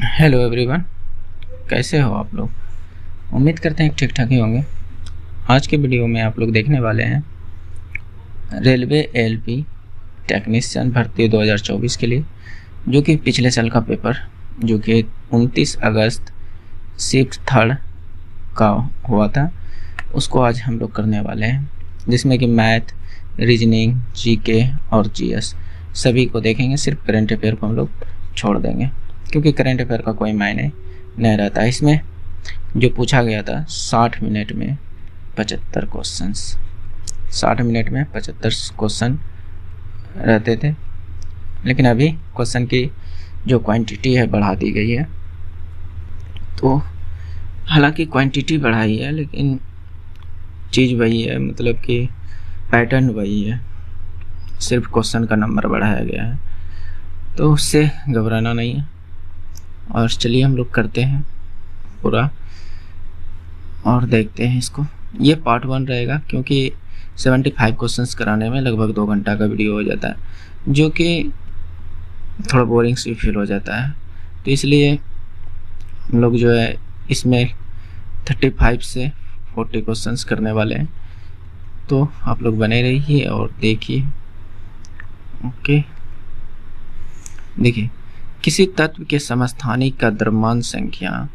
Hello everyone, कैसे हो आप लोग। उम्मीद करते हैं ठीक ठाक ही होंगे। आज के वीडियो में आप लोग देखने वाले हैं रेलवे एलपी टेक्नीशियन भर्ती 2024 के लिए, जो कि पिछले साल का पेपर जो कि 29 अगस्त शिफ्ट थर्ड का हुआ था, उसको आज हम लोग करने वाले हैं, जिसमें कि मैथ, रीजनिंग, जीके और जीएस सभी को देखेंगे। सिर्फ करंट अफेयर को हम लोग छोड़ देंगे, क्योंकि करंट अफेयर का कोई मायने नहीं रहता। इसमें जो पूछा गया था 60 मिनट में 75 क्वेश्चंस, 60 मिनट में 75 क्वेश्चन रहते थे, लेकिन अभी क्वेश्चन की जो क्वांटिटी है बढ़ा दी गई है। तो हालांकि क्वांटिटी बढ़ाई है, लेकिन चीज़ वही है, मतलब कि पैटर्न वही है, सिर्फ क्वेश्चन का नंबर बढ़ाया गया है। तो उससे घबराना नहीं है। और चलिए हम लोग करते हैं पूरा और देखते हैं इसको। ये पार्ट 1 रहेगा, क्योंकि 75 क्वेश्चंस कराने में लगभग 2 घंटा का वीडियो हो जाता है, जो कि थोड़ा बोरिंग सी फील हो जाता है। तो इसलिए हम लोग जो है इसमें 35 से 40 क्वेश्चंस करने वाले हैं। तो आप लोग बने रहिए और देखिए। ओके, देखिए, किसी तत्व के समस्थानिक का द्रव्यमान संख्या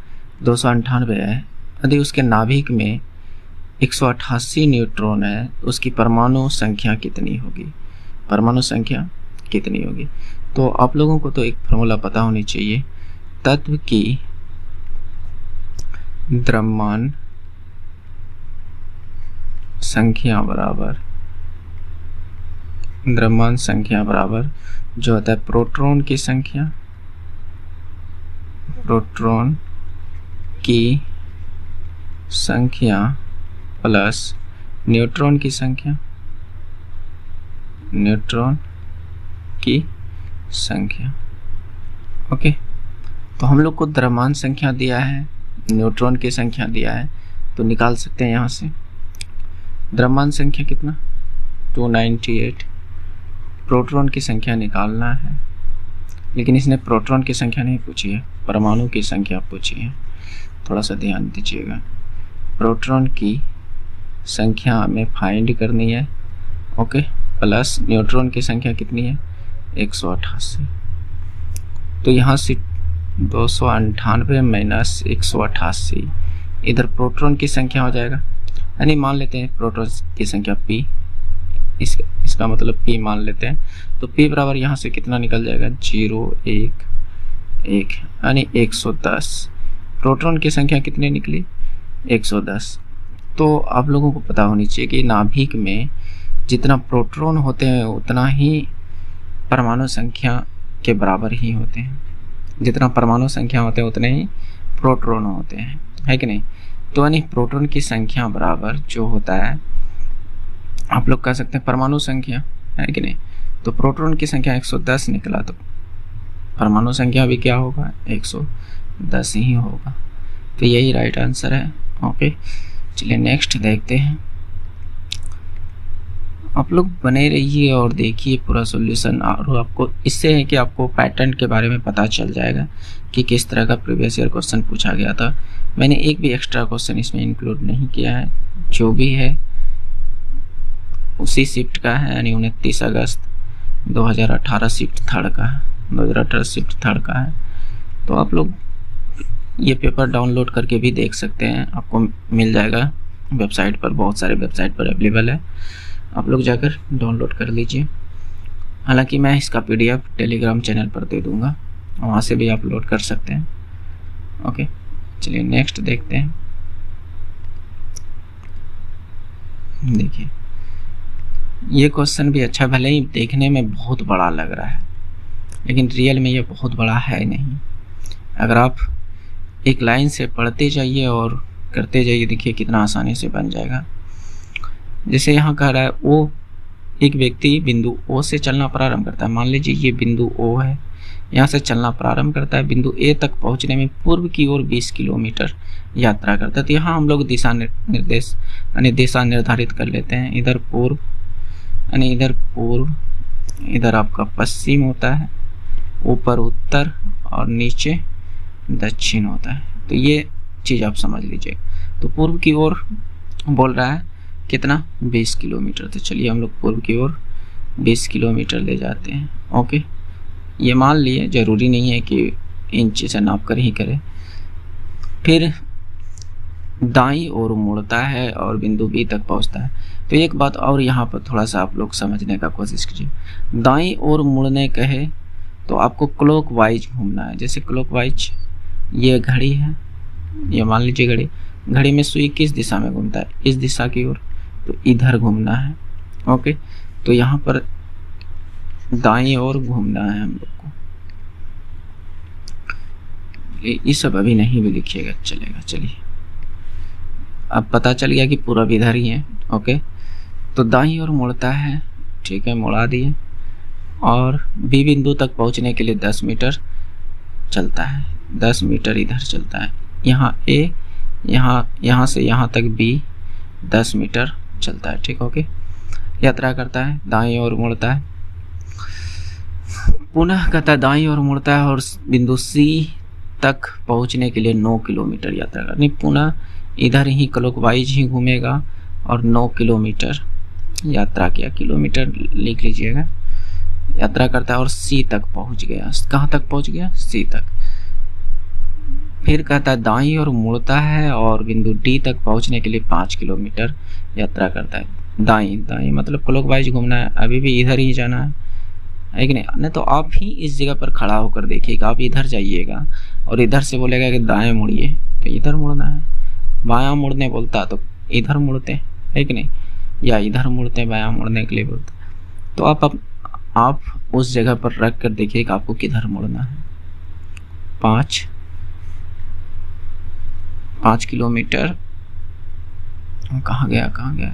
298 है, यदि उसके नाभिक में 188 न्यूट्रॉन है, उसकी परमाणु संख्या कितनी होगी। परमाणु संख्या कितनी होगी। तो आप लोगों को तो एक फॉर्मूला पता होनी चाहिए। तत्व की द्रव्यमान संख्या बराबर जो होता है प्रोटॉन की संख्या, प्रोटॉन की संख्या प्लस न्यूट्रॉन की संख्या, न्यूट्रॉन की संख्या। ओके, तो हम लोग को द्रव्यमान संख्या दिया है, न्यूट्रॉन की संख्या दिया है, तो निकाल सकते हैं यहाँ से। द्रव्यमान संख्या कितना 298, प्रोटॉन की संख्या निकालना है, लेकिन इसने प्रोटॉन की संख्या नहीं पूछी है, परमाणु की संख्या पूछी है। थोड़ा सा ध्यान दीजिएगा। प्रोटॉन की संख्या हमें फाइंड करनी है। ओके, प्लस न्यूट्रॉन की संख्या कितनी है 188। तो यहाँ से 298 माइनस 188, इधर प्रोटॉन की संख्या हो जाएगा, यानी मान लेते हैं प्रोटॉन की संख्या p, इसका मतलब p मान लेते हैं। तो p बराबर यहाँ से कितना निकल जाएगा 0 1 1, यानी 110। प्रोटॉन की संख्या कितनी निकली 110। तो आप लोगों को पता होनी चाहिए कि नाभिक में जितना प्रोटॉन होते हैं उतना ही परमाणु संख्या के बराबर ही होते हैं। जितना परमाणु संख्या होते हैं उतने ही प्रोटॉन होते हैं, है कि नहीं। तो यानी प्रोटॉन की संख्या बराबर जो होता है, आप लोग कह सकते हैं परमाणु संख्या, है कि नहीं। तो प्रोटॉन की संख्या 110 निकला, तो परमाणु संख्या भी क्या होगा 110 ही होगा। तो यही राइट आंसर है। ओके, चलिए नेक्स्ट देखते हैं। आप लोग बने रहिए और देखिए पूरा सॉल्यूशन, और आपको इससे है कि आपको पैटर्न के बारे में पता चल जाएगा कि किस तरह का प्रीवियस ईयर क्वेश्चन पूछा गया था। मैंने एक भी एक्स्ट्रा क्वेश्चन इसमें इंक्लूड नहीं किया है, जो भी है उसी शिफ्ट का है, यानी 29 अगस्त 2018 शिफ्ट थर्ड का है, 2018 शिफ्ट थर्ड का है। तो आप लोग ये पेपर डाउनलोड करके भी देख सकते हैं, आपको मिल जाएगा वेबसाइट पर, बहुत सारे वेबसाइट पर अवेलेबल है, आप लोग जाकर डाउनलोड कर लीजिए। हालांकि मैं इसका PDF टेलीग्राम चैनल पर दे दूंगा, वहाँ से भी अपलोड कर सकते हैं। ओके, चलिए नेक्स्ट देखते हैं। देखिए, ये क्वेश्चन भी अच्छा, भले ही देखने में बहुत बड़ा लग रहा है, लेकिन रियल में ये बहुत बड़ा है नहीं। अगर आप एक लाइन से पढ़ते जाइए और करते जाइए, देखिए कितना आसानी से बन जाएगा। जैसे यहाँ कह रहा है, वो एक व्यक्ति बिंदु O से चलना प्रारंभ करता है। मान लीजिए ये बिंदु O है, यहाँ से चलना प्रारंभ करता है, बिंदु A तक पहुँचने में पूर्व की ओर 20 किलोमीटर यात्रा करता है। तो यहाँ हम लोग दिशा निर्देश यानी दिशा निर्धारित कर लेते हैं। इधर पूर्व यानी इधर पूर्व, इधर आपका पश्चिम होता है, ऊपर उत्तर और नीचे दक्षिण होता है। तो ये चीज़ आप समझ लीजिए। तो पूर्व की ओर बोल रहा है कितना, 20 किलोमीटर। तो चलिए हम लोग पूर्व की ओर 20 किलोमीटर ले जाते हैं। ओके, ये मान लिए, ज़रूरी नहीं है कि इंच से नाप कर ही करें। फिर दाईं ओर मुड़ता है और बिंदु बी तक पहुंचता है। तो एक बात और यहाँ पर थोड़ा सा आप लोग समझने का कोशिश कीजिए। दाईं ओर मुड़ने कहे तो आपको क्लॉकवाइज घूमना है। जैसे क्लॉकवाइज, ये घड़ी है, ये मान लीजिए घड़ी में सुई किस दिशा में घूमता है, इस दिशा की ओर, तो इधर घूमना है। ओके, तो यहाँ पर दाईं ओर घूमना है हम लोग को। ये सब अभी नहीं भी लिखिएगा, चलेगा। चलिए, अब पता चल गया कि पूरा इधर ही है। ओके, तो दाईं ओर मुड़ता है, ठीक है, मुड़ा दिए, और बी बिंदु तक पहुंचने के लिए 10 मीटर चलता है। 10 मीटर इधर चलता है। यहाँ ए, यहाँ से यहाँ तक बी 10 मीटर चलता है। ठीक, ओके, यात्रा करता है, दाईं ओर मुड़ता है, पुनः कहता है दाईं ओर मुड़ता है और बिंदु सी तक पहुंचने के लिए 9 किलोमीटर यात्रा करनी। पुनः इधर ही क्लॉकवाइज ही घूमेगा और 9 किलोमीटर यात्रा किया। किलोमीटर लिख लीजिएगा। यात्रा करता है और सी तक पहुंच गया। कहाँ तक पहुंच गया? सी तक। फिर कहता है दाईं ओर मुड़ता है और बिंदु डी तक पहुंचने के लिए 5 किलोमीटर यात्रा करता है। दाईं मतलब क्लॉकवाइज घूमना है, अभी भी इधर ही जाना है कि नहीं तो आप ही इस जगह पर खड़ा होकर देखिएगा। आप इधर जाइएगा और इधर से बोलेगा कि दाएं मुड़िए, तो इधर मुड़ना है। बायां मुड़ने बोलता तो इधर मुड़ते है कि नहीं, या इधर मुड़ते बायां मुड़ने के लिए बोलते। तो आप उस जगह पर रख कर देखिएगा आपको किधर मुड़ना है। 5 किलोमीटर कहाँ गया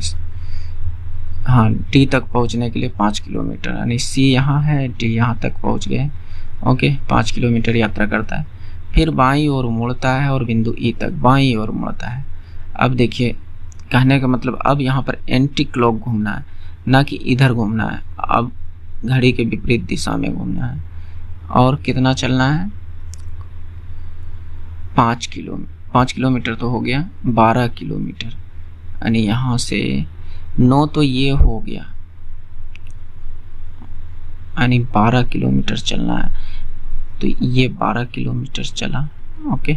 हाँ, डी तक पहुंचने के लिए 5 किलोमीटर, यानी सी यहाँ है, डी यहाँ तक पहुंच गए। ओके, 5 किलोमीटर यात्रा करता है। फिर बाईं ओर मुड़ता है और बिंदु ई तक बाईं ओर मुड़ता है। अब देखिए, कहने का मतलब अब यहाँ पर एंटी क्लॉक घूमना है, ना कि इधर घूमना है। अब घड़ी के विपरीत दिशा में घूमना है। और कितना चलना है? 5 किलोमीटर तो हो गया, 12 किलोमीटर, यानी यहाँ से 9 तो ये हो गया, यानी 12 किलोमीटर चलना है। तो ये 12 किलोमीटर चला। ओके,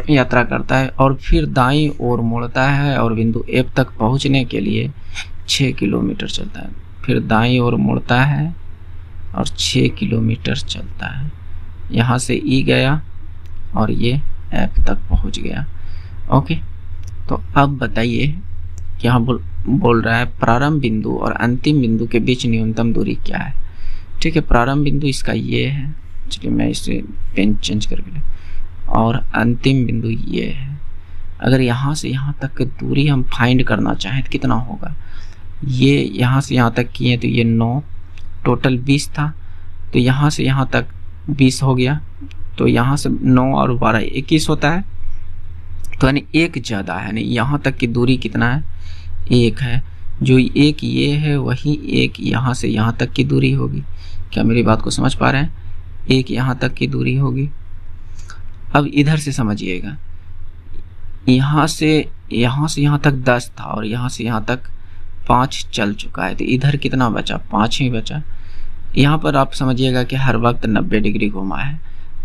यात्रा करता है और फिर दाईं ओर मुड़ता है और बिंदु एफ तक पहुंचने के लिए 6 किलोमीटर चलता है। फिर दाईं ओर मुड़ता है और 6 किलोमीटर चलता है। यहाँ से ई गया और ये एफ तक पहुंच गया। ओके, तो अब बताइए, यहाँ बोल रहा है प्रारंभ बिंदु और अंतिम बिंदु के बीच न्यूनतम दूरी क्या है। ठीक है, प्रारंभ बिंदु इसका ये है, चलिए मैं इसे पेन चेंज करके ले, और अंतिम बिंदु ये है। अगर यहाँ से यहाँ तक की दूरी हम फाइंड करना चाहें तो कितना होगा? ये यहाँ से यहाँ तक किए तो ये 9, टोटल 20 था, तो यहाँ से यहाँ तक 20 हो गया, तो यहाँ से 9 और 12 21 होता है। तो यानी एक ज़्यादा है, यानी यहाँ तक की दूरी कितना है? 1 है। जो एक ये है वही एक यहाँ से यहाँ तक की दूरी होगी। क्या मेरी बात को समझ पा रहे हैं? एक यहाँ तक की दूरी होगी। अब इधर से समझिएगा, यहाँ से यहाँ तक 10 था और यहाँ से यहाँ तक 5 चल चुका है, तो इधर कितना बचा? 5 ही बचा। यहाँ पर आप समझिएगा कि हर वक्त 90 डिग्री घुमा है।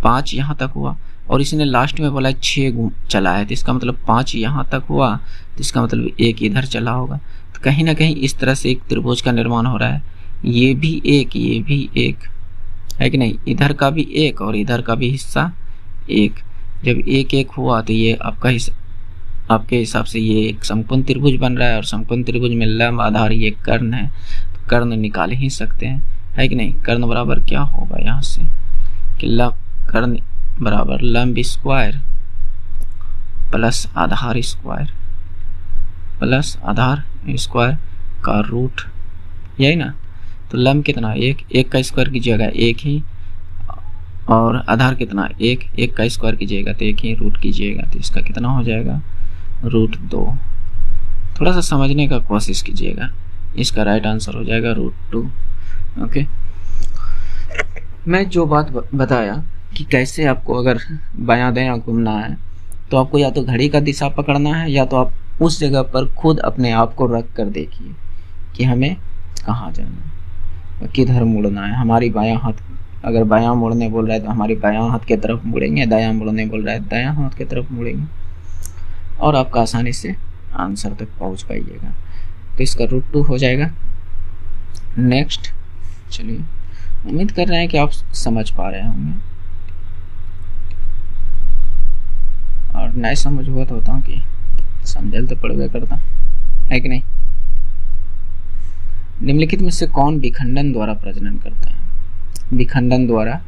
5 यहाँ तक हुआ और इसने लास्ट में बोला 6 चला है, तो इसका मतलब 5 यहाँ तक हुआ, तो इसका मतलब 1 इधर चला होगा। तो कहीं ना कहीं इस तरह से एक त्रिभुज का निर्माण हो रहा है। ये भी एक, ये भी एक है कि नहीं, इधर का भी एक और इधर का भी हिस्सा एक। जब एक एक हुआ तो ये आपके हिसाब से ये एक समकोण त्रिभुज बन रहा है, और समकोण त्रिभुज में लंब आधार ये कर्ण है, तो कर्ण निकाल ही सकते हैं, है कि नहीं। कर्ण बराबर क्या होगा यहाँ से कि कर्ण बराबर लंब स्क्वायर प्लस आधार स्क्वायर प्लस आधार स्क्वायर का रूट, यही ना। तो लंब कितना? 1 का स्क्वायर कीजिएगा 1 ही, और आधार कितना? 1 का स्क्वायर कीजिएगा तो 1 ही, रूट कीजिएगा तो इसका कितना हो जाएगा? √2। थोड़ा सा समझने का कोशिश कीजिएगा, इसका राइट आंसर हो जाएगा √2। ओके, मैं जो बात बताया कि कैसे आपको अगर बायां दायां घूमना है तो आपको या तो घड़ी का दिशा पकड़ना है या तो आप उस जगह पर खुद अपने आप को रख कर देखिए कि हमें कहाँ जाना है, किधर मुड़ना है। हमारी बायां हाथ अगर बायां मुड़ने बोल रहा है तो हमारी बायां हाथ की तरफ मुड़ेंगे, दायां मुड़ने बोल रहा है दायां हाथ की तरफ मुड़ेंगे और आपका आसानी से आंसर तक पहुंच पाइएगा। तो इसका रूट 2 हो जाएगा। नेक्स्ट, चलिए उम्मीद कर रहे हैं कि आप समझ पा रहे होंगे और नहीं समझ हुआ तो होता हूँ कि समझल तो पड़वे करता है कि नहीं। निम्नलिखित में से कौन विखंडन द्वारा प्रजनन करता है? विखंडन द्वारा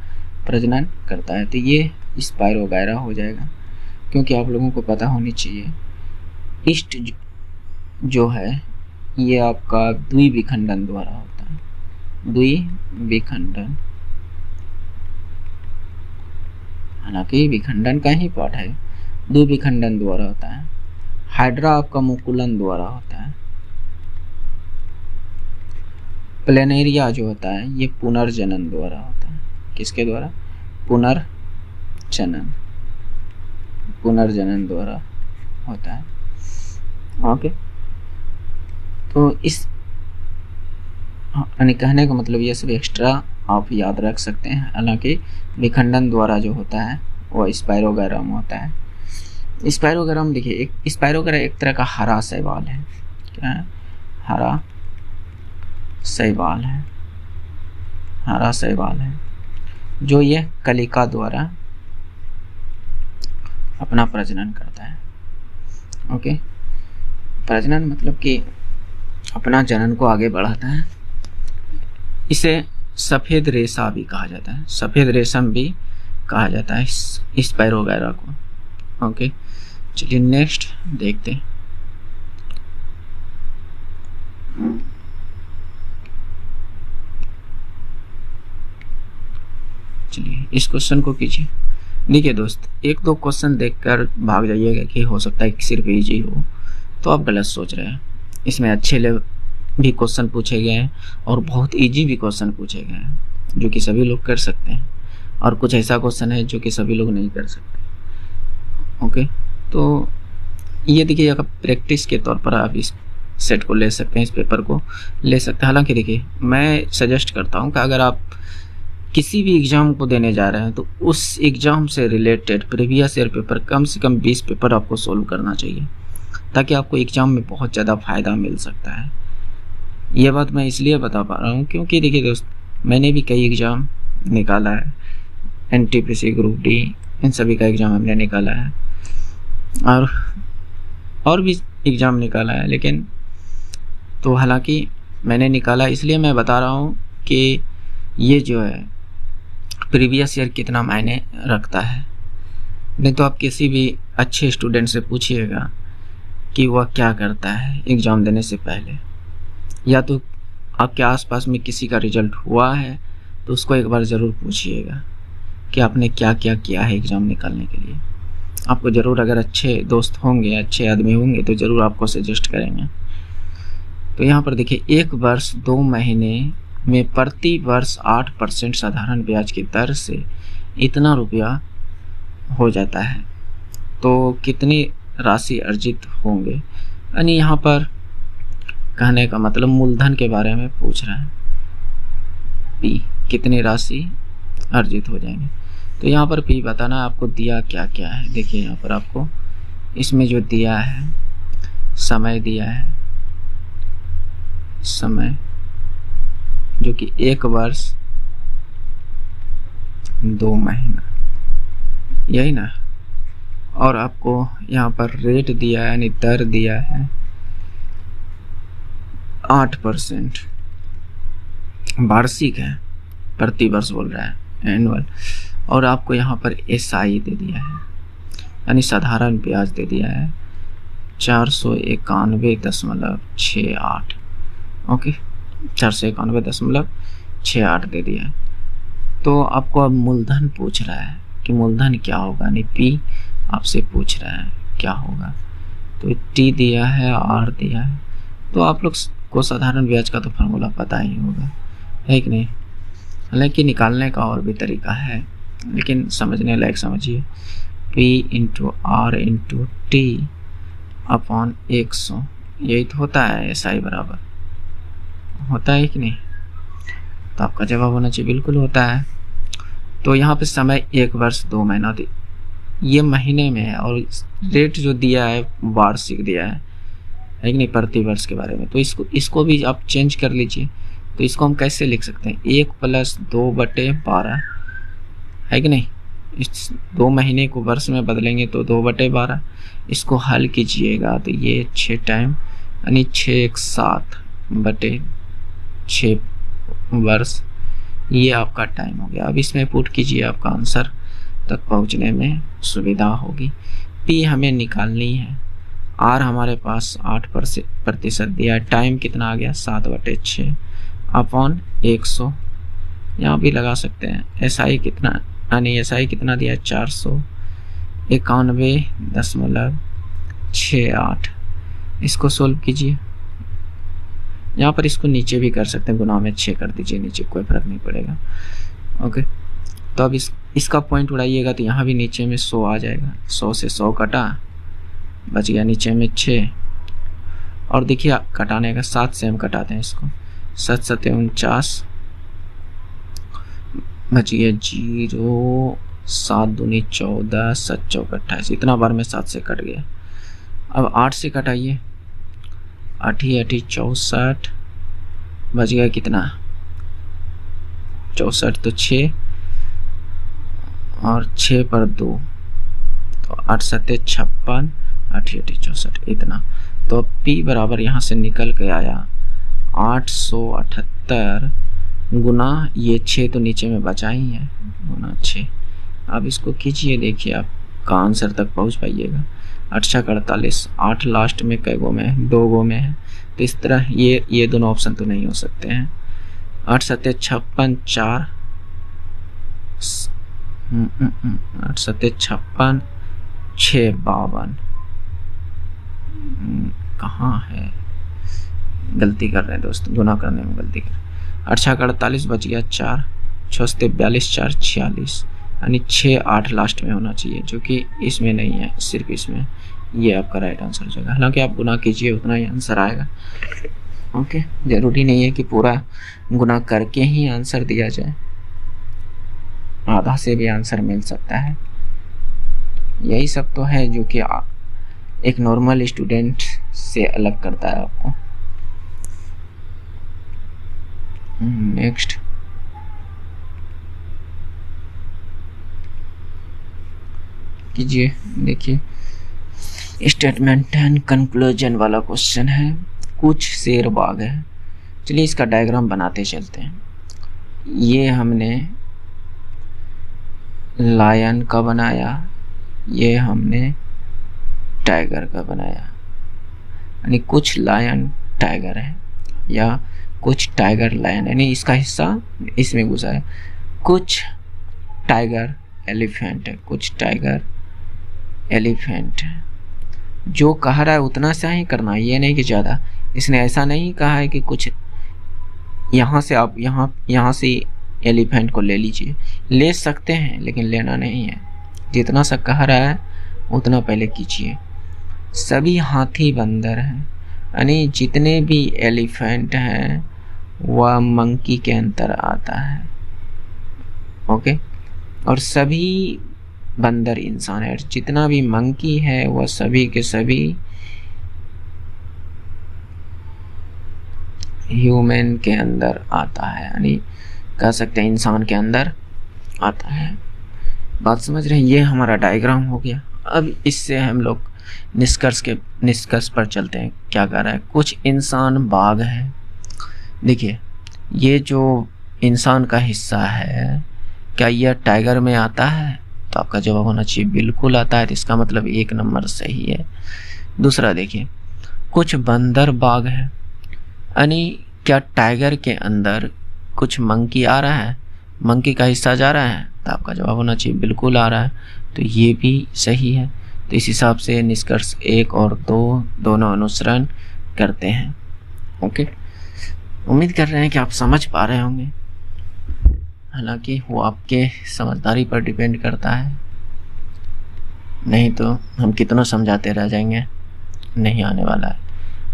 प्रजनन करता है तो ये स्पाइरोगायरा हो जाएगा, क्योंकि आप लोगों को पता होनी चाहिए ईस्ट जो है ये आपका द्विविखंडन द्वारा होता है। द्विविखंडन हालांकि विखंडन का ही पार्ट है, द्विविखंडन द्वारा होता है। हाइड्रा आपका मुकुलन द्वारा होता है। प्लेनेरिया जो होता है ये पुनर्जनन द्वारा होता है। किसके द्वारा? पुनर्जनन द्वारा होता है। ओके, तो इस कहने का मतलब ये सब एक्स्ट्रा आप याद रख सकते हैं। हालांकि विखंडन द्वारा जो होता है वो स्पाइरोगैरम होता है। स्पाइरोगैरम देखिए, एक स्पाइरोगैरा एक तरह का हरा शैवाल है। क्या है? हरा शैवाल है जो ये कलिका द्वारा अपना प्रजनन करता है। ओके, प्रजनन मतलब कि अपना जनन को आगे बढ़ाता है। इसे सफेद रेशा भी कहा जाता है, सफेद रेशम भी कहा जाता है स्पाइरोगैरा को। ओके, चलिए नेक्स्ट देखते हैं। चलिए इस क्वेश्चन को कीजिए। देखिए दोस्त, एक दो क्वेश्चन देखकर भाग जाइएगा कि हो सकता है कि सिर्फ इजी हो, तो आप गलत सोच रहे हैं। इसमें अच्छे भी क्वेश्चन पूछे गए हैं और बहुत इजी भी क्वेश्चन पूछे गए हैं जो कि सभी लोग कर सकते हैं, और कुछ ऐसा क्वेश्चन है जो कि सभी लोग नहीं कर सकते। ओके, तो ये देखिए अगर प्रैक्टिस के तौर पर आप इस सेट को ले सकते हैं, इस पेपर को ले सकते हैं। हालांकि देखिए मैं सजेस्ट करता हूँ कि अगर आप किसी भी एग्ज़ाम को देने जा रहे हैं तो उस एग्ज़ाम से रिलेटेड प्रीवियस ईयर पेपर कम से कम 20 पेपर आपको सोल्व करना चाहिए, ताकि आपको एग्ज़ाम में बहुत ज़्यादा फ़ायदा मिल सकता है। ये बात मैं इसलिए बता पा रहा हूँ क्योंकि देखिए दोस्त, मैंने भी कई एग्ज़ाम निकाला है, NTPC ग्रुप डी इन सभी का एग्ज़ाम हमने निकाला है और भी एग्ज़ाम निकाला है। लेकिन तो हालांकि मैंने निकाला, इसलिए मैं बता रहा हूँ कि ये जो है प्रीवियस ईयर कितना मायने रखता है। नहीं तो आप किसी भी अच्छे स्टूडेंट से पूछिएगा कि वह क्या करता है एग्ज़ाम देने से पहले, या तो आपके आसपास में किसी का रिजल्ट हुआ है तो उसको एक बार ज़रूर पूछिएगा कि आपने क्या क्या किया है एग्ज़ाम निकालने के लिए। आपको ज़रूर, अगर अच्छे दोस्त होंगे, अच्छे आदमी होंगे तो ज़रूर आपको सजेस्ट करेंगे। तो यहाँ पर देखिए, 1 वर्ष 2 महीने में प्रति वर्ष 8% साधारण ब्याज की दर से इतना रुपया हो जाता है, तो कितनी राशि अर्जित होंगे। यानी यहाँ पर कहने का मतलब मूलधन के बारे में पूछ रहा है, पी कितनी राशि अर्जित हो जाएंगे। तो यहाँ पर पी बताना आपको दिया क्या क्या है। देखिए यहाँ पर आपको इसमें जो दिया है, समय दिया है, समय जो कि 1 वर्ष 2 महीना, यही ना। और आपको यहाँ पर रेट दिया है, यानी दर दिया है 8%, वार्षिक है, प्रति वर्ष बोल रहा है, एनुअल। और आपको यहाँ पर SI दे दिया है, यानी साधारण ब्याज दे दिया है 491.68। ओके, 491.68 दे दिया है। तो आपको अब मूलधन पूछ रहा है कि मूलधन क्या होगा, यानी P आपसे पूछ रहा है क्या होगा। तो T दिया है, R दिया है। तो आप लोग को साधारण ब्याज का तो फार्मूला पता ही होगा, है कि नहीं। हालांकि निकालने का और भी तरीका है, लेकिन समझने लायक समझिए। P into R into T upon 100, यही तो होता है SI बराबर, होता है कि नहीं? तो आपका जवाब होना चाहिए बिल्कुल होता है। तो यहाँ पे समय 1 वर्ष 2 महीना ये महीने में है, और रेट जो दिया है वार्षिक दिया है कि नहीं, प्रति वर्ष के बारे में। तो इसको भी आप चेंज कर लीजिए। तो इसको हम कैसे लिख सकते हैं, 1 + 2/12 है कि नहीं। इस 2 महीने को वर्ष में बदलेंगे तो 2/12। इसको हल कीजिएगा तो ये 6 टाइम यानी 6 × 7/6 वर्ष, ये आपका टाइम हो गया। अब इसमें पुट कीजिए, आपका आंसर तक पहुंचने में सुविधा होगी। P हमें निकालनी है, R हमारे पास 8% दिया है, टाइम कितना आ गया 7/6 अपॉन 100, यहाँ भी लगा सकते हैं। SI कितना, यानी SI कितना दिया है 491.68। इसको सोल्व कीजिए। यहाँ पर इसको नीचे भी कर सकते हैं, गुना में 6 कर दीजिए नीचे, कोई फर्क नहीं पड़ेगा। ओके, तो अब इसका पॉइंट उड़ाइएगा तो यहाँ भी नीचे में 100 आ जाएगा। 100 से 100 कटा, बच गया नीचे में 6। और देखिए कटाने का 7 से हम कटाते हैं इसको, 7 × 7 = 49, बच गया 0, 7 दूनी 14, 7 चौक 28। इतना बार में 7 से कट गया। अब 8 से कटाइए, 8 × 8 = 64, बच गया कितना 64, तो 6 और 6 पर 2 तो 8 × 7 = 56, 8 × 8 = 64, इतना। तो P बराबर यहाँ से निकल के आया 878 गुना ये 6 तो नीचे में बचा ही है, गुना 6। अब इसको कीजिए, देखिए आपका आंसर तक पहुँच पाइएगा। 8 × 48, 8 लास्ट में कै गो में है, 2 गो में है। तो इस तरह ये दोनों ऑप्शन तो नहीं हो सकते हैं। 8 × 7 = 56, 4 8 × 7 = 56, 6 52। कहाँ है, गलती कर रहे हैं दोस्तों, गुना करने में गलती कर। 8 × 48 बच गया 4, 6 × 7 = 42, 4 = 46, यानी 6 8 लास्ट में होना चाहिए, जो कि इसमें नहीं है, सिर्फ इसमें। ये आपका राइट आंसर हो जाएगा। हालांकि आप गुना कीजिए उतना ही आंसर आएगा। ओके, ज़रूरी नहीं है कि पूरा गुना करके ही आंसर दिया जाए, आधा से भी आंसर मिल सकता है। यही सब तो है जो कि एक नॉर्मल स्टूडेंट से अलग करता है आपको। नेक्स्ट, कीजिए, देखिए स्टेटमेंट एंड कंक्लूजन वाला क्वेश्चन है। कुछ शेर बाग है, चलिए इसका डायग्राम बनाते चलते हैं। ये हमने लायन का बनाया, ये हमने टाइगर का बनाया, यानी कुछ लायन टाइगर है या कुछ टाइगर लायन, यानी इसका हिस्सा इसमें घुसा है। कुछ टाइगर एलिफेंट है, कुछ टाइगर एलिफेंट है। जो कह रहा है उतना सा ही करना है, ये नहीं कि ज़्यादा। इसने ऐसा नहीं कहा है कि कुछ यहाँ से आप यहाँ से एलिफेंट को ले लीजिए, ले सकते हैं लेकिन लेना नहीं है। जितना सा कह रहा है उतना पहले कीजिए। सभी हाथी बंदर हैं, यानी जितने भी एलिफेंट हैं वह मंकी के अंतर आता है। ओके, और सभी बंदर इंसान है, जितना भी मंकी है वह सभी के सभी ह्यूमन के अंदर आता है, यानी कह सकते हैं इंसान के अंदर आता है। बात समझ रहे हैं? ये हमारा डायग्राम हो गया। अब इससे हम लोग निष्कर्ष पर चलते हैं। क्या कह रहा है? कुछ इंसान बाघ है। देखिए, ये जो इंसान का हिस्सा है क्या यह टाइगर में आता है? तो आपका जवाब होना चाहिए बिल्कुल आता है। तो इसका मतलब 1 नंबर सही है। दूसरा देखिए, कुछ बंदर बाघ है, यानी क्या टाइगर के अंदर कुछ मंकी आ रहा है, मंकी का हिस्सा जा रहा है? तो आपका जवाब होना चाहिए बिल्कुल आ रहा है। तो ये भी सही है। तो इस हिसाब से निष्कर्ष 1 और 2 दोनों अनुसरण करते हैं। ओके, उम्मीद कर रहे हैं कि आप समझ पा रहे होंगे। हालांकि वो आपके समझदारी पर डिपेंड करता है, नहीं तो हम कितना समझाते रह जाएंगे, नहीं आने वाला है।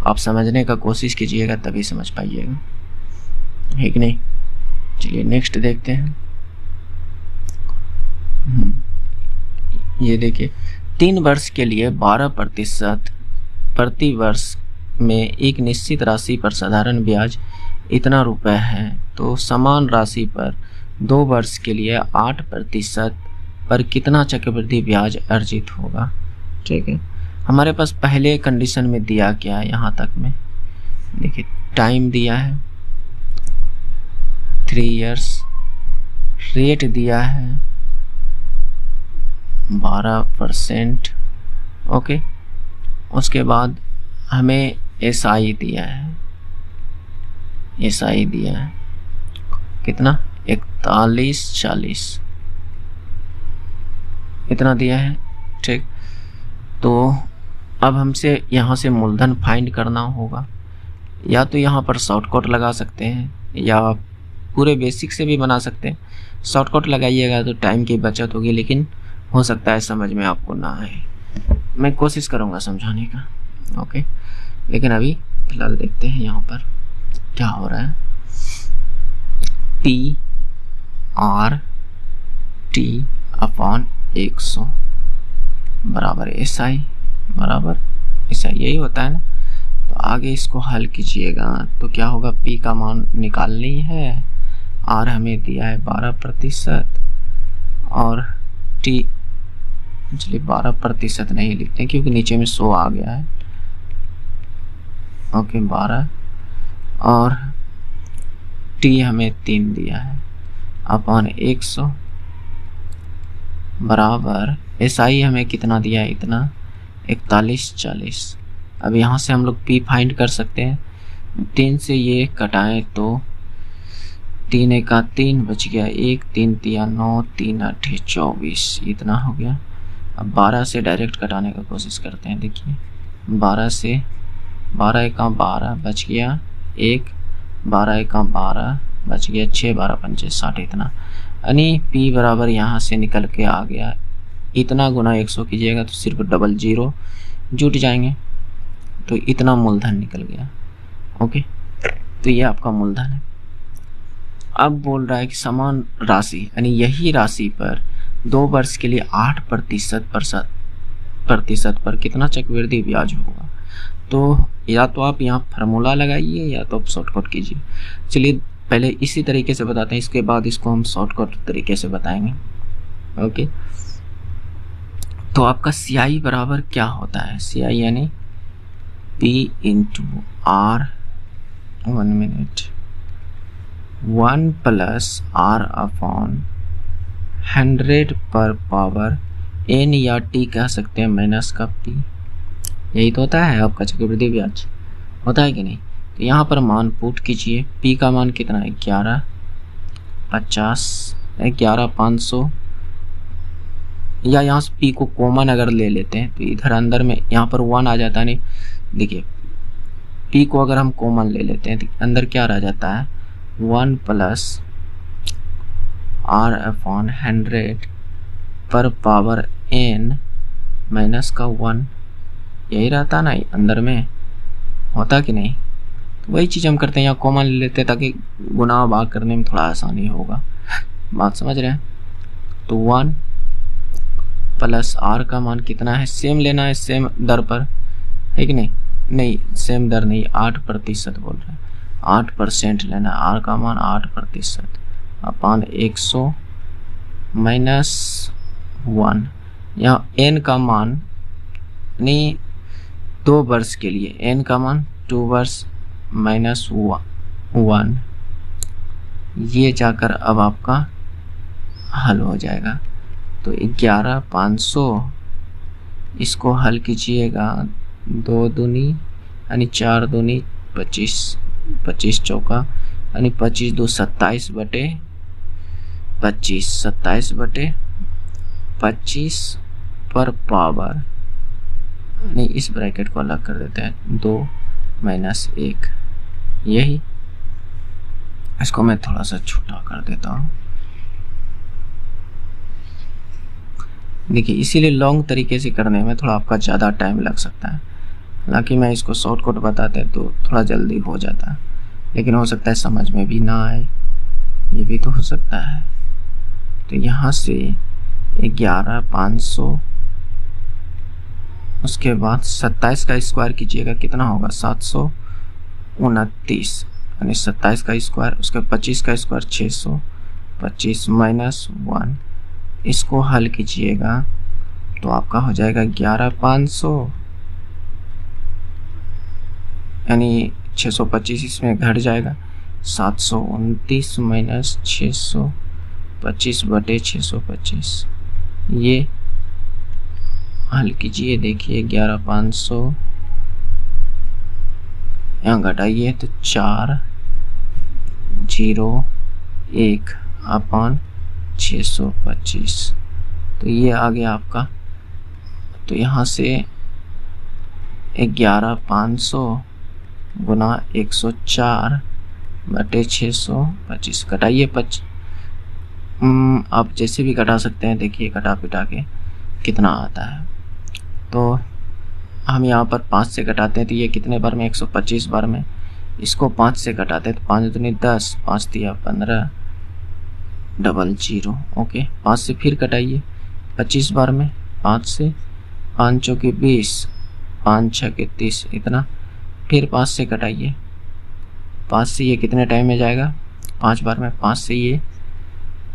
आप समझने का कोशिश कीजिएगा तभी समझ पाइएगा, है कि नहीं। चलिए नेक्स्ट देखते हैं। ये देखिए, 3 वर्ष के लिए 12% प्रति वर्ष में एक निश्चित राशि पर साधारण ब्याज इतना रुपए है, तो समान राशि पर 2 वर्ष के लिए 8% पर कितना चक्रवृद्धि ब्याज अर्जित होगा। ठीक है, हमारे पास पहले कंडीशन में दिया क्या है, यहाँ तक में देखिए टाइम दिया है 3 इयर्स, रेट दिया है 12%। ओके, उसके बाद हमें SI दिया है, SI दिया है कितना 41-40 इतना दिया है। ठीक, तो अब हमसे यहाँ से मूलधन फाइंड करना होगा, या तो यहाँ पर शॉर्टकट लगा सकते हैं या पूरे बेसिक से भी बना सकते हैं। शॉर्टकट लगाइएगा तो टाइम की बचत होगी, लेकिन हो सकता है समझ में आपको ना आए, मैं कोशिश करूँगा समझाने का। ओके, लेकिन अभी फिलहाल देखते हैं यहाँ पर क्या हो रहा है। PR/T/100 बराबर SI बराबर SI, यही होता है ना। तो आगे इसको हल कीजिएगा तो क्या होगा, P का मान निकालनी है, R हमें दिया है 12% और T, चलिए 12% नहीं लिखते हैं क्योंकि नीचे में 100 आ गया है। ओके 12 और T हमें 3 दिया है अपॉन 100 बराबर SI हमें कितना दिया है, इतना 41-40। अब यहाँ से हम लोग P फाइंड कर सकते हैं। 3 से ये कटाएं तो 3 एका 3 बच गया, 1 3 तिया 9 3 8 24 इतना हो गया। अब 12 से डायरेक्ट कटाने का कोशिश करते हैं। देखिए 12 से 12 एका 12 बच गया 1, 12 एका 12 बच गया 6, 12 पंचे 60 इतना, यानी P बराबर यहाँ से निकल के आ गया इतना गुना 100 कीजिएगा तो सिर्फ डबल 0 जुट जाएंगे, तो इतना मूलधन निकल गया। ओके, तो ये आपका मूलधन है। अब बोल रहा है कि समान राशि यानी यही राशि पर 2 वर्ष के लिए 8% पर कितना चक्रवृद्धि ब्याज होगा। तो या तो आप यहाँ फार्मूला लगाइए या तो आप शॉर्टकट कीजिए। चलिए पहले इसी तरीके से बताते हैं, इसके बाद इसको हम शॉर्टकट तरीके से बताएंगे। ओके, तो आपका CI बराबर क्या होता है, CI यानी P into R 1 minute 1 plus R upon 100 पर पावर N या T कह सकते हैं माइनस का P, यही तो होता है आपका चक्रवृद्धि ब्याज, होता है कि नहीं। तो यहाँ पर मान पुट कीजिए, P का मान कितना है 11,500 या यहाँ से P को कॉमन अगर ले लेते हैं तो इधर अंदर में यहाँ पर 1 आ जाता है। नहीं देखिए P को अगर हम कॉमन ले लेते हैं तो अंदर क्या रह जाता है 1 प्लस R अपॉन 100 पर पावर N माइनस का 1, यही रहता ना अंदर में, होता कि नहीं। तो वही चीज़ हम करते हैं, यहाँ कॉमन ले लेते हैं ताकि गुना भाग करने में थोड़ा आसानी होगा, बात समझ रहे हैं। तो 1 प्लस R का मान कितना है, सेम लेना है सेम दर पर, है कि नहीं। नहीं सेम दर नहीं, 8% बोल रहे हैं, 8% लेना है, R का मान 8% अपान 100 माइनस 1। यहाँ N का मान नहीं 2 वर्ष के लिए, N का मान 2 वर्ष माइनस 1, ये जाकर अब आपका हल हो जाएगा। तो 11,500 इसको हल कीजिएगा, 2 दूनी यानी 4 दूनी 25, 25 चौका यानी 25 2 27 बटे 25, 27 बटे 25 पर पावर, नहीं इस ब्रैकेट को अलग कर देते हैं, 2 माइनस 1, यही इसको मैं थोड़ा सा छोटा कर देता हूँ देखिए इसीलिए लॉन्ग तरीके से करने में थोड़ा आपका ज़्यादा टाइम लग सकता है। हालांकि मैं इसको शॉर्टकट बताते तो थोड़ा जल्दी हो जाता है, लेकिन हो सकता है समझ में भी ना आए, ये भी तो हो सकता है। तो यहाँ से 11,500, उसके बाद 27 का स्क्वायर कीजिएगा, कितना होगा 729, यानी 27 का स्क्वायर, उसके 25 का स्क्वायर 625 -1, इसको हल कीजिएगा तो आपका हो जाएगा 11,500, यानी 625 इसमें घट जाएगा, 729 - 625 बटे 625, ये हल कीजिए। देखिए 11,500 यहाँ घटाइए तो 401/625, तो ये आ गया आपका। तो यहाँ से 11,500 गुना 104 बटे 625, कटाइए आप जैसे भी कटा सकते हैं। देखिए कटा पिटा के कितना आता है, तो हम यहाँ पर 5 से कटाते हैं तो ये कितने बार में 125 बार में, इसको 5 से कटाते हैं तो 5 दूनी 10, 5 तिया 15, 00, ओके। 5 से फिर कटाइए 25 बार में, 5 से, 5 चौके 20, 5 छके 30, इतना, फिर 5 से कटाइए, 5 से ये कितने टाइम में जाएगा 5 बार में, 5 से ये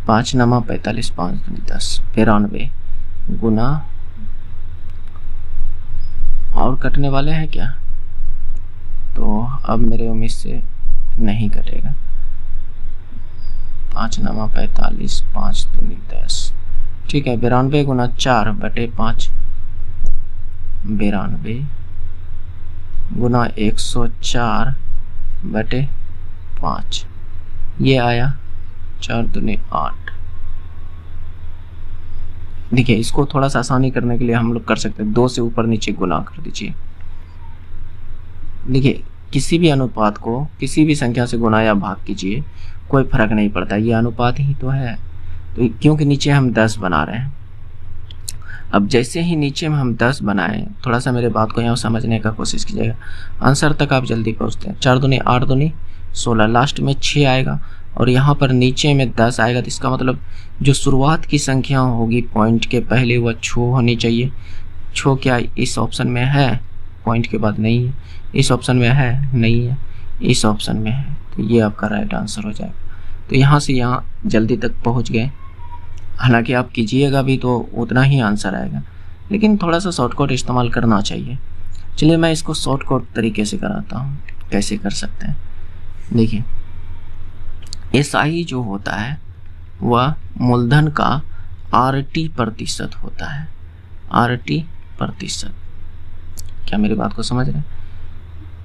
5 नमा 45, 5 दूनी 10, 93 गुना, और कटने वाले हैं क्या, तो अब मेरे उम्मीद से नहीं कटेगा। 5 नमा 45, 5 दूनी 10, ठीक है। 92 गुना 4 बटे 5, 92 गुना 104 बटे 5, ये आया 4 दूनी 8। देखिए इसको थोड़ा सा आसानी करने के लिए हम लोग कर सकते हैं, 2 से ऊपर नीचे गुना कर दीजिए। देखिए किसी भी अनुपात को किसी भी संख्या से गुना या भाग कीजिए, कोई फर्क नहीं पड़ता, ये अनुपात ही तो है। तो क्योंकि नीचे हम 10 बना रहे हैं, अब जैसे ही नीचे में हम 10 बनाएं, थोड़ा सा मेरे बात को यहाँ समझने का कोशिश कीजिएगा, आंसर तक आप जल्दी पहुँचते हैं। 4 दूनी 8 दूनी 16, लास्ट में 6 आएगा और यहाँ पर नीचे में 10 आएगा, तो इसका मतलब जो शुरुआत की संख्या होगी पॉइंट के पहले वह छो होनी चाहिए। छो क्या इस ऑप्शन में है, पॉइंट के बाद नहीं है, इस ऑप्शन में है नहीं है, इस ऑप्शन में है, तो ये आपका राइट आंसर हो जाएगा। तो यहाँ से यहाँ जल्दी तक पहुँच गए, हालांकि आप कीजिएगा भी तो उतना ही आंसर आएगा, लेकिन थोड़ा सा शॉर्टकट इस्तेमाल करना चाहिए। चलिए मैं इसको शॉर्टकट तरीके से कराता हूँ, कैसे कर सकते हैं। देखिए SI जो होता है वह मूलधन का RT% होता है, RT%। क्या मेरी बात को समझ रहे हैं?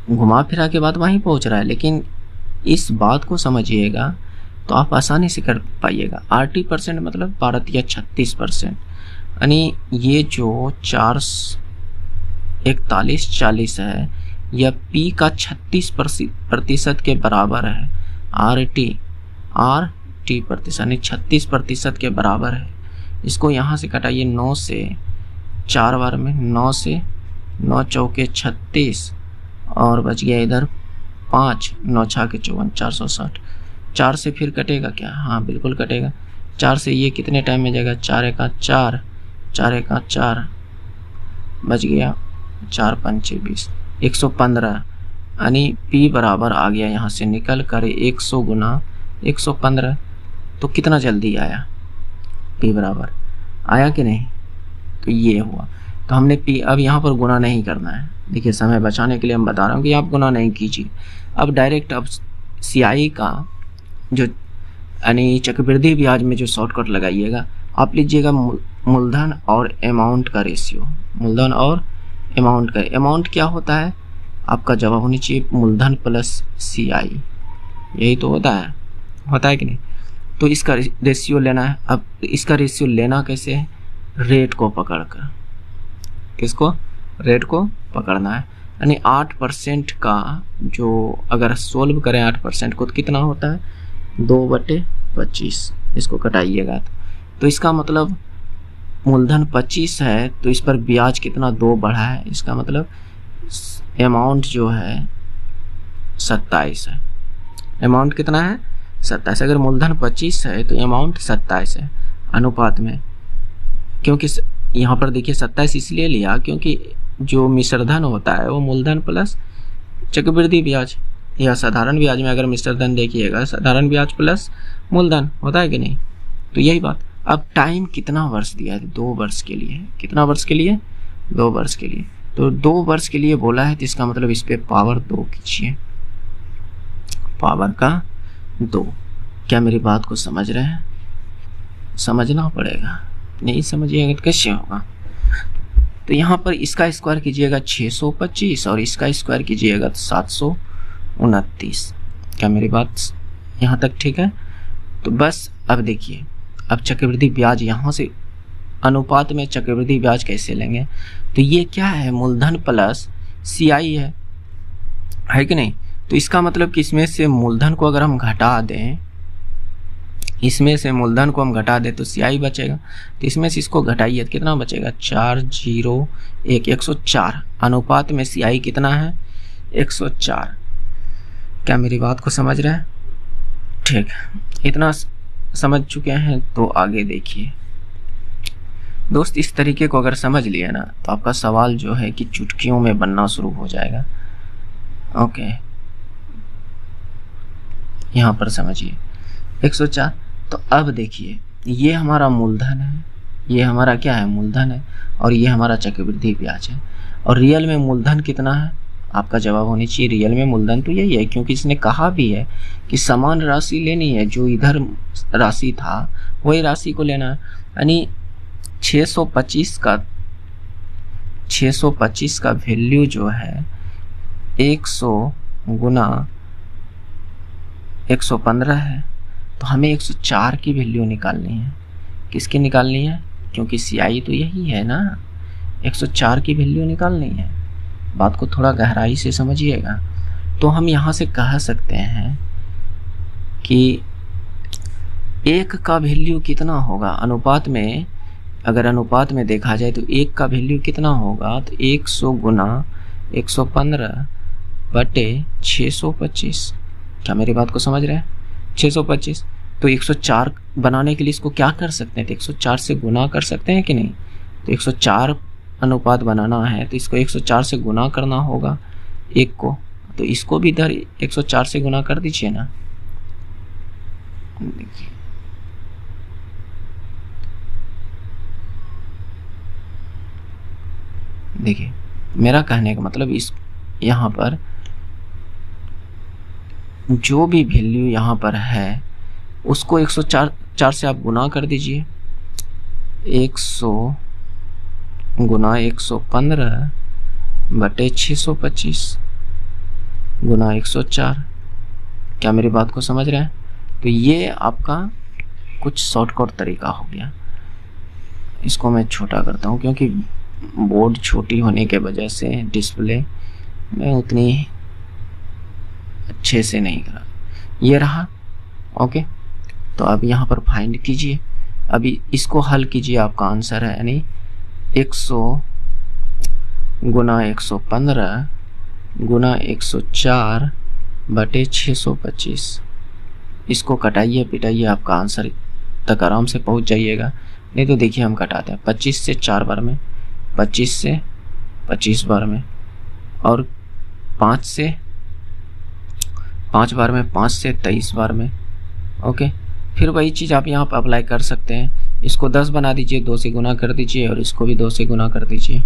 घुमा फिरा के बात वहीं पहुंच रहा है, लेकिन इस बात को समझिएगा तो आप आसानी से कर पाइएगा। RT% मतलब 12 या 36%, यानी ये जो 44140 है यह P का 36% के बराबर है। RT यानी 36% के बराबर है। इसको यहाँ से कटाइए 9 से 4 बार में, 9 से 9 चौके 36 और बच गया इधर 5, 9 छाके 54, 460। 4 से फिर कटेगा क्या? हाँ बिल्कुल कटेगा। 4 से ये कितने टाइम में जाएगा? 4 एका 4, 4 एका 4, बच गया 4 पंचे 20, 115, यानी P बराबर आ गया यहाँ से निकल कर 100 गुना 115। तो कितना जल्दी आया? P बराबर आया कि नहीं? तो ये हुआ। तो हमने P अब यहाँ पर गुना नहीं करना है। देखिए समय बचाने के लिए हम बता रहा हूँ कि आप गुना नहीं कीजिए। अब डायरेक्ट अब CI का जो यानी चक्रवृद्धि ब्याज में जो शॉर्टकट लगाइएगा, आप लीजिएगा मूलधन और अमाउंट का रेशियो। मूलधन और अमाउंट का, अमाउंट क्या होता है? आपका जवाब होनी चाहिए मूलधन प्लस CI, यही तो होता है कि नहीं? तो इसका रेशियो लेना है। अब इसका रेशियो लेना कैसे है? रेट को पकड़कर। किसको? रेट को पकड़ना है। यानी 8% का जो अगर सोल्व करें 8% को तो कितना होता है? 2/25। इसको कटाइएगा तो इसका मतलब मूलधन 25 है तो इस पर ब्याज कितना 2 बढ़ा है, इसका मतलब अमाउंट जो है 27 है। अमाउंट कितना है 27। अगर मूलधन 25 है तो अमाउंट 27 है अनुपात में, क्योंकि यहाँ पर देखिए 27 इसलिए लिया क्योंकि जो मिश्रधन होता है वो मूलधन प्लस चक्रवृद्धि ब्याज या साधारण ब्याज में अगर मिश्रधन देखिएगा साधारण ब्याज प्लस मूलधन होता है कि नहीं, तो यही बात। अब टाइम कितना वर्ष दिया है, 2 वर्ष के लिए। कितना वर्ष के लिए, 2 वर्ष के लिए। तो 2 वर्ष के लिए बोला है तो इसका मतलब इस पे पावर 2 कीजिए, पावर का 2। क्या मेरी बात को समझ रहे हैं? समझना पड़ेगा, नहीं समझिएगा तो कैसे होगा। तो यहाँ पर इसका स्क्वायर कीजिएगा 625 और इसका स्क्वायर कीजिएगा 729। क्या मेरी बात यहाँ तक ठीक है? तो बस अब देखिए, अब चक्रवृद्धि ब्याज यहाँ से अनुपात में चक्रवृद्धि ब्याज कैसे लेंगे, तो ये क्या है, मूलधन प्लस CI है कि नहीं। तो इसका मतलब कि इसमें से मूलधन को अगर हम घटा दें, इसमें से मूलधन को हम घटा दें तो CI बचेगा। तो इसमें से इसको घटाइए तो कितना बचेगा, 401 104। अनुपात में CI कितना है, 104। क्या मेरी बात को समझ रहे हैं? ठीक, इतना समझ चुके हैं तो आगे देखिए दोस्त। इस तरीके को अगर समझ लिए ना तो आपका सवाल जो है कि चुटकियों में बनना शुरू हो जाएगा। ओके, यहाँ पर समझिए 104। तो अब देखिए ये हमारा मूलधन है, ये हमारा क्या है, मूलधन है, और ये हमारा चक्रवृद्धि ब्याज है। और रियल में मूलधन कितना है, आपका जवाब होनी चाहिए रियल में मूलधन तो यही है, क्योंकि इसने कहा भी है कि समान राशि लेनी है, जो इधर राशि था वही राशि को लेना है। यानी 625 का वैल्यू जो है 100 गुना 115 है, तो हमें 104 की वैल्यू निकालनी है। किसकी निकालनी है, क्योंकि CI तो यही है ना, 104 की वैल्यू निकालनी है। बात को थोड़ा गहराई से समझिएगा। तो हम यहाँ से कह सकते हैं कि 1 का वैल्यू कितना होगा अनुपात में, अगर अनुपात में देखा जाए तो 1 का वैल्यू कितना होगा, तो 100 गुना 115 बटे 625। क्या मेरी बात को समझ रहे हैं, 625। तो 104 बनाने के लिए इसको क्या कर सकते हैं, तो 104 से गुना कर सकते हैं कि नहीं। तो 104 अनुपात बनाना है तो इसको 104 से गुना करना होगा 1 को, तो इसको भी इधर 104 से गुना कर दीजिए ना। देखिए मेरा कहने का मतलब इस यहाँ पर जो भी वैल्यू यहाँ पर है उसको 104 से आप गुना कर दीजिए। 100 गुना 115 बटे 625 गुना 104। क्या मेरी बात को समझ रहे हैं? तो ये आपका कुछ शॉर्टकट तरीका हो गया। इसको मैं छोटा करता हूँ क्योंकि बोर्ड छोटी होने के वजह से डिस्प्ले में उतनी अच्छे से नहीं करा। ये रहा, ओके। तो अब यहाँ पर फाइंड कीजिए, अभी इसको हल कीजिए, आपका आंसर है यानी 100 गुना 115 गुना 104 बटे 625। इसको कटाइए पिटाइए, आपका आंसर तक आराम से पहुँच जाइएगा। नहीं तो देखिए हम कटाते हैं 25 से 4 बार में, 25 से 25 बार में, और 5 से 5 बार में, 5 से 23 बार में, ओके। फिर वही चीज़ आप यहाँ पर अप्लाई कर सकते हैं। इसको 10 बना दीजिए, 2 से गुना कर दीजिए, और इसको भी 2 से गुना कर दीजिए।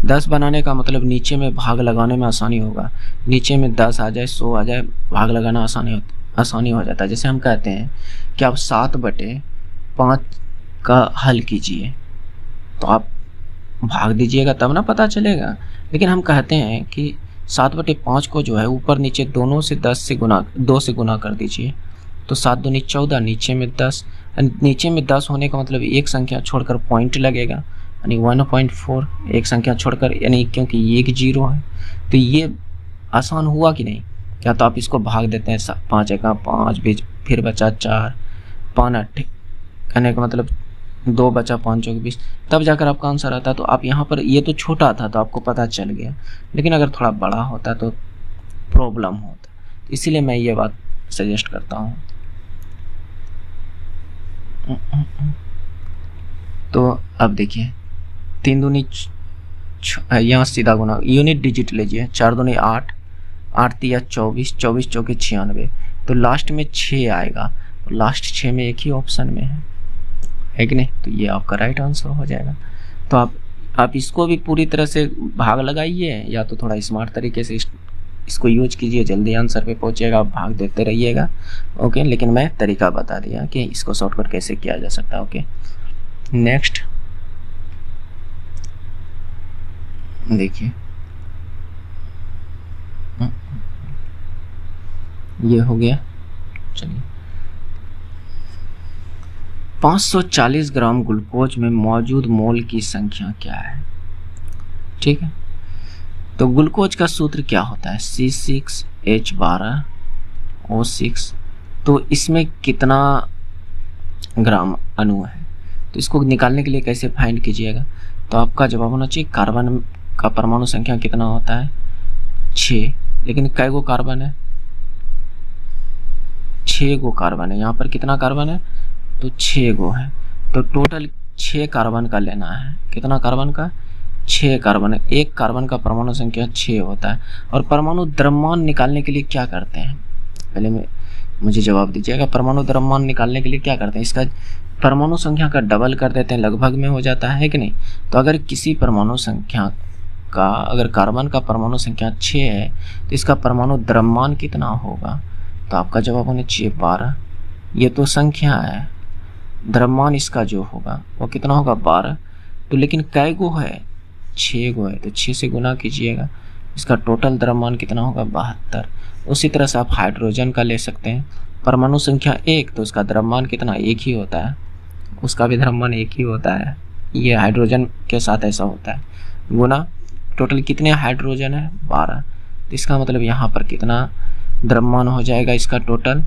10 बनाने का मतलब नीचे में भाग लगाने में आसानी होगा। नीचे में 10 आ जाए, 100 आ जाए, भाग लगाना आसानी हो जाता है। जैसे हम कहते हैं कि आप 7/5 का हल कीजिए, तो आप भाग दीजिएगा तब ना पता चलेगा। लेकिन हम कहते हैं कि 7/5 को जो है ऊपर नीचे दोनों से 2 से गुना कर दीजिए, तो 7 दूनी 14, नीचे में 10। नीचे में 10 होने का मतलब एक संख्या छोड़कर पॉइंट लगेगा, यानी 1.4 एक संख्या छोड़कर, यानी क्योंकि ये एक 0 है। तो ये आसान हुआ कि नहीं? क्या तो आप इसको भाग देते हैं, 5 1 5, फिर बचा 4, 5 8, कहने का मतलब 2 बचा 5 चौके 20, तब जाकर आपका आंसर आता। तो आप यहाँ पर, ये तो छोटा था तो आपको पता चल गया, लेकिन अगर थोड़ा बड़ा होता तो प्रॉब्लम होता, इसीलिए मैं ये बात सजेस्ट करता हूँ। तो अब देखिए 3 दूनी यहाँ सीधा गुना, यूनिट डिजिट लीजिए, 4 दूनी 8, 8 तिया 24, 24 चौके 96, तो लास्ट में 6 आएगा, तो लास्ट 6 में एक ही ऑप्शन में है कि नहीं, तो ये आपका राइट आंसर हो जाएगा। तो आप इसको भी पूरी तरह से भाग लगाइए, या तो थोड़ा स्मार्ट तरीके से इसको यूज कीजिए, जल्दी आंसर पे पहुंचेगा, आप भाग देते रहिएगा। ओके, लेकिन मैं तरीका बता दिया कि इसको शॉर्टकट कैसे किया जा सकता है। ओके, नेक्स्ट देखिए, ये हो गया। चलिए, 540 ग्राम ग्लूकोज में मौजूद मोल की संख्या क्या है? ठीक है, तो ग्लूकोज का सूत्र क्या होता है? C6H12O6। तो इसमें कितना ग्राम अणु है, तो इसको निकालने के लिए कैसे फाइंड कीजिएगा? तो आपका जवाब होना चाहिए, कार्बन का परमाणु संख्या कितना होता है? 6, लेकिन कै गो कार्बन है? 6 गो कार्बन है। यहाँ पर कितना कार्बन है? तो 6 गो है, तो टोटल 6 कार्बन का लेना है। कितना कार्बन का? 6 कार्बन है। एक कार्बन का परमाणु संख्या 6 होता है। और परमाणु द्रव्यमान निकालने के लिए क्या करते हैं? पहले मुझे जवाब दीजिएगा, परमाणु द्रव्यमान निकालने के लिए क्या करते हैं? इसका परमाणु संख्या का डबल कर देते हैं, लगभग में हो जाता है कि नहीं। तो अगर किसी परमाणु संख्या का, अगर कार्बन का परमाणु संख्या 6 है, तो इसका परमाणु द्रव्यमान कितना होगा? तो आपका जवाब होना चाहिए 12। ये तो संख्या है, द्रव्यमान इसका जो होगा वो कितना होगा? 12। तो लेकिन कै गो है? 6 गो है, तो 6 से गुना कीजिएगा, इसका टोटल द्रव्यमान कितना होगा? 72। उसी तरह से आप हाइड्रोजन का ले सकते हैं, परमाणु संख्या 1, तो उसका द्रव्यमान कितना? 1 ही होता है, उसका भी द्रव्यमान 1 ही होता है। ये हाइड्रोजन के साथ ऐसा होता है, गुना टोटल कितने हाइड्रोजन है? 12। तो इसका मतलब यहाँ पर कितना द्रव्यमान हो जाएगा इसका टोटल?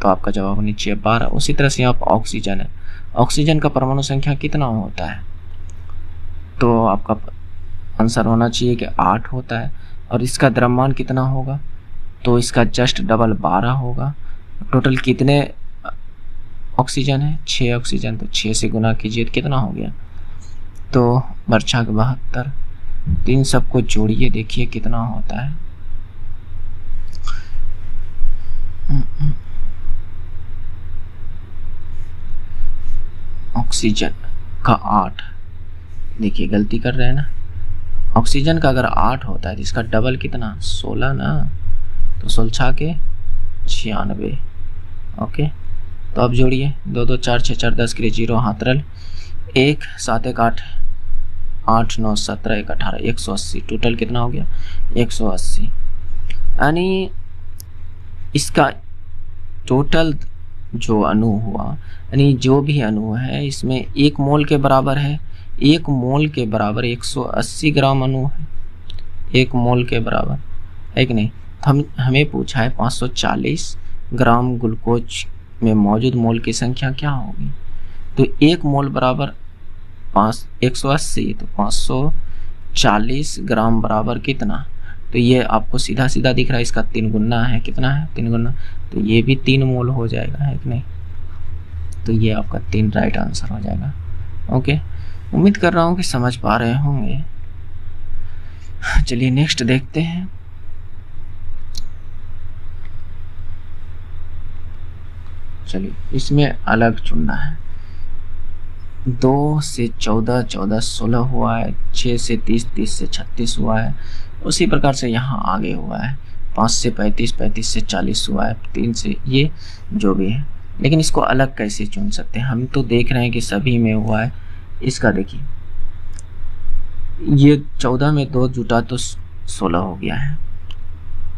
तो आपका जवाब होना चाहिए 12। उसी तरह से यहाँ पर ऑक्सीजन है, ऑक्सीजन का परमाणु संख्या कितना होता है? तो आपका आंसर होना चाहिए कि 8 होता है। और इसका द्रव्यमान कितना होगा? तो इसका जस्ट डबल 12 होगा। टोटल कितने ऑक्सीजन है? 6 ऑक्सीजन, तो 6 से गुना कीजिए तो कितना हो गया? तो बर्छा 72। तो इन सबको जोड़िए, देखिए कितना होता है। ऑक्सीजन का 8, देखिए गलती कर रहे हैं ना, ऑक्सीजन का अगर 8 होता है तो इसका डबल कितना? 16 ना, तो 16 के 96। ओके, तो अब जोड़िए, 2 2 4 6 4 10 के लिए 0 हाथ रल, 1 7 1 8 8 9 17 1 18 180। टोटल कितना हो गया? 180। यानी इसका टोटल जो अणु हुआ, यानी जो भी अणु है इसमें 1 मोल के बराबर है। 1 मोल के बराबर 180 ग्राम अणु है, 1 मोल के बराबर है कि नहीं। हमें पूछा है 540 ग्राम ग्लूकोज में मौजूद मोल की संख्या क्या होगी? तो 1 मोल बराबर 180, तो 540 ग्राम बराबर कितना? तो ये आपको सीधा सीधा दिख रहा है, इसका 3 गुना है। कितना है? 3 गुना, तो ये भी 3 मोल हो जाएगा, है कि नहीं। तो ये आपका 3 राइट आंसर हो जाएगा। ओके, उम्मीद कर रहा हूँ कि समझ पा रहे होंगे। चलिए नेक्स्ट देखते हैं। चलिए इसमें अलग चुनना है। 2 से 14 14 16 हुआ है, 6 से 30 30 से 36 हुआ है। उसी प्रकार से यहाँ आगे हुआ है, 5 से 35 35 से 40 हुआ है, 3 से, ये जो भी है। लेकिन इसको अलग कैसे चुन सकते हैं? हम तो देख रहे हैं कि सभी में हुआ है। इसका देखिए, ये 14 में 2 जुटा तो 16 हो गया है,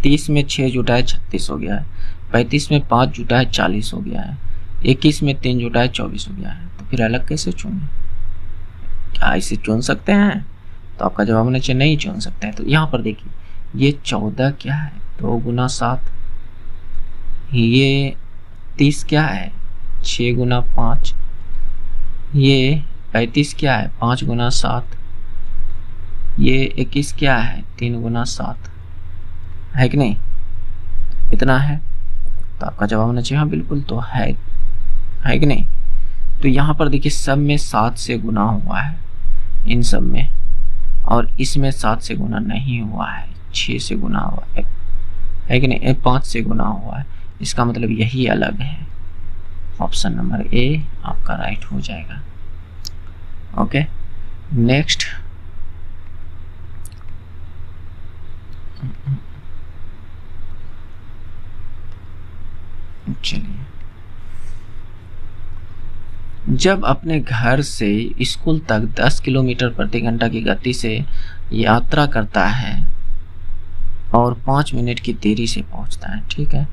30 में 6 जुटा है 36 हो गया है, 35 में 5 जुटा है 40 हो गया है, 21 में 3 जुटा है 24 हो गया है। तो फिर अलग कैसे चुने? क्या इसे चुन सकते हैं? तो आपका जवाब होना चाहिए नहीं चुन सकते हैं। तो यहाँ पर देखिए, ये 14 क्या है? 2 गुना 7। ये 30 क्या है? 6 गुना 5। ये 35 क्या है 5 गुना 7, ये 21 क्या है 3 गुना 7, है कि नहीं, इतना है। तो आपका जवाब होना चाहिए हाँ बिल्कुल, तो है कि नहीं। तो यहाँ पर देखिए सब में 7 से गुना हुआ है, इन सब में, और इसमें 7 से गुना नहीं हुआ है, 6 से गुना हुआ है कि नहीं, 5 से गुना हुआ है। इसका मतलब यही अलग है। ऑप्शन नंबर ए आपका राइट हो जाएगा। ओके, नेक्स्ट चलिए, जब अपने घर से स्कूल तक 10 किलोमीटर प्रति घंटा की गति से यात्रा करता है और 5 मिनट की देरी से पहुंचता है, ठीक है,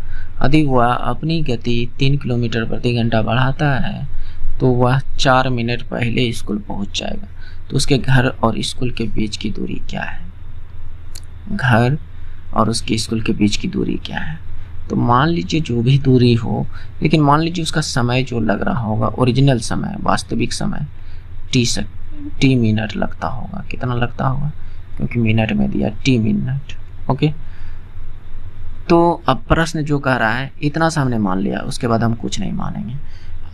यदि वह अपनी गति 3 किलोमीटर प्रति घंटा बढ़ाता है तो वह 4 मिनट पहले स्कूल पहुंच जाएगा। तो उसके घर और स्कूल के बीच की दूरी क्या है? घर और उसके स्कूल के बीच की दूरी क्या है? तो मान लीजिए जो भी दूरी हो, लेकिन मान लीजिए उसका समय जो लग रहा होगा, ओरिजिनल समय, वास्तविक समय टी मिनट लगता होगा। कितना लगता होगा? क्योंकि मिनट में दिया टी मिनट। ओके, तो अब प्रश्न जो कह रहा है इतना सा हमने मान लिया, उसके बाद हम कुछ नहीं मानेंगे।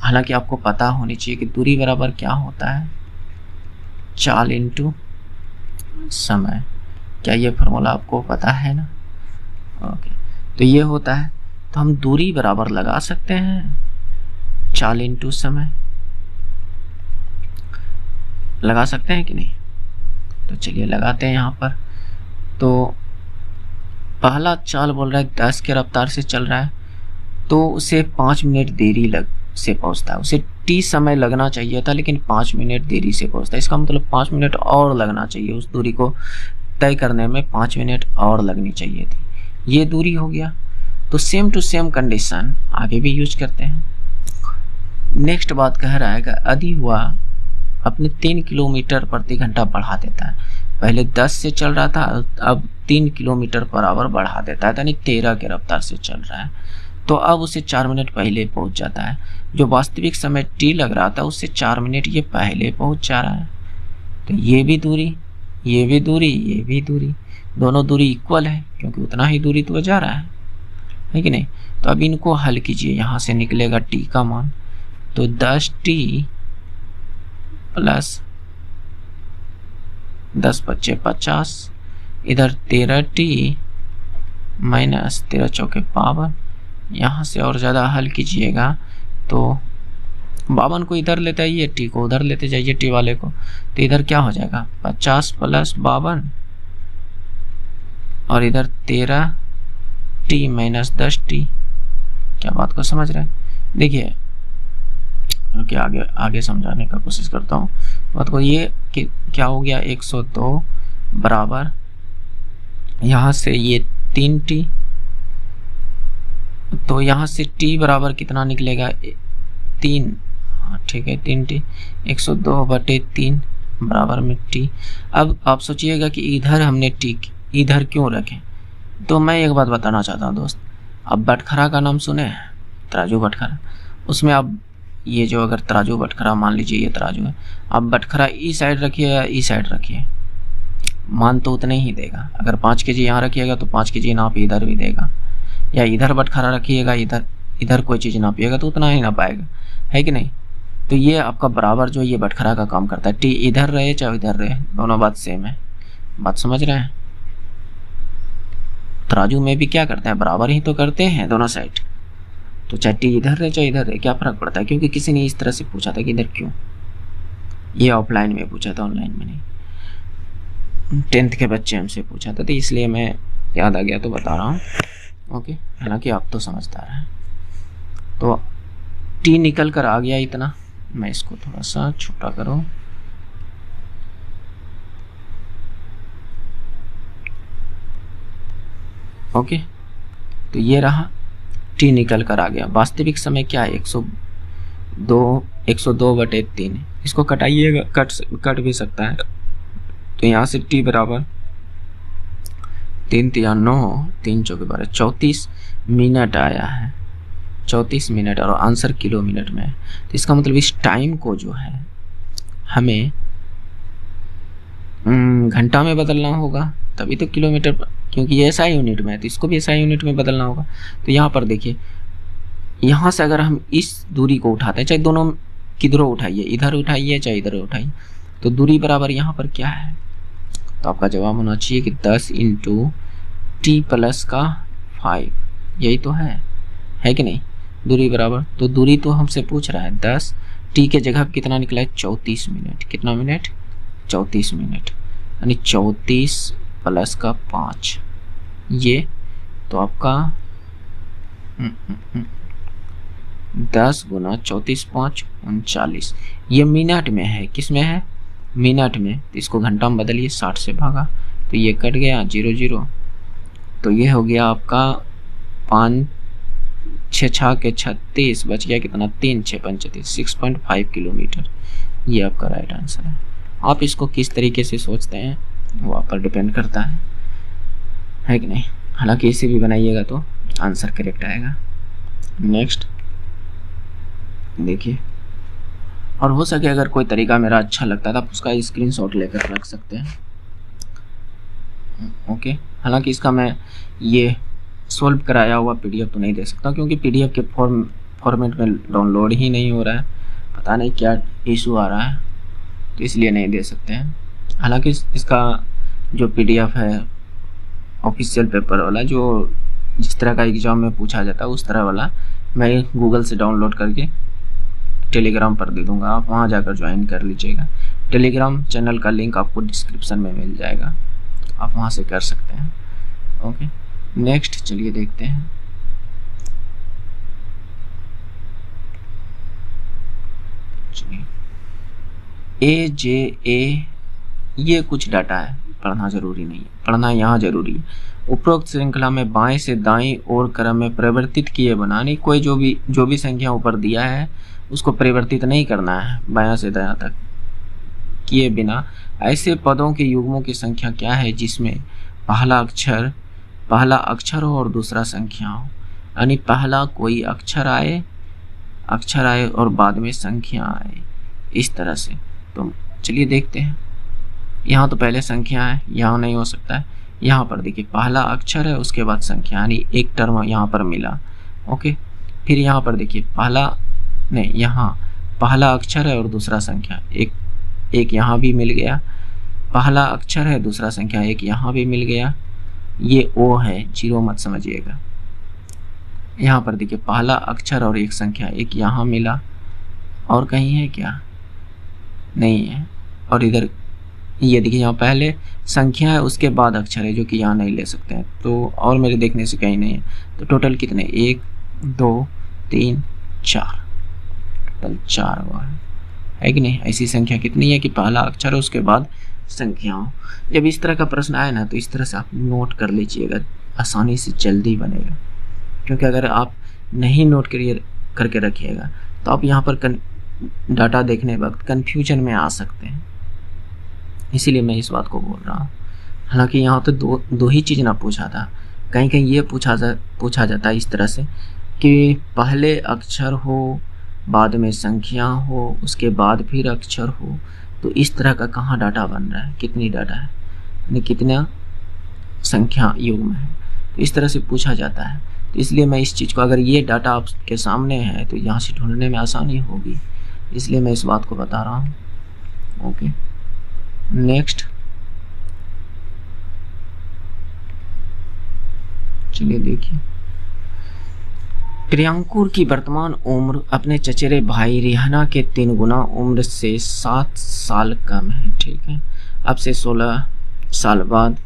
हालांकि आपको पता होनी चाहिए कि दूरी बराबर क्या होता है, चाल इंटू समय। क्या ये फॉर्मूला आपको पता है ना? ओके, तो ये होता है। तो हम दूरी बराबर लगा सकते हैं चाल इंटू समय, लगा सकते हैं कि नहीं? तो चलिए लगाते हैं यहाँ पर। तो पहला चाल बोल रहा है 10 के रफ्तार से चल रहा है, तो उसे 5 मिनट देरी से पहुंचता है। उसे टी समय लगना चाहिए था, लेकिन 5 मिनट देरी से पहुंचता है। इसका मतलब 5 मिनट और लगना चाहिए, उस दूरी को तय करने में 5 मिनट और लगनी चाहिए थी। ये दूरी हो गया। तो सेम टू सेम कंडीशन आगे भी यूज करते हैं। नेक्स्ट बात कह रहा है कि यदि वह अपने 3 किलोमीटर प्रति घंटा बढ़ा देता है, पहले 10 से चल रहा था, अब 3 किलोमीटर पर आवर बढ़ा देता है, यानी 13 के रफ्तार से चल रहा है, तो अब उसे 4 मिनट पहले पहुंच जाता है। जो वास्तविक समय टी लग रहा था उससे 4 मिनट ये पहले पहुंच जा रहा है। तो ये भी दूरी, ये भी दूरी, ये भी दूरी, दोनों दूरी इक्वल है, क्योंकि उतना ही दूरी तो जा रहा है कि नहीं। तो अब इनको हल कीजिए, यहाँ से निकलेगा टी का मान, तो 10t प्लस 10 × 5 = 50, इधर 13t माइनस 13 × 4 = 52। यहाँ से और ज़्यादा हल कीजिएगा तो 52 को इधर लेते आइए, टी को उधर लेते जाइए, टी वाले को, तो इधर क्या हो जाएगा 50 + 52, और इधर 13t माइनस 10t। क्या बात को समझ रहे हैं? देखिए कि आगे समझाने का कोशिश करता हूँ बात को। ये कि क्या हो गया 102 बराबर, यहाँ से ये 3t, तो यहाँ से t बराबर कितना निकलेगा 3, ठीक है 3t, 102/3 बराबर में t। अब आप सोचिएगा कि इधर हमने t इधर क्यों रखें। तो मैं एक बात बताना चाहता हूँ दोस्त, अब बटखरा का नाम सुने हैं, तराजू बटखरा, उसमें आप ये जो अगर तराजू बटखरा मान लीजिए ये तराजू है, आप बटखरा इस साइड रखिए या इस साइड रखिए, मान तो उतने ही देगा। अगर 5 kg यहाँ रखिएगा तो 5 kg नाप इधर भी देगा, या इधर बटखरा रखिएगा, इधर कोई चीज़ नापिएगा तो उतना ही ना पाएगा, है कि नहीं। तो ये आपका बराबर जो ये बटखरा का काम करता है, टी इधर रहे चाहे इधर रहे, दोनों बात सेम है। बात समझ रहे हैं? तराजू में भी क्या करते हैं, बराबर ही तो करते हैं दोनों साइड। तो चाहे टी इधर रहे चाहे इधर रहे, क्या फर्क पड़ता है? क्योंकि किसी ने इस तरह से पूछा था कि इधर क्यों, ये ऑफलाइन में पूछा था, ऑनलाइन में नहीं। 10th के बच्चे हमसे पूछा था, तो इसलिए मैं याद आ गया तो बता रहा हूँ। ओके, हालांकि आप तो समझदार हैं। तो टी निकल कर आ गया इतना, मैं इसको थोड़ा सा छोटा करूँ। ओके, तो ये रहा टी निकल कर आ गया। वास्तविक समय क्या है 102/3। इसको कटाइएगा, कट भी सकता है। तो यहाँ से टी बराबर 3 × 9, 3 × 4 = 12, 34 मिनट आया है, 34 मिनट, और आंसर किलो मिनट में है। तो इसका मतलब इस टाइम को जो है हमें घंटा में बदलना होगा, तभी तो किलोमीटर, क्योंकि ये SI यूनिट में है तो इसको भी SI यूनिट में बदलना होगा। तो यहाँ पर देखिए, यहाँ से अगर हम इस दूरी को उठाते हैं, चाहे दोनों किधरों उठाइए, इधर उठाइए चाहे इधर उठाइए, तो दूरी बराबर यहाँ पर क्या है, तो आपका जवाब होना चाहिए कि 10 × t + 5, यही तो है कि नहीं, दूरी बराबर। तो दूरी तो हमसे पूछ रहा है 10, t के जगह कितना निकला है 34 मिनट, कितना मिनट 34 मिनट, यानी 34 + 5, ये तो आपका 10 × 34 × 5 39, ये मिनट में है, किस में है, मिनट में। तो इसको घंटा में बदलिए, 60 से भागा तो ये कट गया 0 0, तो ये हो गया आपका 5 6 6 के 36, बच गया कितना 3 6 35, 6.5 किलोमीटर, ये आपका राइट आंसर है। आप इसको किस तरीके से सोचते हैं वो आप पर डिपेंड करता है कि नहीं। हालांकि इसे भी बनाइएगा तो आंसर करेक्ट आएगा। नेक्स्ट देखिए, और हो सके अगर कोई तरीका मेरा अच्छा लगता है तो आप उसका स्क्रीनशॉट लेकर रख सकते हैं। ओके, हालांकि इसका मैं ये सॉल्व कराया हुआ PDF तो नहीं दे सकता, क्योंकि PDF के फॉर्मेट में डाउनलोड ही नहीं हो रहा है, पता नहीं क्या इशू आ रहा है, तो इसलिए नहीं दे सकते हैं। हालांकि इसका जो PDF है ऑफिशियल पेपर वाला, जो जिस तरह का एग्ज़ाम में पूछा जाता है उस तरह वाला, मैं गूगल से डाउनलोड करके टेलीग्राम पर दे दूंगा, आप वहां जाकर ज्वाइन कर लीजिएगा। टेलीग्राम चैनल का लिंक आपको डिस्क्रिप्शन में मिल जाएगा, आप वहां से कर सकते हैं। ओके, नेक्स्ट चलिए देखते हैं। AJA, ये कुछ डाटा है, पढ़ना जरूरी नहीं है, पढ़ना यहाँ जरूरी है। उपरोक्त श्रृंखला में बाएं से दाईं ओर क्रम में परिवर्तित किए बनानी, कोई जो भी संख्या ऊपर दिया है उसको परिवर्तित नहीं करना है बायां से दायां तक किए बिना। ऐसे पदों के युग्मों की संख्या क्या है जिसमें पहला अक्षर हो और दूसरा संख्या हो, यानी पहला कोई अक्षर आए और बाद में संख्या आए, इस तरह से। तो चलिए देखते हैं। यहाँ तो पहले संख्या है, यहाँ नहीं हो सकता है। यहाँ पर देखिए पहला अक्षर है उसके बाद संख्या, यानी एक टर्म यहाँ पर मिला। ओके, फिर यहाँ पर देखिए यहाँ पहला अक्षर है और दूसरा संख्या, एक यहाँ भी मिल गया, पहला अक्षर है दूसरा संख्या, एक यहाँ भी मिल गया, ये O है, 0 मत समझिएगा। यहाँ पर देखिए पहला अक्षर और एक संख्या, एक यहाँ मिला, और कहीं है क्या, नहीं है। और इधर ये देखिए यहाँ पहले संख्या है उसके बाद अक्षर है, जो कि यहाँ नहीं ले सकते हैं, तो और मेरे देखने से कहीं नहीं है। तो टोटल कितने, 1 2 3 4, टोटल 4 हुआ है कि नहीं। ऐसी संख्या कितनी है कि पहला अक्षर है उसके बाद संख्या हो। जब इस तरह का प्रश्न आए ना तो इस तरह से आप नोट कर लीजिएगा, आसानी से जल्दी बनेगा। क्योंकि अगर आप नहीं नोट करके रखिएगा तो आप यहाँ पर डाटा देखने वक्त कन्फ्यूजन में आ सकते हैं, इसीलिए मैं इस बात को बोल रहा हूँ। हालांकि यहाँ तो दो ही चीज़ ना पूछा था, कहीं कहीं ये पूछा जाता है इस तरह से कि पहले अक्षर हो बाद में संख्या हो उसके बाद फिर अक्षर हो, तो इस तरह का कहाँ डाटा बन रहा है, कितनी डाटा है, यानी कितना संख्या युग्म है, तो इस तरह से पूछा जाता है। तो इसलिए मैं इस चीज़ को, अगर ये डाटा आपके सामने है तो यहाँ से ढूंढने में आसानी होगी, इसलिए मैं इस बात को बता रहा हूँ। ओके, नेक्स्ट चलिए देखिए, प्रियंकुर की वर्तमान उम्र अपने चचेरे भाई रिहाना के 3 गुना उम्र से 7 साल कम है। ठीक है, अब से 16 साल बाद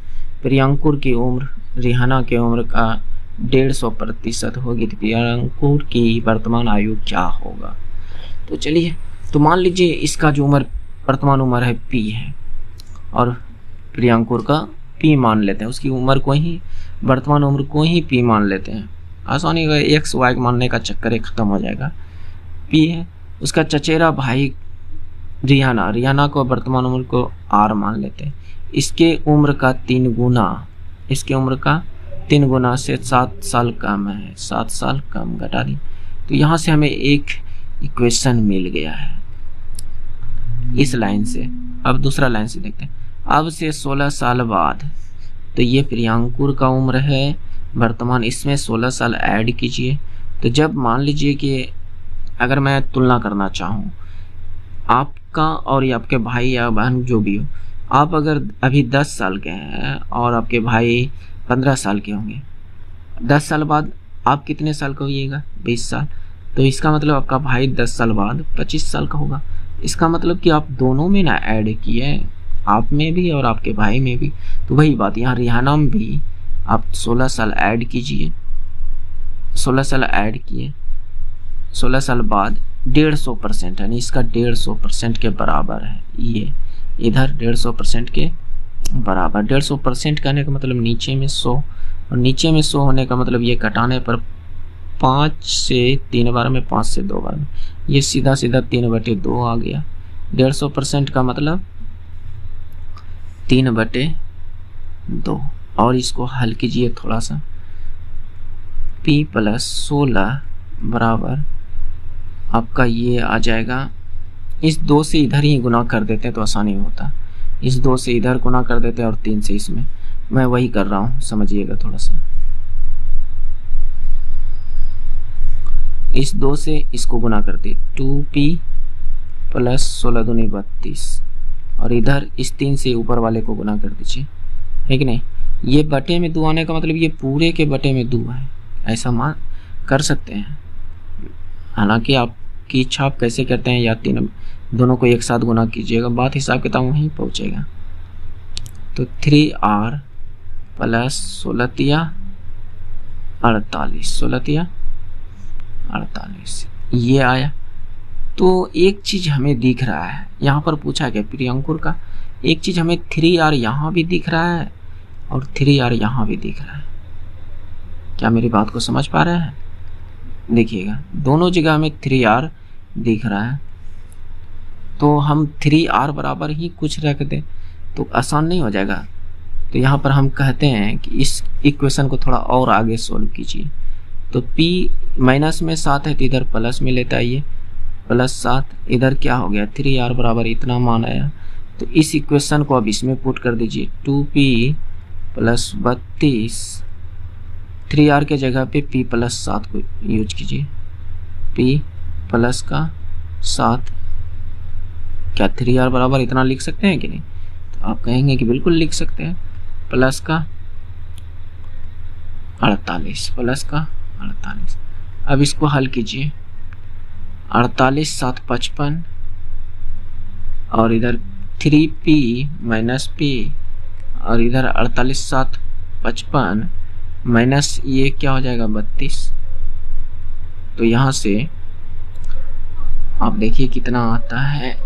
प्रियंकुर की उम्र रिहाना की उम्र का 150% होगी, तो प्रियंकुर की वर्तमान आयु क्या होगा। तो चलिए, तो मान लीजिए इसका जो वर्तमान उम्र है P है, और प्रियंकुर का P मान लेते हैं, उसकी उम्र को ही, वर्तमान उम्र को ही P मान लेते हैं। आसानी का एक्स वाई मानने का चक्कर खत्म हो जाएगा। P है, उसका चचेरा भाई रिहाना को वर्तमान उम्र को R मान लेते हैं, इसके उम्र का 3 गुना, इसके उम्र का 3 गुना से 7 साल कम है, 7 साल कम घटा दी। तो यहाँ से हमें एक इक्वेशन मिल गया है। इस लाइन से। अब दूसरा लाइन से देखते हैं। अब से 16 साल बाद, तो ये प्रियांकुर का उम्र है वर्तमान, इसमें 16 साल ऐड कीजिए। तो जब मान लीजिए कि अगर मैं तुलना करना चाहूँ आपका और ये आपके भाई या बहन जो भी हो, आप अगर अभी 10 साल के हैं और आपके भाई 15 साल के होंगे, 10 साल बाद आप कितने साल का होइएगा? 20 साल। तो इसका मतलब आपका भाई 10 साल बाद 25 साल का होगा। इसका मतलब कि आप दोनों में ना ऐड किए, आप में भी और आपके भाई में भी। तो वही बात यहाँ रिहाना में भी आप 16 साल ऐड कीजिए, 16 साल ऐड किए, 16 साल बाद 150% यानी इसका 150% के बराबर है। ये इधर 150% के बराबर। 150% कहने का मतलब नीचे में 100, और नीचे में 100 होने का मतलब ये घटाने पर 5 से 3 बार में, 5 से 2 बार में, ये सीधा सीधा 3/2 आ गया। 150% का मतलब 3/2। और इसको हल कीजिए थोड़ा सा। p + 16 बराबर आपका ये आ जाएगा, इस 2 से इधर ही गुना कर देते हैं तो आसानी होता। इस 2 से इधर गुना कर देते हैं और 3 से इसमें। मैं वही कर रहा हूँ, समझिएगा थोड़ा सा। इस 2 से इसको गुना कर दिए, 2p + 16 दूनी 32, और इधर इस 3 से ऊपर वाले को गुना कर दीजिए, है कि नहीं। ये बटे में 2 आने का मतलब ये पूरे के बटे में 2 है, ऐसा मान कर सकते हैं। हालांकि आपकी इच्छा आप कैसे करते हैं, या 3 दोनों को एक साथ गुना कीजिएगा, बात हिसाब किताब वहीं पहुंचेगा। तो 3r + 16 48, 16 48 ये आया। तो एक चीज हमें दिख रहा है, यहाँ पर पूछा गया प्रियांकुर का, एक चीज हमें 3r यहाँ भी दिख रहा है और 3r यहाँ भी दिख रहा है। क्या मेरी बात को समझ पा रहे हैं? देखिएगा दोनों जगह हमें 3r दिख रहा है, तो हम 3r बराबर ही कुछ रख दें तो आसान नहीं हो जाएगा। तो यहाँ पर हम कहते हैं कि इस इक्वेशन को थोड़ा और आगे सोल्व कीजिए। तो p माइनस में 7 है तो इधर प्लस में लेते आइए, +7, इधर क्या हो गया 3r बराबर इतना मान आया। तो इस इक्वेशन को अब इसमें पुट कर दीजिए, 2p + 32, 3r के जगह पे p + 7 को यूज कीजिए, p + 7। क्या 3r बराबर इतना लिख सकते हैं कि नहीं? तो आप कहेंगे कि बिल्कुल लिख सकते हैं, +48 +48। अब इसको हल कीजिए, 48 7 55, और इधर 3p - p, और इधर 48 7 55 माइनस ये क्या हो जाएगा 32। तो यहाँ से आप देखिए कितना आता है,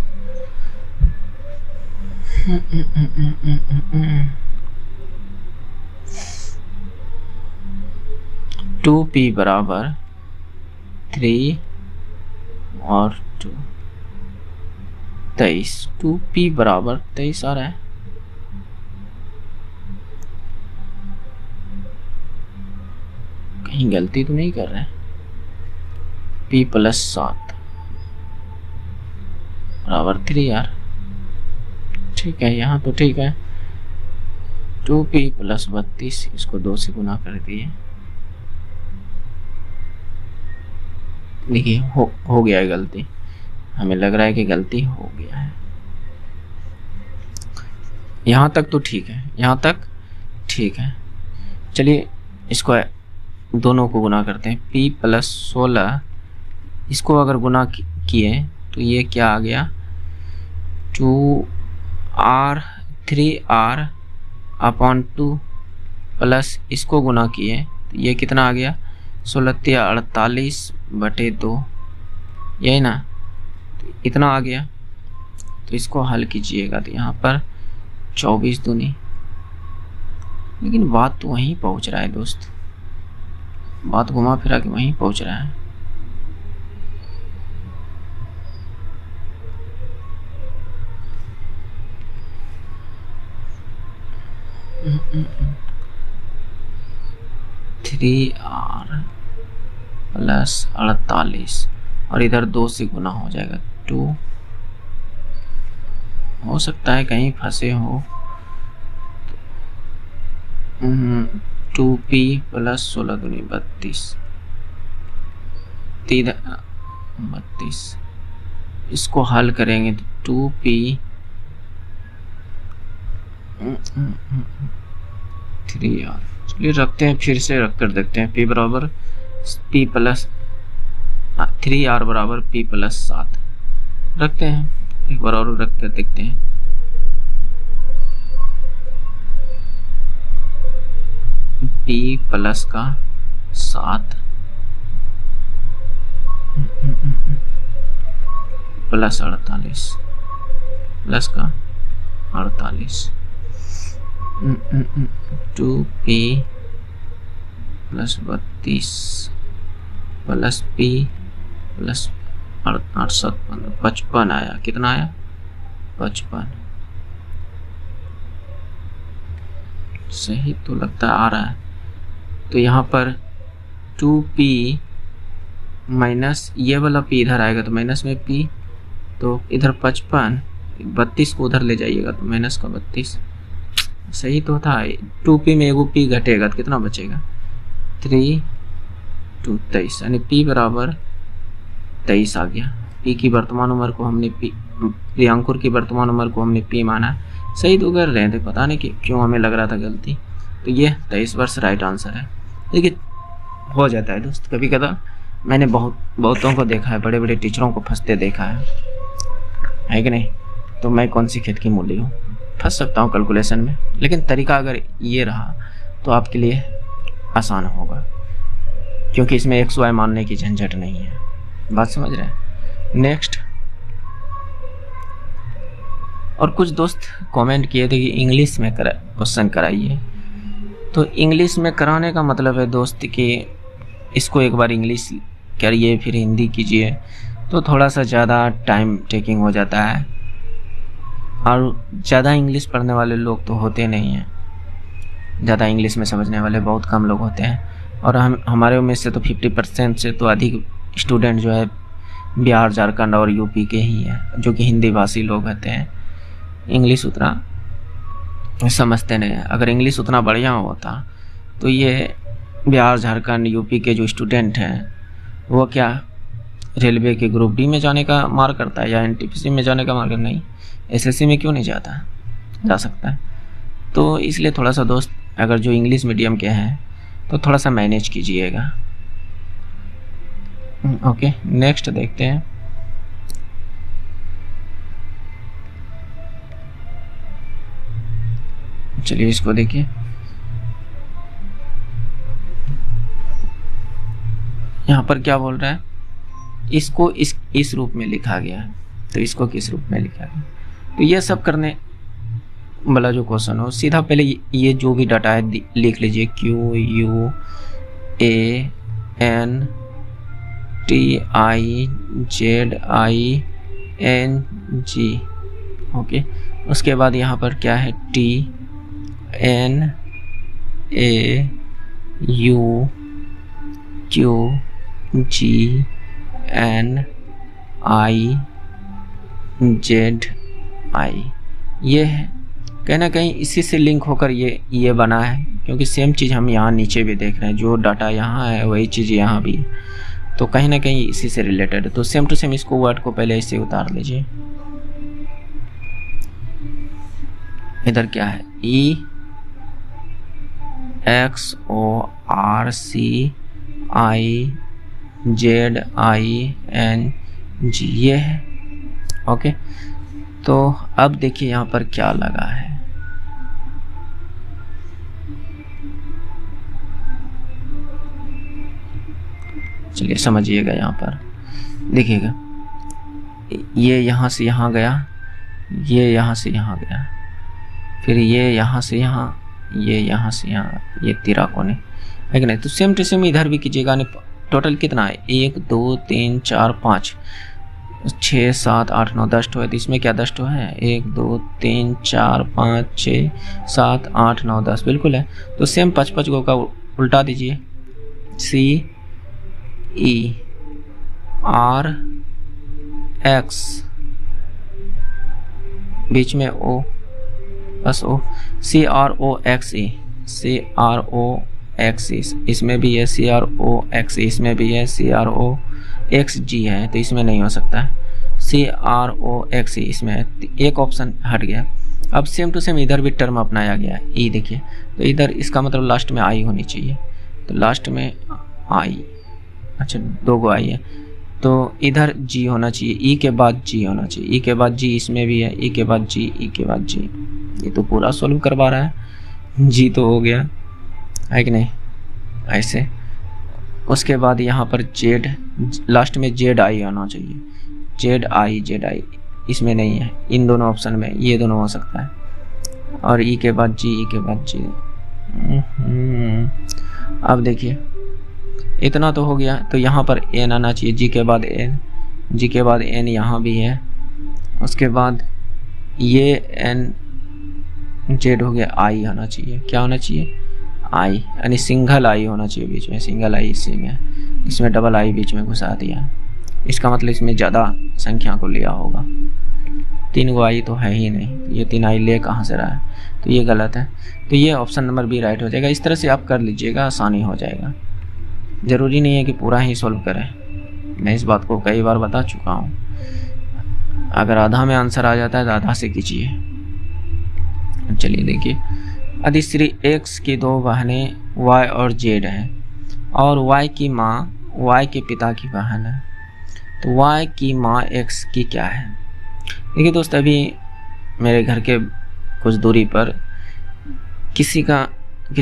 2p बराबर 3 और 2 23, 2p बराबर 23 आ रहा है। कहीं गलती तो नहीं कर रहे हैं? p + 7 बराबर 3r, ठीक है, यहाँ तो ठीक है। 2p + 32, इसको 2 से गुना कर दिए। देखिए हो गया है गलती, हमें लग रहा है कि गलती हो गया है। यहाँ तक तो ठीक है, यहाँ तक ठीक है। चलिए इसको दोनों को गुना करते हैं, p + 16, इसको अगर गुना किए तो ये क्या आ गया 2r 3r/2 प्लस इसको गुना किए तो ये कितना आ गया 16/48/2, यही ना, तो इतना आ गया। तो इसको हल कीजिएगा तो यहाँ पर 24 दूनी, लेकिन बात तो वहीं पहुँच रहा है दोस्त, बात घुमा फिरा के वहीं पहुँच रहा है। थ्री r + 48 और इधर 2 से गुना हो जाएगा 2 हो सकता है कहीं फंसे हो। 2p प्लस 16 दूनी 32, 32। इसको हल करेंगे तो 2p 3r। चलिए रखते हैं, फिर से रख कर देखते हैं। p बराबर p प्लस 3r बराबर p प्लस 7 रखते हैं। एक बार और रख कर देखते हैं। p प्लस का 7 प्लस 48 प्लस का 48, 2p plus 32 plus p plus 8 55 आया। कितना आया? 55। सही तो लगता आ रहा है। तो यहाँ पर 2p माइनस ये वाला p इधर आएगा तो माइनस में p, तो इधर 55, 32 को उधर ले जाइएगा तो माइनस का 32। सही तो था। 2p में एगो p घटेगा तो कितना बचेगा? 3 2 23, यानी p बराबर 23 आ गया। p की वर्तमान उम्र को हमने प्रियांकुर की वर्तमान उम्र को हमने p माना। सही तो कर रहे थे, पता नहीं कि क्यों हमें लग रहा था गलती। तो ये 23 वर्ष राइट आंसर है। देखिए हो जाता है दोस्त, कभी कदा मैंने बहुतों को देखा है, बड़े बड़े टीचरों को फंसते देखा है कि नहीं। तो मैं कौन सी खेत की मूली हूँ, फंस सकता हूँ कैलकुलेशन में, लेकिन तरीका अगर ये रहा तो आपके लिए आसान होगा, क्योंकि इसमें एक्स वाई मानने की झंझट नहीं है। बात समझ रहे हैं? नेक्स्ट, और कुछ दोस्त कमेंट किए थे कि इंग्लिश में क्वेश्चन कराइए। तो इंग्लिश में कराने का मतलब है दोस्त कि इसको एक बार इंग्लिश करिए फिर हिंदी कीजिए, तो थोड़ा सा ज़्यादा टाइम टेकिंग हो जाता है, और ज़्यादा इंग्लिश पढ़ने वाले लोग तो होते नहीं हैं। ज़्यादा इंग्लिश में समझने वाले बहुत कम लोग होते हैं, और हमारे में से तो 50% से तो अधिक स्टूडेंट जो है बिहार, झारखंड और यूपी के ही हैं, जो कि हिंदी भाषी लोग होते हैं। इंग्लिश उतना समझते नहीं है। अगर इंग्लिश उतना बढ़िया होता तो ये बिहार, झारखंड, यूपी के जो स्टूडेंट हैं वो क्या रेलवे के ग्रुप डी में जाने का मार करता है या एनटीपीसी में जाने का मार करता नहीं, एसएससी में क्यों नहीं जाता? जा सकता है। तो इसलिए थोड़ा सा दोस्त अगर जो इंग्लिश मीडियम के हैं तो थोड़ा सा मैनेज कीजिएगा। ओके, नेक्स्ट देखते हैं। चलिए इसको देखिए। यहाँ पर क्या बोल रहा है? इसको इस रूप में लिखा गया है, तो इसको किस रूप में लिखा गया? तो ये सब करने वाला जो क्वेश्चन हो, सीधा पहले ये जो भी डाटा है लिख लीजिए, QUANTIZING। ओके, उसके बाद यहाँ पर क्या है? TNAUQGNIZI। ये है कहीं ना कहीं इसी से लिंक होकर ये बना है, क्योंकि सेम चीज़ हम यहाँ नीचे भी देख रहे हैं, जो डाटा यहाँ है वही चीज़ यहाँ भी है, तो कहीं ना कहीं इसी से रिलेटेड है। तो सेम टू सेम इसको वर्ड को पहले इससे उतार लीजिए। इधर क्या है? EXORCIZING, ये है। ओके, तो अब देखिए यहाँ पर क्या लगा है। चलिए समझिएगा, यहाँ पर देखिएगा, ये यहाँ से यहाँ गया, ये यहाँ से यहाँ गया, फिर ये यहाँ से यहाँ, ये यहाँ से यहाँ, ये तिराकोने है कि नहीं? तो सेम टू सेम इधर भी कीजिएगा। टोटल कितना है? 1 2 3 4 5 6 7 8 9 10 है। तो इसमें क्या 10 है? 1 2 3 4 5 6 7 8 9 10 बिल्कुल है। तो सेम 5 गो का उल्टा दीजिए, CERX बीच में ओ, बस ओ, CROXE, CROXE, इसमें भी है CROXE, इसमें भी है CROXG है, तो इसमें नहीं हो सकता है CROXE, इसमें है, एक ऑप्शन हट गया। अब सेम टू सेम इधर भी टर्म अपनाया गया है, ई देखिए, तो इधर इसका मतलब लास्ट में आई होनी चाहिए, तो लास्ट में आई, अच्छा 2 गो आई है, तो इधर जी होना चाहिए, ई के बाद जी होना चाहिए, ई के बाद जी, इसमें भी है ई के बाद जी, ई के बाद जी, ये तो पूरा सॉल्व करवा रहा है, जी तो हो गया है कि नहीं, ऐसे। उसके बाद यहाँ पर जेड, लास्ट में जेड आई आना चाहिए, जेड आई, इसमें नहीं है, इन दोनों ऑप्शन में ये दोनों हो सकता है, और ई के बाद जी, ई के बाद जी। अब देखिए इतना तो हो गया, तो यहाँ पर एन आना चाहिए, जी के बाद एन, जी के बाद एन यहाँ भी है, उसके बाद ये एन, जेड हो गया, आई आना चाहिए, क्या होना चाहिए, आई, यानी सिंगल आई होना चाहिए बीच में, सिंगल आई इसी में, इसमें डबल आई बीच में घुसा दिया, इसका मतलब इसमें ज़्यादा संख्या को लिया होगा, 3 गो आई तो है ही नहीं, ये 3 आई ले कहाँ से रहा है, तो ये गलत है, तो ये ऑप्शन नंबर बी राइट हो जाएगा। इस तरह से आप कर लीजिएगा, आसानी हो जाएगा, ज़रूरी नहीं है कि पूरा ही सॉल्व करें, मैं इस बात को कई बार बता चुका हूँ, अगर आधा में आंसर आ जाता है तो आधा से कीजिए। चलिए देखिए, अधिश्री x की 2 बहनें y और z हैं, और y की माँ y के पिता की बहन है, तो y की माँ x की क्या है। देखिए दोस्त, अभी मेरे घर के कुछ दूरी पर किसी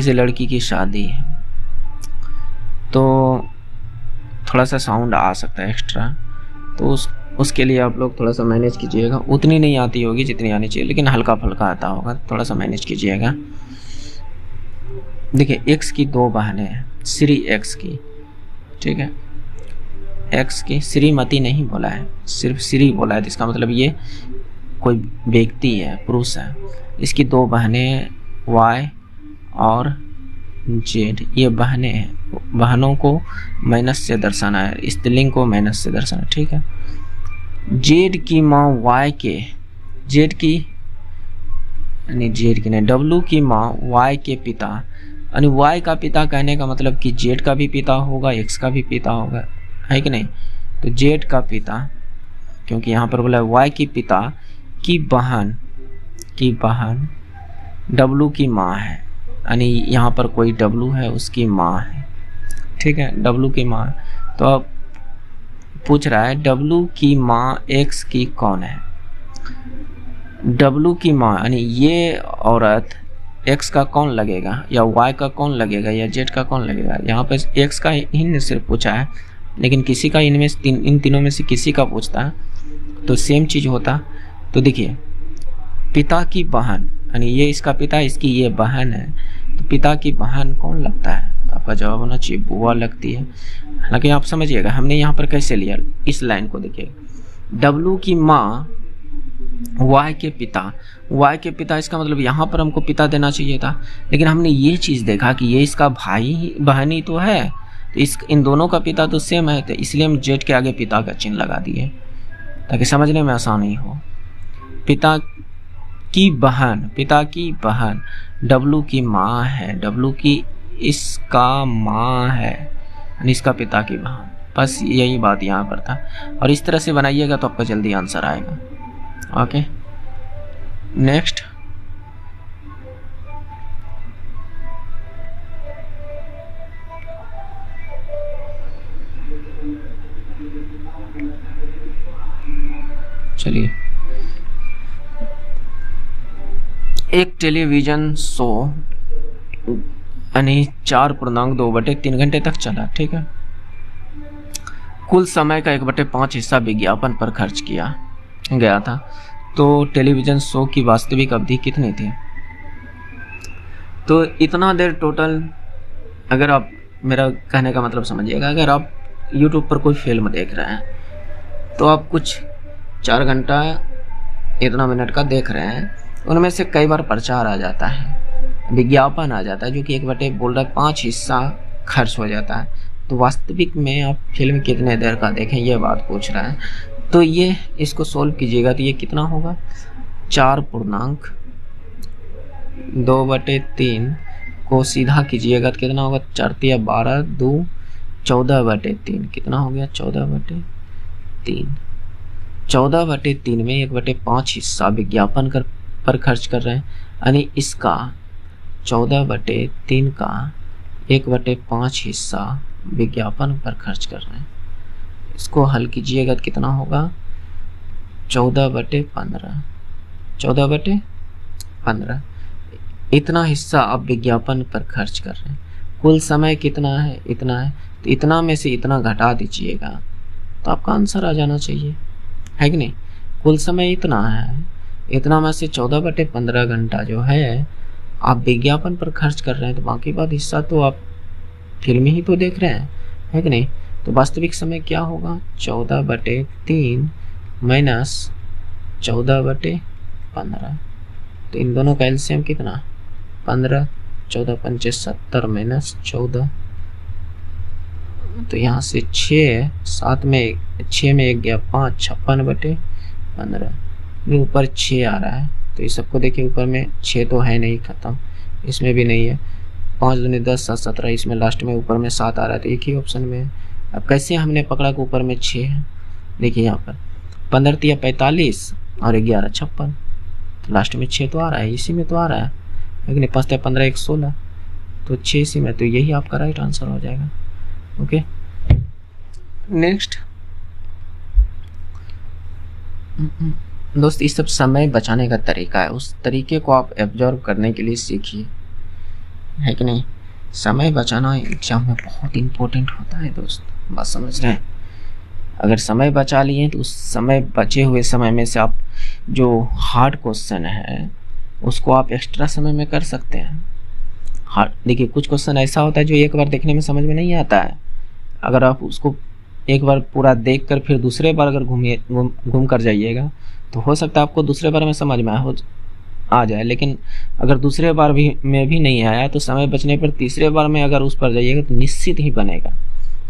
लड़की की शादी है, तो थोड़ा सा साउंड आ सकता है एक्स्ट्रा, तो उसके लिए आप लोग थोड़ा सा मैनेज कीजिएगा, उतनी नहीं आती होगी जितनी आनी चाहिए, लेकिन हल्का फुल्का आता होगा, थोड़ा सा मैनेज कीजिएगा। देखिए x की 2 बहनें हैं, श्री x की, ठीक है, x की, श्रीमती नहीं बोला है, सिर्फ श्री बोला है, तो इसका मतलब ये कोई व्यक्ति है, पुरुष है। इसकी 2 बहनें y और z, ये बहनें हैं, बहनों को माइनस से दर्शाना है, स्त्रीलिंग को माइनस से दर्शाना, ठीक है। z की माँ y के, z की नहीं, w की माँ y के पिता, यानी y का पिता कहने का मतलब कि z का भी पिता होगा, x का भी पिता होगा, है कि नहीं, तो z का पिता, क्योंकि यहाँ पर बोला y की पिता की बहन w की माँ है, यानी यहाँ पर कोई w है, उसकी माँ है, ठीक है, w की माँ। तो अब पूछ रहा है w की माँ x की कौन है, w की माँ यानी ये औरत x का कौन लगेगा, या y का कौन लगेगा, या z का कौन लगेगा। यहाँ पर x का ही सिर्फ पूछा है, लेकिन किसी का इन तीनों में से किसी का पूछता है तो सेम चीज़ होता। तो देखिए, पिता की बहन, यानी ये इसका पिता, इसकी ये बहन है, तो पिता की बहन कौन लगता है, तो आपका जवाब होना चाहिए बुआ लगती है। हालांकि आप समझिएगा हमने यहाँ पर कैसे लिया, इस लाइन को देखिए, w की माँ y के पिता, इसका मतलब यहाँ पर हमको पिता देना चाहिए था, लेकिन हमने ये चीज़ देखा कि ये इसका भाई बहन ही तो है, तो इन दोनों का पिता तो सेम है, तो इसलिए हम z के आगे पिता का चिन्ह लगा दिए ताकि समझने में आसानी हो। पिता की बहन w की माँ है, w की इसका माँ है, यानी इसका पिता की बहन, बस यही बात यहाँ पर था। और इस तरह से बनाइएगा तो आपका जल्दी आंसर आएगा। ओके, नेक्स्ट, चलिए, एक टेलीविजन शो यानी 4.2/3 घंटे तक चला, ठीक है। कुल समय का 1/5 हिस्सा विज्ञापन पर खर्च किया गया था, तो टेलीविजन शो की वास्तविक अवधि कितनी थी। तो इतना देर टोटल, अगर आप, मेरा कहने का मतलब समझिएगा, अगर आप YouTube पर कोई फिल्म देख रहे हैं तो आप कुछ 4 घंटा इतना मिनट का देख रहे हैं, उनमें से कई बार प्रचार आ जाता है, विज्ञापन आ जाता है, जो कि 1/5 हिस्सा खर्च हो जाता है। तो वास्तविक में आप फिल्म कितने देर का देखें, ये बात पूछ रहा है। तो ये इसको सोल्व कीजिएगा तो ये कितना होगा, 4.2/3 को सीधा कीजिएगा तो कितना होगा, 4 × 12 2 14/3 कितना हो गया 14/3। 14/3 में 1/5 हिस्सा विज्ञापन पर खर्च कर रहे हैं, यानी इसका 14/3 का 1/5 हिस्सा विज्ञापन पर खर्च कर रहे हैं। इसको हल कीजिएगा तो कितना होगा 14/15। 14/15 इतना हिस्सा आप विज्ञापन पर खर्च कर रहे हैं। कुल समय कितना है, इतना है, तो इतना में से इतना घटा दीजिएगा तो आपका आंसर आ जाना चाहिए, है कि नहीं। कुल समय इतना है, इतना में से 14/15 घंटा जो है आप विज्ञापन पर खर्च कर रहे हैं, तो बाकी बात हिस्सा तो आप फिल्म ही तो देख रहे हैं, है कि नहीं। तो वास्तविक समय क्या होगा 14/3 माइनस 14/15। तो इन दोनों का एलसीएम कितना 15, 14 पंचे 70 माइनस 14, तो यहाँ से 6 7 में 6 में 1 गया 5, 56/15। ऊपर 6 आ रहा है, तो इस सबको देखिए ऊपर में 6 तो है नहीं, खत्म, इसमें भी नहीं है। 5 दूनी 10 7 17, इसमें लास्ट में ऊपर में 7 आ रहा है, तो एक ही ऑप्शन में है। अब कैसे हमने पकड़ा कि ऊपर में 6 है, देखिए यहाँ पर 15 × 45 और 11 56, तो लास्ट में 6 तो आ रहा है, इसी में तो आ रहा है, लेकिन 5 × 15 1 16, तो 6 इसी में, तो यही आपका राइट आंसर हो जाएगा। ओके, नेक्स्ट दोस्त, इस सब समय बचाने का तरीका है, उस तरीके को आप एब्जॉर्व करने के लिए सीखिए, है कि नहीं। समय बचाना एग्जाम में बहुत इंपॉर्टेंट होता है दोस्त, बात समझ रहे हैं। अगर समय बचा लिए तो उस समय बचे हुए समय में से आप जो हार्ड क्वेश्चन है उसको आप एक्स्ट्रा समय में कर सकते हैं। हार्ड देखिए, कुछ क्वेश्चन ऐसा होता है जो एक बार देखने में समझ में नहीं आता है, अगर आप उसको एक बार पूरा देख कर फिर दूसरे बार अगर घूम कर जाइएगा तो हो सकता है आपको दूसरे बार में समझ में आ जाए, लेकिन अगर दूसरे बार में भी नहीं आया तो समय बचने पर तीसरे बार में अगर उस पर जाइएगा तो निश्चित ही बनेगा,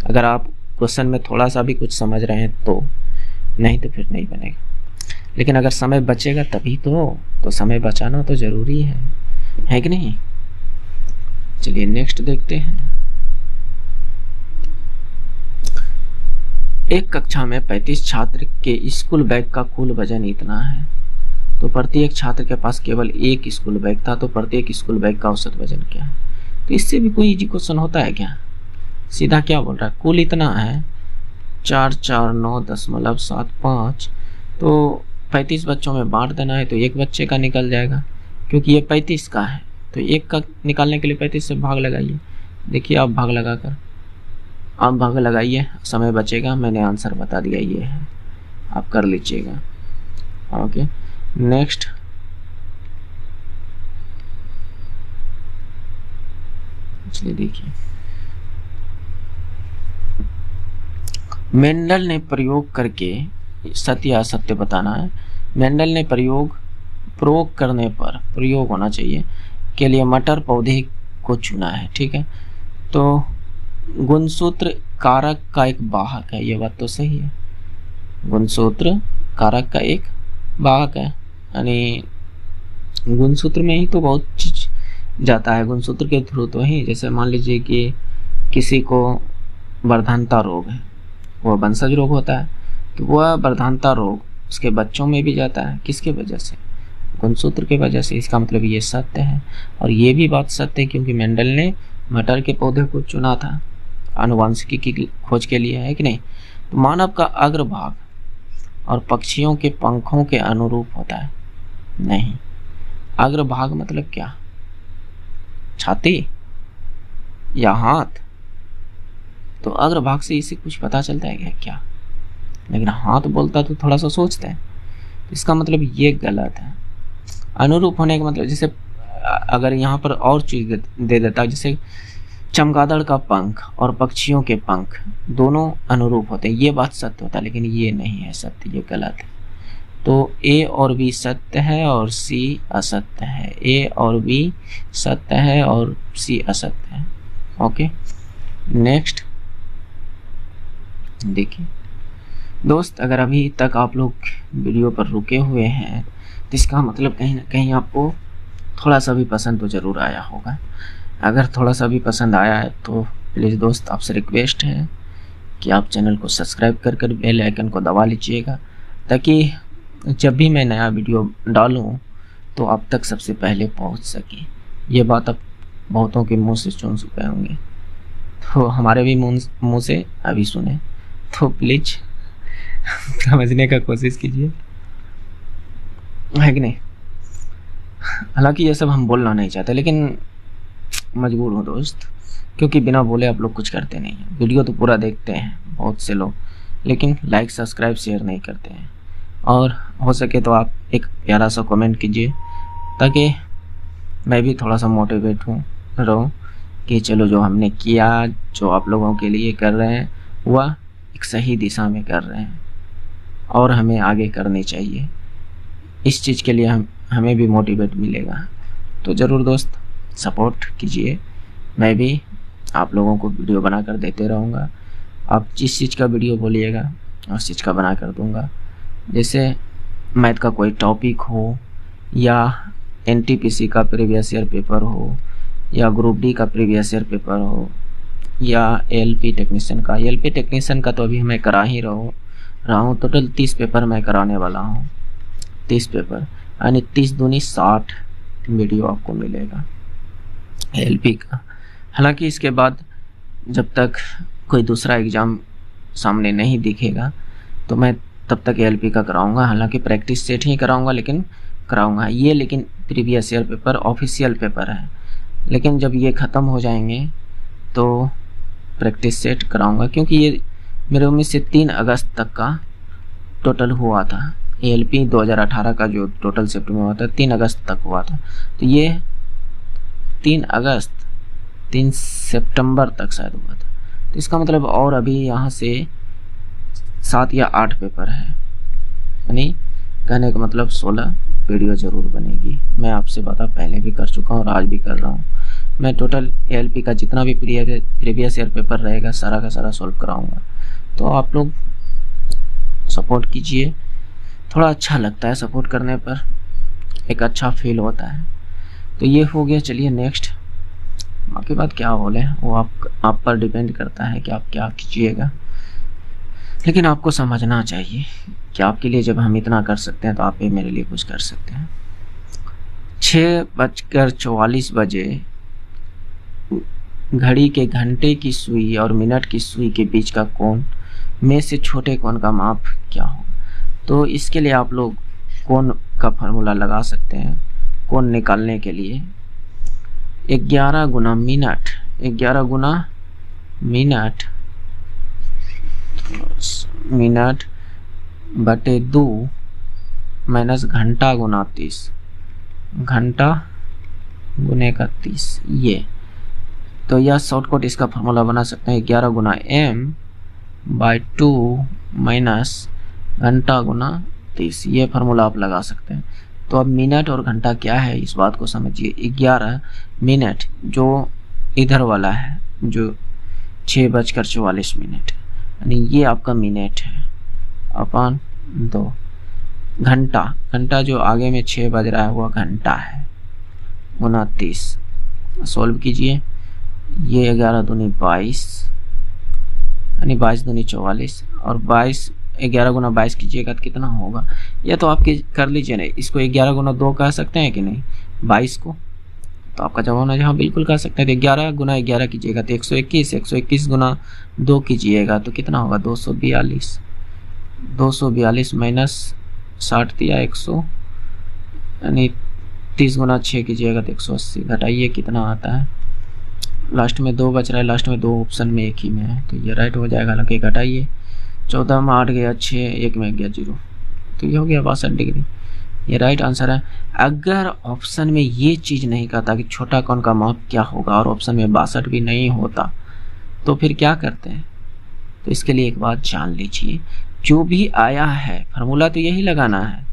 अगर आप क्वेश्चन में थोड़ा सा भी कुछ समझ रहे हैं तो, नहीं तो फिर नहीं बनेगा। लेकिन अगर समय बचेगा तभी तो समय बचाना तो जरूरी है कि नहीं। चलिए नेक्स्ट देखते हैं। एक कक्षा में 35 छात्र के स्कूल बैग का कुल वजन इतना है, तो प्रत्येक छात्र के पास केवल एक स्कूल बैग था, तो प्रत्येक स्कूल बैग का औसत वजन क्या है। तो इससे भी कोई इजी क्वेश्चन होता है क्या, सीधा क्या बोल रहा है, कुल इतना है 449.75, तो 35 बच्चों में बांट देना है, तो एक बच्चे का निकल जाएगा, क्योंकि ये 35 का है, तो एक का निकालने के लिए 35 से भाग लगाइए। देखिए आप भाग लगाकर आप भाग लगाइए, समय बचेगा, मैंने आंसर बता दिया, ये है, आप कर लीजिएगा। ओके, नेक्स्ट चलिए देखिए, मेंडल ने प्रयोग करके सत्य या असत्य बताना है। मेंडल ने प्रयोग करने पर, प्रयोग होना चाहिए, के लिए मटर पौधे को चुना है, ठीक है। तो गुणसूत्र कारक का एक वाहक है, ये बात तो सही है, गुणसूत्र कारक का एक वाहक है, यानी गुणसूत्र में ही तो बहुत चीज जाता है, गुणसूत्र के थ्रू तो ही, जैसे मान लीजिए कि किसी को वर्धनता रोग है, वह वंशज रोग होता है, तो वह वर्धनता रोग उसके बच्चों में भी जाता है, किसके वजह से, गुणसूत्र की वजह से। इसका मतलब ये सत्य है, और ये भी बात सत्य है क्योंकि मेंडल ने मटर के पौधे को चुना था आनुवंशिकी की खोज के लिए, है कि नहीं। तो मानव का अग्रभाग और पक्षियों के पंखों के अनुरूप होता है, नहीं, अग्रभाग मतलब क्या, छाती या हाथ, तो अग्रभाग से इसे कुछ पता चलता है क्या, लेकिन हाथ बोलता तो थोड़ा सा सोचते हैं, तो इसका मतलब ये गलत है। अनुरूप होने का मतलब, जैसे अगर यहाँ पर और चीज दे देता है, जैसे चमगादड़ का पंख और पक्षियों के पंख दोनों अनुरूप होते हैं, ये बात सत्य होता है, लेकिन ये नहीं है सत्य, ये गलत है। तो ए और बी सत्य है और सी असत्य है, ए और बी सत्य है और सी असत्य है। ओके, नेक्स्ट देखिए दोस्त, अगर अभी तक आप लोग वीडियो पर रुके हुए हैं तो इसका मतलब कहीं ना कहीं आपको थोड़ा सा भी पसंद तो ज़रूर आया होगा। अगर थोड़ा सा भी पसंद आया है तो प्लीज़ दोस्त आपसे रिक्वेस्ट है कि आप चैनल को सब्सक्राइब कर बेल आइकन को दबा लीजिएगा, ताकि जब भी मैं नया वीडियो डालूं तो आप तक सबसे पहले पहुंच सके। ये बात आप बहुतों के मुंह से सुन चुके होंगे, तो हमारे भी मुंह से अभी सुने, तो प्लीज़ समझने का कोशिश कीजिए, है कि नहीं। हालांकि ये सब हम बोलना नहीं चाहते, लेकिन मजबूर हूँ दोस्त, क्योंकि बिना बोले आप लोग कुछ करते नहीं हैं। वीडियो तो पूरा देखते हैं बहुत से लोग, लेकिन लाइक सब्सक्राइब शेयर नहीं करते हैं। और हो सके तो आप एक प्यारा सा कमेंट कीजिए, ताकि मैं भी थोड़ा सा मोटिवेट रहूँ कि चलो जो हमने किया, जो आप लोगों के लिए कर रहे हैं, वह एक सही दिशा में कर रहे हैं और हमें आगे करनी चाहिए। इस चीज़ के लिए हमें भी मोटिवेट मिलेगा। तो ज़रूर दोस्त सपोर्ट कीजिए, मैं भी आप लोगों को वीडियो बनाकर देते रहूँगा। आप जिस चीज़ का वीडियो बोलिएगा उस चीज़ का बना कर दूँगा। जैसे मैथ का कोई टॉपिक हो, या एनटीपीसी का प्रीवियस ईयर पेपर हो, या ग्रुप डी का प्रीवियस ईयर पेपर हो, या एलपी टेक्नीशियन का। एलपी टेक्नीशियन का तो अभी मैं करा ही रहा हूँ। टोटल 30 पेपर मैं कराने वाला हूँ। 30 पेपर यानी 30 दूनी 60 वीडियो आपको मिलेगा एलपी का। हालांकि इसके बाद जब तक कोई दूसरा एग्ज़ाम सामने नहीं दिखेगा तो मैं तब तक एलपी का कराऊंगा। हालांकि प्रैक्टिस सेट ही कराऊंगा, लेकिन कराऊंगा ये। लेकिन previous year paper official paper है, लेकिन जब ये ख़त्म हो जाएंगे तो प्रैक्टिस सेट कराऊंगा, क्योंकि ये मेरे उम्मीद से 3 अगस्त तक का टोटल हुआ था। एलपी 2018 का जो टोटल शिफ्ट में हुआ था 3 अगस्त तक हुआ था, तो ये 3 सितंबर तक शायद हुआ था। तो इसका मतलब और अभी यहाँ से 7 या 8 पेपर है, यानी कहने का मतलब 16 वीडियो ज़रूर बनेगी। मैं आपसे बात पहले भी कर चुका हूँ और आज भी कर रहा हूँ। मैं टोटल एलपी का जितना भी प्रीवियस ईयर पेपर रहेगा सारा का सारा सॉल्व कराऊंगा। तो आप लोग सपोर्ट कीजिए, थोड़ा अच्छा लगता है सपोर्ट करने पर, एक अच्छा फील होता है। तो ये हो गया। चलिए नेक्स्ट, बाकी बात क्या बोले वो आप पर डिपेंड करता है कि आप क्या कीजिएगा, लेकिन आपको समझना चाहिए कि आपके लिए जब हम इतना कर सकते हैं तो आप भी मेरे लिए कुछ कर सकते हैं। 6:44 बजे घड़ी के घंटे की सुई और मिनट की सुई के बीच का कोण में से छोटे कोण का माप क्या होगा। तो इसके लिए आप लोग कोण का फार्मूला लगा सकते हैं। कोण निकालने के लिए 11 गुना मिनट, 11 गुना मिनट बटे 2 माइनस घंटा गुना 30, घंटा गुने का 30। ये तो यह शॉर्टकट इसका फार्मूला बना सकते हैं 11 गुना m बाई 2 माइनस घंटा गुना 30। ये फार्मूला आप लगा सकते हैं। तो अब मिनट और घंटा क्या है इस बात को समझिए। 11 मिनट जो इधर वाला है, जो 6:44, यानी ये आपका मिनट है, अपन 2 घंटा जो आगे में 6 बज रहा है वह घंटा है, गुना 30। सॉल्व कीजिए। ये 11 दूनी 22, यानी 22 दूनी 44, और 11 गुना 22 कीजिएगा तो कितना होगा। या तो आपके कर लीजिए ना, इसको 11 गुना 2 कह सकते हैं कि नहीं 22 को, तो आपका जवाब है हाँ बिल्कुल कह सकते हैं। तो 11 गुना 11 कीजिएगा तो 121, 121 गुना 2 कीजिएगा तो कितना होगा 242, 242 माइनस 60 दिया 100, यानी 30 गुना 6 कीजिएगा तो 180। घटाइए कितना आता है, लास्ट में 2 बच रहा है, लास्ट में 2 ऑप्शन में एक ही में है, तो ये राइट हो जाएगा। हालांकि घटाइए, 14 में 8 गया 6, 1 में गया 0, तो ये हो गया 62 डिग्री। ये राइट आंसर है। अगर ऑप्शन में ये चीज़ नहीं कहता कि छोटा कोण का माप क्या होगा और ऑप्शन में 62 भी नहीं होता तो फिर क्या करते हैं। तो इसके लिए एक बात जान लीजिए, जो भी आया है फार्मूला तो यही लगाना है,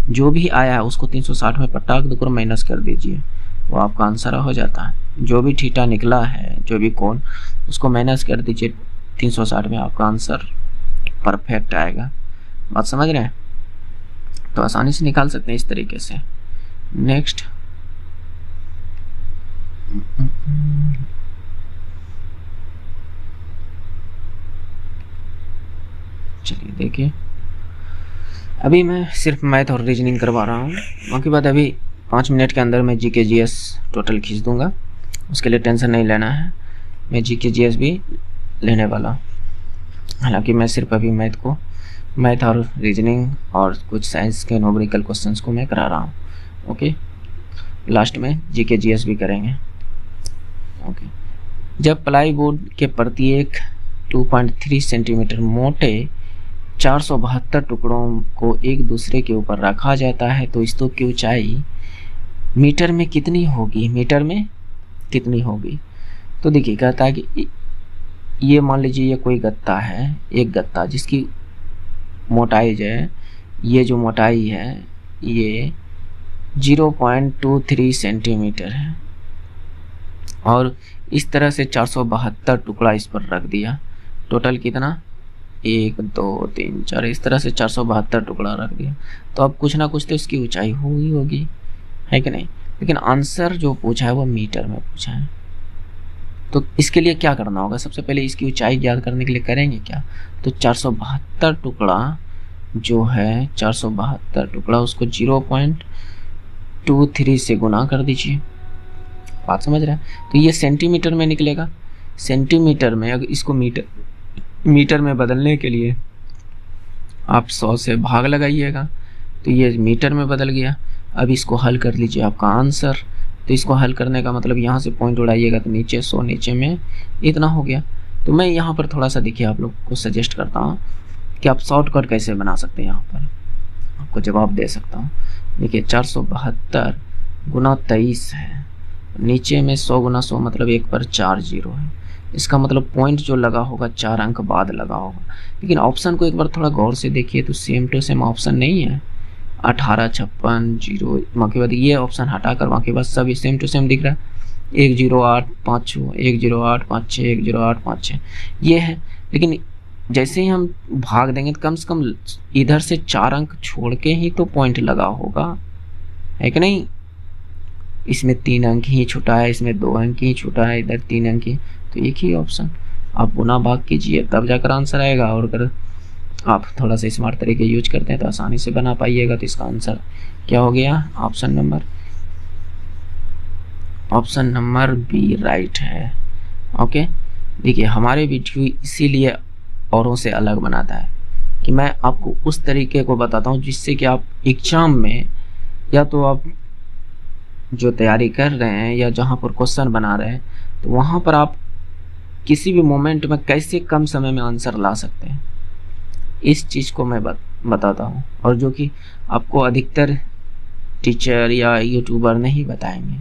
जो भी आया है उसको 360 में पटाक देकर माइनस कर दीजिए, वो आपका आंसर हो जाता है। जो भी थीटा निकला है, जो भी कोण, उसको माइनस कर दीजिए 360 में, आपका आंसर परफेक्ट आएगा। बात समझ रहे हैं। तो आसानी से निकाल सकते हैं इस तरीके से। नेक्स्ट, चलिए देखिए, अभी मैं सिर्फ मैथ और रीजनिंग करवा रहा हूँ, बाकी बात अभी 5 मिनट के अंदर मैं जीके जीएस टोटल खींच दूंगा, उसके लिए टेंशन नहीं लेना है। मैं जीके जीएस भी लेने वाला हूँ, हालांकि मैं सिर्फ अभी मैथ और रीजनिंग और कुछ साइंस के न्यूमेरिकल क्वेश्चंस को मैं करा रहा हूँ। ओके, लास्ट में जीके जीएस भी करेंगे। ओके, जब प्लाईवुड के प्रत्येक 2.3 सेंटीमीटर मोटे 472 टुकड़ों को एक दूसरे के ऊपर रखा जाता है तो स्तूप की ऊंचाई मीटर में कितनी होगी? मीटर में कितनी होगी? तो देखिए, कहता है कि ये मान लीजिए ये कोई गत्ता है, एक गत्ता जिसकी मोटाई जो है, ये जो मोटाई है ये 0.23 सेंटीमीटर है, और इस तरह से 472 टुकड़ा इस पर रख दिया। टोटल कितना? 1 2 3 4, इस तरह से 472 टुकड़ा रख दिया। तो अब कुछ ना कुछ तो इसकी ऊंचाई होगी, है कि नहीं? लेकिन आंसर जो पूछा है वो मीटर में पूछा है। तो इसके लिए क्या करना होगा? सबसे पहले इसकी ऊंचाई ज्ञात करने के लिए करेंगे क्या? तो 472 टुकड़ा जो है, 472 टुकड़ा, उसको 0.23 से गुना कर दीजिए। बात समझ रहे हैं? तो ये सेंटीमीटर में निकलेगा। सेंटीमीटर में, अगर इसको मीटर में बदलने के लिए आप 100 से भाग लगाइएगा, तो ये मीटर में बदल गया। अब इसको हल कर लीजिए, आपका आंसर। तो इसको हल करने का मतलब यहाँ से पॉइंट उड़ाइएगा तो नीचे 100, नीचे में इतना हो गया। तो मैं यहाँ पर थोड़ा सा देखिए आप लोग को सजेस्ट करता हूँ कि आप शॉर्टकट कैसे बना सकते हैं। यहाँ पर आपको जवाब दे सकता हूँ। देखिए, 472 गुना 23 है, नीचे में 100 गुना 100 मतलब 1 पर 4 जीरो है। इसका मतलब पॉइंट जो लगा होगा 4 अंक बाद लगा होगा। लेकिन ऑप्शन को एक बार थोड़ा गौर से देखिए तो सेम टू सेम ऑप्शन नहीं है। 18 56 0, बाकी बाद ये ऑप्शन हटाकर बाकी बाद सब सेम टू सेम दिख रहा है। 108 5 108 5 6 108 5 6 ये है। लेकिन जैसे ही हम भाग देंगे तो कम से कम इधर से 4 अंक छोड़ के ही तो पॉइंट लगा होगा, है कि नहीं? इसमें 3 अंक ही छूटा है, इसमें 2 अंक ही छूटा है, इधर 3 अंक ही। तो एक ही ऑप्शन आप गुना भाग कीजिए तब जाकर आंसर आएगा। और अगर आप थोड़ा सा स्मार्ट तरीके यूज करते हैं तो आसानी से बना पाइएगा। तो इसका आंसर क्या हो गया? ऑप्शन नंबर बी राइट है। ओके, देखिए, हमारे वीडियो इसीलिए औरों से अलग बनाता है कि मैं आपको उस तरीके को बताता हूँ जिससे कि आप एग्जाम में, या तो आप जो तैयारी कर रहे हैं या जहाँ पर क्वेश्चन बना रहे हैं, तो वहाँ पर आप किसी भी मोमेंट में कैसे कम समय में आंसर ला सकते हैं, इस चीज़ को मैं बताता हूँ। और जो कि आपको अधिकतर टीचर या यूट्यूबर नहीं बताएंगे,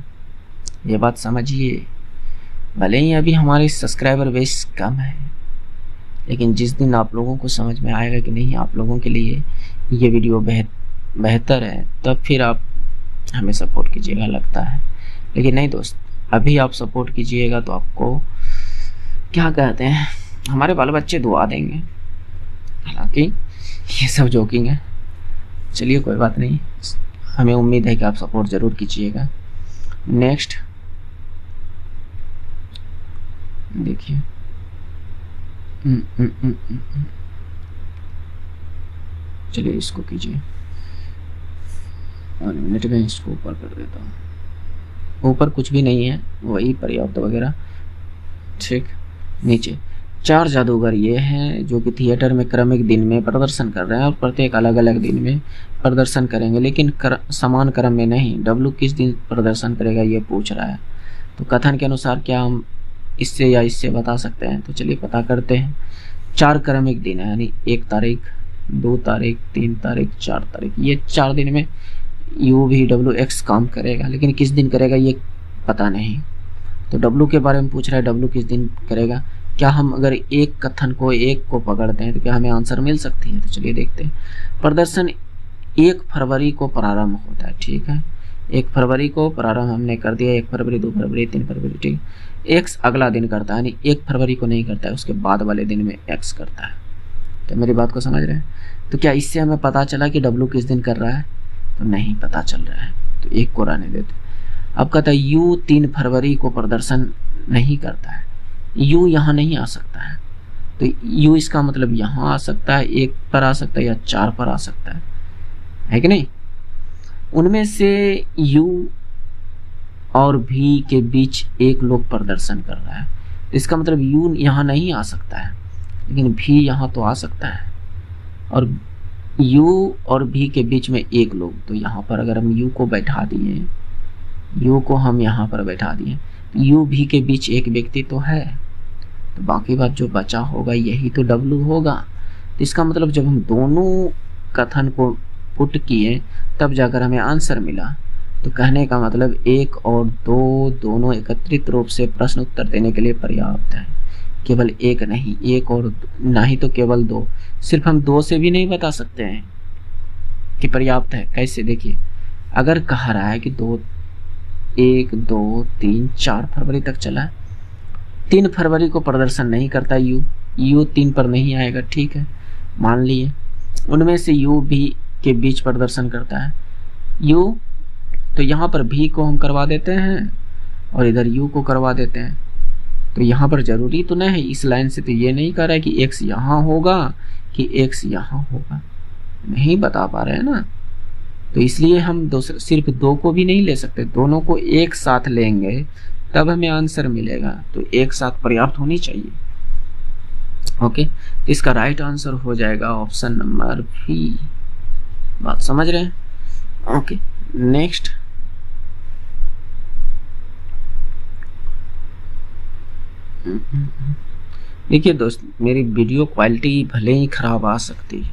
ये बात समझिए। भले ही अभी हमारे सब्सक्राइबर बेस कम है, लेकिन जिस दिन आप लोगों को समझ में आएगा कि नहीं आप लोगों के लिए ये वीडियो बेहतर है, तब फिर आप हमें सपोर्ट कीजिएगा, लगता है। लेकिन नहीं दोस्त, अभी आप सपोर्ट कीजिएगा तो आपको क्या कहते हैं, हमारे बाल बच्चे दुआ देंगे। हालांकि ये सब जोकिंग है, चलिए कोई बात नहीं, हमें उम्मीद है कि आप सपोर्ट ज़रूर कीजिएगा। नेक्स्ट देखिए, चलिए इसको कीजिए, और मिनट में इसको ऊपर कर देता हूँ। ऊपर कुछ भी नहीं है, वही पर्याप्त वगैरह, ठीक। नीचे 4 जादूगर ये हैं जो कि थिएटर में क्रमिक दिन में प्रदर्शन कर रहे हैं, और प्रत्येक अलग अलग दिन में प्रदर्शन करेंगे, लेकिन समान क्रम में नहीं। डब्लू किस दिन प्रदर्शन करेगा ये पूछ रहा है। तो कथन के अनुसार क्या हम इससे या इससे बता सकते हैं? तो चलिए पता करते हैं। 4 क्रमिक दिन है, यानी 1 तारीख, 2 तारीख, 3 तारीख, 4 तारीख, ये 4 दिन में UVWX काम करेगा, लेकिन किस दिन करेगा ये पता नहीं। तो डब्लू के बारे में पूछ रहा है, डब्लू किस दिन करेगा। क्या हम अगर एक कथन को, एक को पकड़ते हैं तो क्या हमें आंसर मिल सकती है? तो चलिए देखते हैं। प्रदर्शन 1 फरवरी को प्रारंभ होता है, ठीक है। 1 फरवरी को प्रारंभ हमने कर दिया, 1 फरवरी 2 फरवरी 3 फरवरी, ठीक। एक्स अगला दिन करता है, यानी 1 फरवरी को नहीं करता है, उसके बाद वाले दिन में एक्स करता है। क्या मेरी बात को समझ रहे हैं? तो क्या इससे हमें पता चला कि W किस दिन कर रहा है? तो नहीं पता चल रहा है, तो एक को रहने देते। अब कहता है U 3 फरवरी को प्रदर्शन नहीं करता है। U यहाँ नहीं आ सकता है, तो U इसका मतलब यहाँ आ सकता है, 1 पर आ सकता है या 4 पर आ सकता है कि नहीं? उनमें से U और V के बीच एक लोग प्रदर्शन कर रहा है, इसका मतलब U यहाँ नहीं आ सकता है, लेकिन V यहाँ तो आ सकता है। और U और V के बीच में एक लोग, तो यहाँ पर अगर हम U को बैठा दिए, U को हम यहाँ पर बैठा दिए, U V के बीच एक व्यक्ति तो है, तो बाकी बात जो बचा होगा यही तो W होगा। तो इसका मतलब जब हम दोनों कथन को पुट किए तब जाकर हमें आंसर मिला। तो कहने का मतलब 1 और 2 दोनों एकत्रित रूप से प्रश्न उत्तर देने के लिए पर्याप्त है, केवल 1 नहीं, 1 और नहीं तो केवल 2। सिर्फ हम 2 से भी नहीं बता सकते हैं कि पर्याप्त है। कैसे? देखिए, अगर कह रहा है कि 1 2 3 4 फरवरी तक चला है, 3 फरवरी को प्रदर्शन नहीं करता U 3 पर नहीं आएगा, ठीक है, मान लिए। उनमें से U V के बीच प्रदर्शन करता है U, तो यहाँ पर V को हम करवा देते हैं और इधर U को करवा देते हैं। तो यहाँ पर जरूरी तो नहीं है, इस लाइन से तो ये नहीं कह रहा है कि X यहाँ होगा कि X यहाँ होगा, नहीं बता पा रहे हैं ना। तो इसलिए हम सिर्फ 2 को भी नहीं ले सकते, दोनों को एक साथ लेंगे तब हमें आंसर मिलेगा। तो एक साथ पर्याप्त होनी चाहिए। ओके, तो इसका राइट आंसर हो जाएगा ऑप्शन नंबर बी। बात समझ रहे हैं? Okay, next. देखिए दोस्त, मेरी वीडियो क्वालिटी भले ही खराब आ सकती है,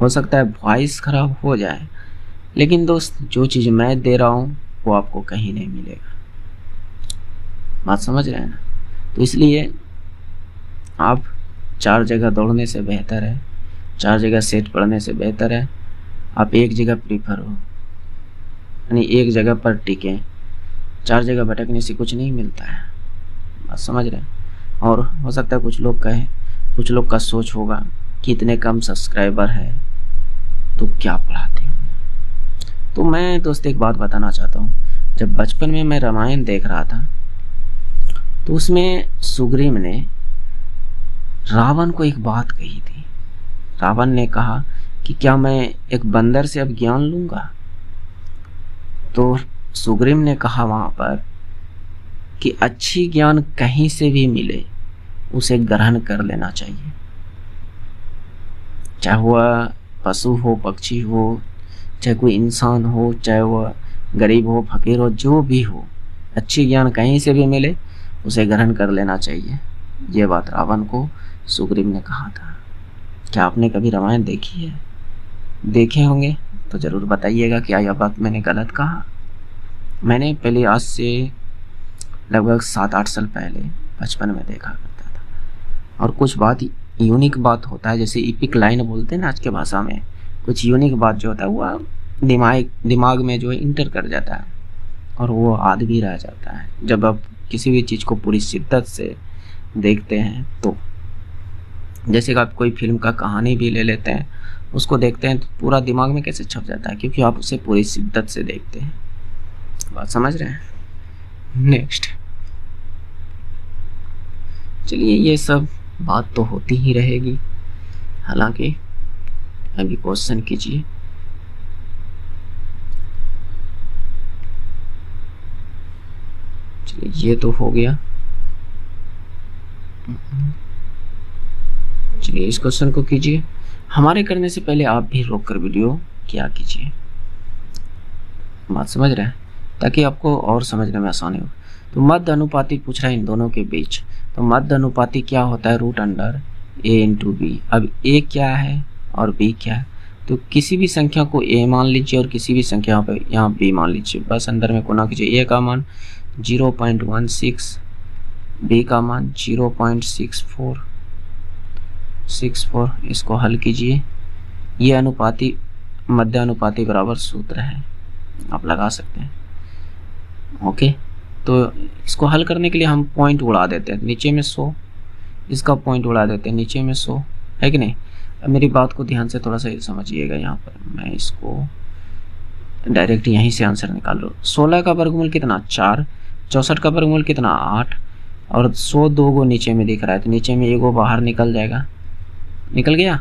हो सकता है वॉइस खराब हो जाए, लेकिन दोस्त जो चीज़ मैं दे रहा हूँ वो आपको कहीं नहीं मिलेगा। बात समझ रहे हैं ना? तो इसलिए आप 4 जगह दौड़ने से बेहतर है, 4 जगह सेट पढ़ने से बेहतर है आप एक जगह प्रीफर हो, यानी एक जगह पर टिकें। 4 जगह भटकने से कुछ नहीं मिलता है। बात समझ रहे हैं? और हो सकता है कुछ लोग कहें, कुछ लोग का सोच होगा कि इतने कम सब्सक्राइबर है तो क्या पढ़ाते होंगे। तो मैं दोस्त एक बात बताना चाहता हूँ, जब बचपन में मैं रामायण देख रहा था तो उसमें सुग्रीव ने रावण को एक बात कही थी। रावण ने कहा कि क्या मैं एक बंदर से अब ज्ञान लूंगा? तो सुग्रीव ने कहा वहां पर कि अच्छी ज्ञान कहीं से भी मिले उसे ग्रहण कर लेना चाहिए, चाहे वह पशु हो, पक्षी हो, चाहे कोई इंसान हो, चाहे वह गरीब हो, फकीर हो, जो भी हो, अच्छी ज्ञान कहीं से भी मिले उसे ग्रहण कर लेना चाहिए। ये बात रावण को सुग्रीव ने कहा था। क्या आपने कभी रामायण देखी है? देखे होंगे तो ज़रूर बताइएगा क्या यह बात मैंने गलत कहा। मैंने पहले आज से लगभग 7-8 साल पहले बचपन में देखा करता था। और कुछ बात यूनिक बात होता है, जैसे इपिक लाइन बोलते हैं ना आज के भाषा में, कुछ यूनिक बात जो होता है वो दिमाग में जो है इंटर कर जाता है और वो याद भी रह जाता है। जब आप किसी भी चीज़ को पूरी शिद्दत से देखते हैं, तो जैसे कि आप कोई फिल्म का कहानी भी ले लेते हैं, उसको देखते हैं तो पूरा दिमाग में कैसे छप जाता है, क्योंकि आप उसे पूरी शिद्दत से देखते हैं। बात समझ रहे हैं? नेक्स्ट, चलिए, ये सब बात तो होती ही रहेगी, हालांकि अभी क्वेश्चन कीजिए। चलिए, ये तो हो गया। चलिए, इस क्वेश्चन को कीजिए। हमारे करने से पहले आप भी रोक कर वीडियो क्या कीजिए। बात समझ रहे हैं, ताकि आपको और समझने में आसानी हो। तो मध्य अनुपाती पूछ रहा है इन दोनों के बीच। तो मध्य अनुपाती क्या होता है? √A/B। अब A क्या है और B क्या है? तो किसी भी संख्या को A मान लीजिए और किसी भी संख्या पे यहाँ B मान लीजिए। बस अंदर में गुना कीजिए। A का मान 0.16, B का मान 0.64, इसको हल कीजिए। ये अनुपाती मध्य अनुपाती बराबर सूत्र है, आप लगा सकते हैं। ओके, तो इसको हल करने के लिए हम पॉइंट उड़ा देते हैं, नीचे में 100, इसका पॉइंट उड़ा देते हैं, नीचे में 100, है कि नहीं। मेरी बात को ध्यान से थोड़ा सा समझिएगा। यहाँ पर मैं इसको डायरेक्ट यहीं से आंसर निकाल लो। 16 का वर्गमूल कितना 4, 64 का वर्गमूल कितना 8, और 100 दो गो नीचे में दिख रहा है, तो नीचे में एगो बाहर निकल जाएगा, निकल गया।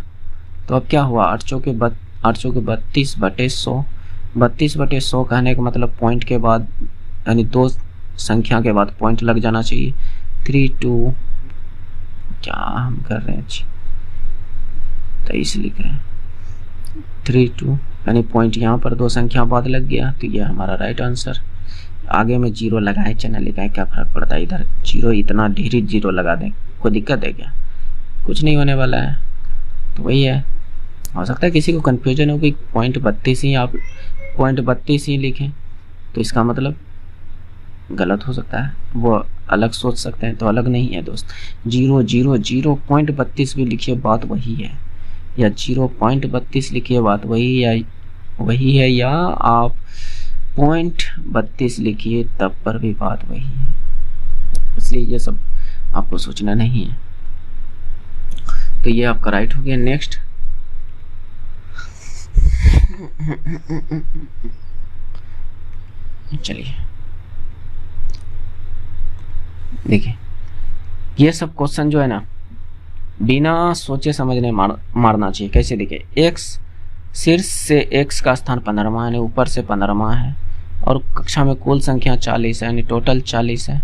तो अब क्या हुआ, 8 चौके 32/100, 32/100 कहने का मतलब पॉइंट के बाद यानी दो संख्या के बाद पॉइंट लग जाना चाहिए। 32 क्या हम कर रहे हैं 23 लिख रहे हैं, 32 यानी पॉइंट यहाँ पर दो संख्या बाद लग गया, तो ये हमारा राइट आंसर। आगे में जीरो लगाए चाहे न लगाए क्या फर्क पड़ता है, इधर जीरो इतना ढेरी जीरो लगा दें, कोई दिक्कत है क्या, कुछ नहीं होने वाला है। तो वही है, हो सकता है किसी को कन्फ्यूजन हो कि पॉइंट 32 ही आप पॉइंट 32 ही लिखें, तो इसका मतलब गलत हो सकता है, वो अलग सोच सकते हैं, तो अलग नहीं है दोस्त। 0.00 पॉइंट 32 भी लिखिए बात वही है, या 0.32 लिखिए बात वही है, या आप पॉइंट 32 लिखिए तब पर भी बात वही है। इसलिए ये सब आपको सोचना नहीं है। तो ये आपका राइट हो गया। नेक्स्ट चलिए देखिए, ये सब क्वेश्चन जो है ना बिना सोचे समझने मारना चाहिए। कैसे देखिए, x शीर्ष से x का स्थान 15वां यानी ऊपर से 15वां है, और कक्षा में कुल संख्या 40 है यानी टोटल 40 है,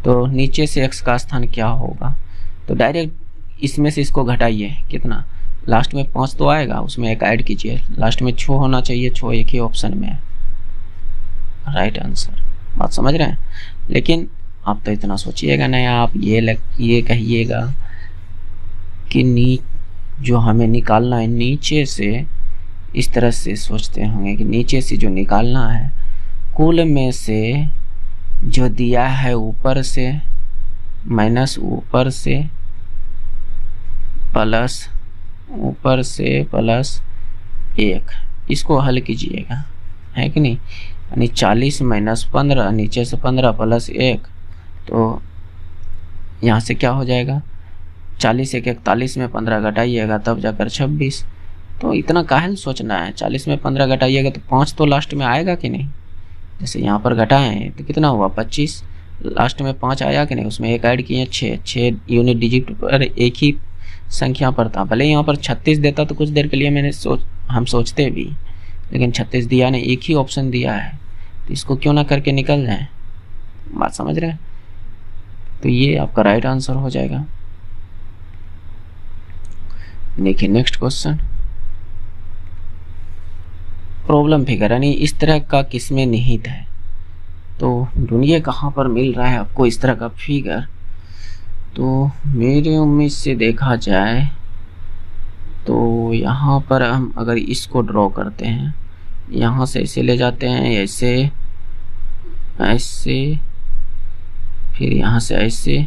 तो नीचे से x का स्थान क्या होगा। तो डायरेक्ट इसमें से इसको घटाइए, कितना लास्ट में 5 तो आएगा, उसमें एक ऐड कीजिए, लास्ट में 6 होना चाहिए, 6 एक ही ऑप्शन में है, राइट आंसर। बात समझ रहे हैं। लेकिन आप तो इतना सोचिएगा नहीं, आप ये कहिएगा कि जो हमें निकालना है नीचे से, इस तरह से सोचते होंगे कि नीचे से जो निकालना है कुल में से जो दिया है ऊपर से माइनस ऊपर से प्लस ऊपर से प्लस 1, इसको हल कीजिएगा, है कि नहीं। यानी 40 माइनस 15, नीचे से 15 प्लस 1, तो यहाँ से क्या हो जाएगा 40 एक 41 में 15 घटाइएगा तब जाकर 26। तो इतना काहे सोचना है, 40 में 15 घटाइएगा तो 5 तो लास्ट में आएगा कि नहीं। जैसे यहाँ पर घटाएं तो कितना हुआ 25, लास्ट में 5 आया कि नहीं, उसमें एक ऐड किए 6 यूनिट डिजिट पर एक ही संख्या पर था। भले यहाँ पर 36 देता तो कुछ देर के लिए हम सोचते भी, लेकिन 36 दिया नहीं, एक ही ऑप्शन दिया है, तो इसको क्यों ना करके निकल जाए। बात समझ रहे हैं। तो ये आपका राइट आंसर हो जाएगा। देखिए नेक्स्ट क्वेश्चन, प्रॉब्लम फिगर यानी इस तरह का किसमें निहित है। तो ढूंढिए कहाँ पर मिल रहा है आपको इस तरह का फिगर। तो मेरी उम्मीद से देखा जाए तो यहाँ पर हम अगर इसको ड्रॉ करते हैं, यहाँ से ऐसे ले जाते हैं, ऐसे ऐसे, फिर यहाँ से ऐसे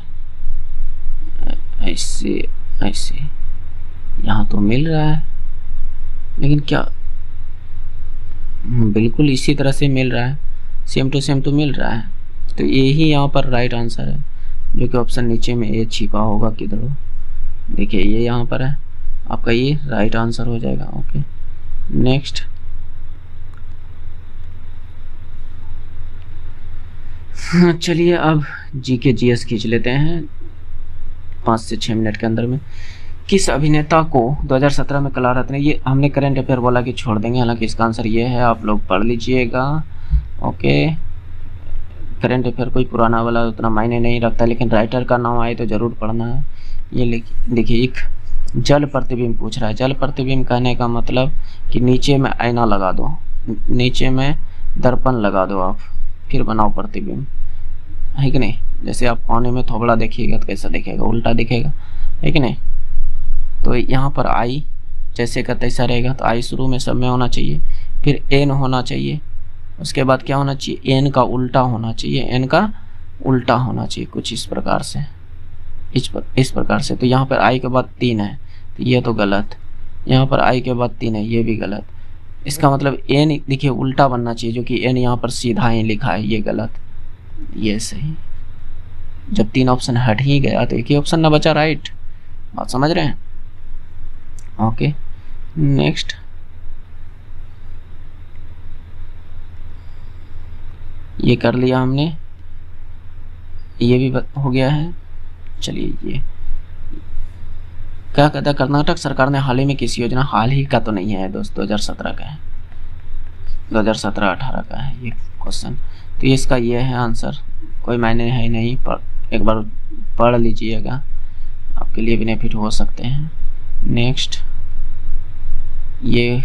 ऐसे ऐसे, यहाँ तो मिल रहा है, लेकिन क्या बिल्कुल इसी तरह से मिल रहा है, सेम टू सेम तो मिल रहा है। तो यही यहाँ पर राइट आंसर है, जो कि ऑप्शन नीचे में ये छिपा होगा किधर हो, देखिए ये यहाँ पर है, आपका ये राइट आंसर हो जाएगा। ओके नेक्स्ट, चलिए अब जीके जीएस खींच लेते हैं 5 से 6 मिनट के अंदर में। किस अभिनेता को 2017 में कला रत्न, ये हमने करंट अफेयर बोला कि छोड़ देंगे, हालांकि इसका आंसर ये है, आप लोग पढ़ लीजिएगा। ओके, करंट अफेयर कोई पुराना वाला उतना मायने नहीं रखता, लेकिन राइटर का नाम आए तो ज़रूर पढ़ना है। ये देखिए, एक जल प्रतिबिंब पूछ रहा है। जल प्रतिबिंब कहने का मतलब कि नीचे में आईना लगा दो, नीचे में दर्पण लगा दो आप, फिर बनाओ प्रतिबिंब, है कि नहीं। जैसे आप पानी में थोबड़ा देखिएगा तो कैसा दिखेगा, उल्टा दिखेगा, है कि नहीं। तो यहाँ पर आई जैसे का तैसा रहेगा, तो आई शुरू में सब में होना चाहिए, फिर एन होना चाहिए, उसके बाद क्या होना चाहिए, एन का उल्टा होना चाहिए, एन का उल्टा होना चाहिए, कुछ इस प्रकार से, इस प्रकार से। तो यहाँ पर आई के बाद 3 है, तो ये तो गलत। यहाँ पर आई के बाद 3 है, ये भी गलत। इसका मतलब एन देखिए उल्टा बनना चाहिए, जो कि एन यहाँ पर सीधा ही लिखा है, ये गलत, ये सही। जब 3 ऑप्शन हट ही गया तो एक ही ऑप्शन ना बचा राइट। बात समझ रहे हैं। ओके नेक्स्ट, ये कर लिया हमने, ये भी हो गया है। चलिए ये क्या कहता है, कर्नाटक सरकार ने हाल ही में किसी योजना, हाल ही का तो नहीं है दोस्त, 2017 का है, 2017-18 का है ये क्वेश्चन। तो इसका ये है आंसर, कोई मायने है नहीं, एक बार पढ़ लीजिएगा, आपके लिए बेनिफिट हो सकते हैं। नेक्स्ट, ये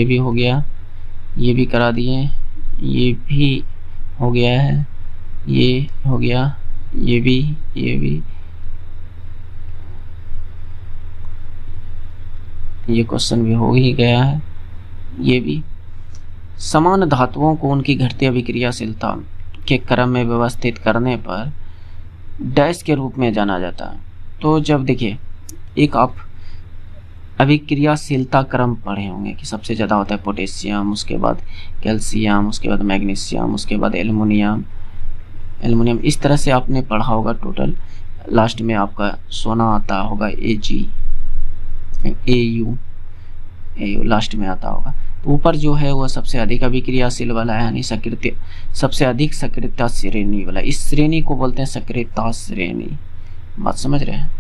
भी हो गया, ये भी करा दिए, ये भी हो गया है, ये हो गया, ये भी ये क्वेश्चन भी हो ही गया है। ये भी समान धातुओं को उनकी घटती अभिक्रियाशीलता के क्रम में व्यवस्थित करने पर डैश के रूप में जाना जाता है। तो जब देखिए, एक आप अभिक्रियाशीलता क्रम पढ़े होंगे कि सबसे ज़्यादा होता है पोटेशियम, उसके बाद कैल्शियम, उसके बाद मैग्नीशियम, उसके बाद एल्युमिनियम, इस तरह से आपने पढ़ा होगा टोटल। लास्ट में आपका सोना आता होगा AU लास्ट में आता होगा। तो ऊपर जो है वो सबसे अधिक अभिक्रियाशील वाला है, यानी सबसे अधिक सक्रियता श्रेणी वाला, इस श्रेणी को बोलते हैं सक्रियता श्रेणी। बात समझ रहे हैं?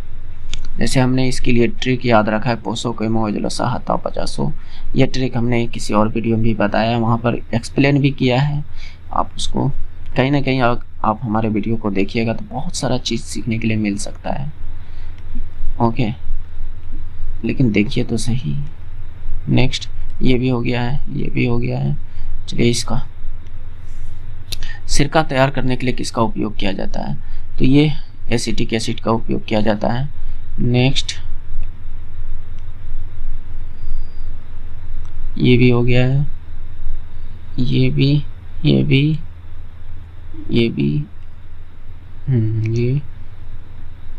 जैसे हमने इसके लिए ट्रिक याद रखा है, पोसो के मोजलोसा हता 50। यह ट्रिक हमने किसी और वीडियो में भी बताया, वहाँ पर एक्सप्लेन भी किया है। आप उसको कहीं ना कहीं आप हमारे वीडियो को देखिएगा तो बहुत सारा चीज़ सीखने के लिए मिल सकता है। ओके, लेकिन देखिए तो सही। नेक्स्ट, ये भी हो गया है, ये भी हो गया है। चलिए, इसका सिरका तैयार करने के लिए किसका उपयोग किया जाता है? तो ये एसिटिक एसिड का उपयोग किया जाता है। नेक्स्ट, ये भी हो गया है, ये